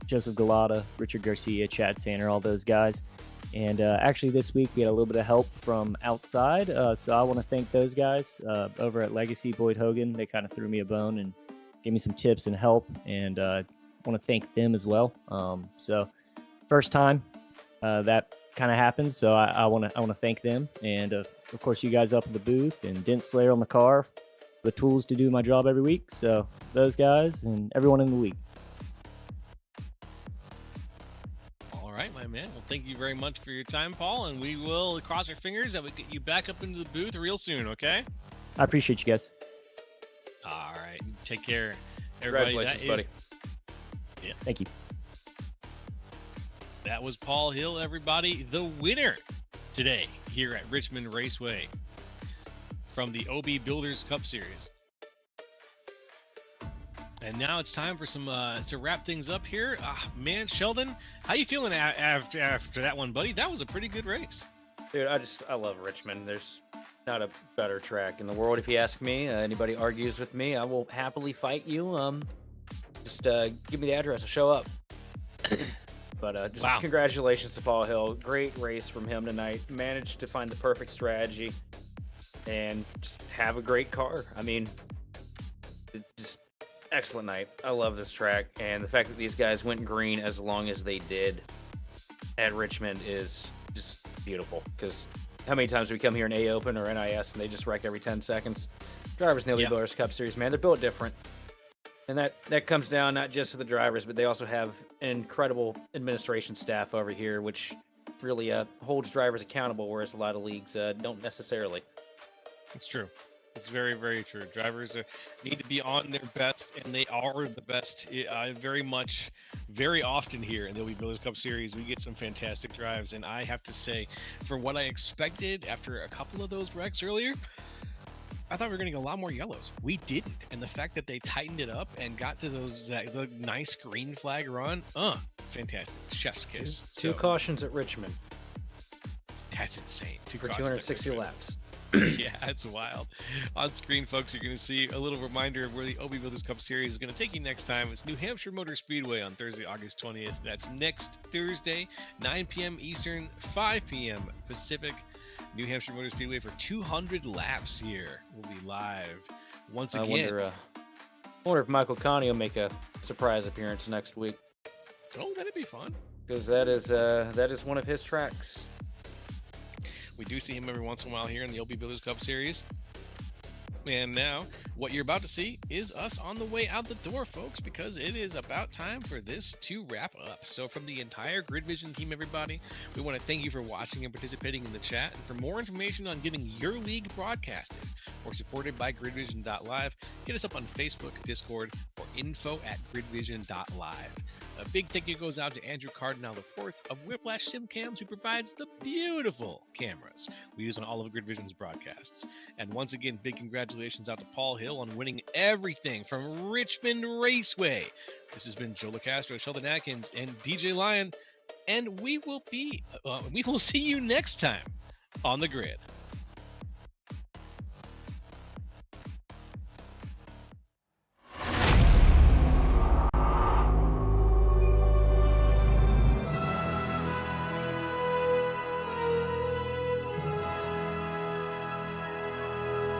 Joseph Galata, Richard Garcia, Chad Sander, all those guys. And actually this week we had a little bit of help from outside. So I want to thank those guys over at Legacy, Boyd Hogan. They kind of threw me a bone and gave me some tips and help. And I want to thank them as well. So first time that kind of happens. So I want to thank them. And of course you guys up in the booth and Dent Slayer on the car, the tools to do my job every week. So those guys and everyone in the league. All right, my man. Well, thank you very much for your time, Paul, and we will cross our fingers that we get you back up into the booth real soon, okay? I appreciate you guys. All right. Take care, everybody. Congratulations, buddy. Yeah. Thank you. That was Paul Hill, everybody, the winner today here at Richmond Raceway from the OB Builders Cup Series. And now it's time for some to wrap things up here. Man, Sheldon, how you feeling after that one, buddy? That was a pretty good race. Dude, I love Richmond. There's not a better track in the world, if you ask me. Anybody argues with me, I will happily fight you. Just give me the address, I'll show up. But Wow. Congratulations to Paul Hill. Great race from him tonight. Managed to find the perfect strategy and just have a great car. I mean, just excellent night. I love this track, and the fact that these guys went green as long as they did at Richmond is just beautiful, because how many times we come here in A Open or NIS and they just wreck every 10 seconds? Drivers in the Yeah. Builders Cup Series, man, they're built different. And that comes down not just to the drivers, but they also have an incredible administration staff over here, which really holds drivers accountable, whereas a lot of leagues don't necessarily. It's true. It's very, very true. Drivers need to be on their best, and they are the best. Very often here in the OB Builders Cup Series, we get some fantastic drives, and I have to say, for what I expected after a couple of those wrecks earlier, I thought we were going to get a lot more yellows. We didn't, and the fact that they tightened it up and got to the nice green flag run, fantastic. Chef's kiss. Two cautions at Richmond That's insane. for 260 laps. Yeah, it's wild. On screen, folks, you're going to see a little reminder of where the OB Builders Cup Series is going to take you next time. It's New Hampshire Motor Speedway on Thursday, August 20th. That's next Thursday, 9 p.m. Eastern, 5 p.m. Pacific. New Hampshire Motor Speedway for 200 laps here. We'll be live once again. I wonder if Michael Connie will make a surprise appearance next week, Oh, that'd be fun. because that is one of his tracks. We do see him every once in a while here in the OB Builders Cup Series. And now, what you're about to see is us on the way out the door, folks, because it is about time for this to wrap up. So from the entire Grid Vision team, everybody, we want to thank you for watching and participating in the chat. And for more information on getting your league broadcasted or supported by gridvision.live, get us up on Facebook, Discord, or info@gridvision.live. A big thank you goes out to Andrew Cardinal IV of Whiplash SimCams, who provides the beautiful cameras we use on all of Grid Vision's broadcasts. And once again, big congratulations out to Paul Hill on winning everything from Richmond Raceway. This has been Joe LaCastro, Sheldon Atkins, and DJ Lion, and we will see you next time on the grid.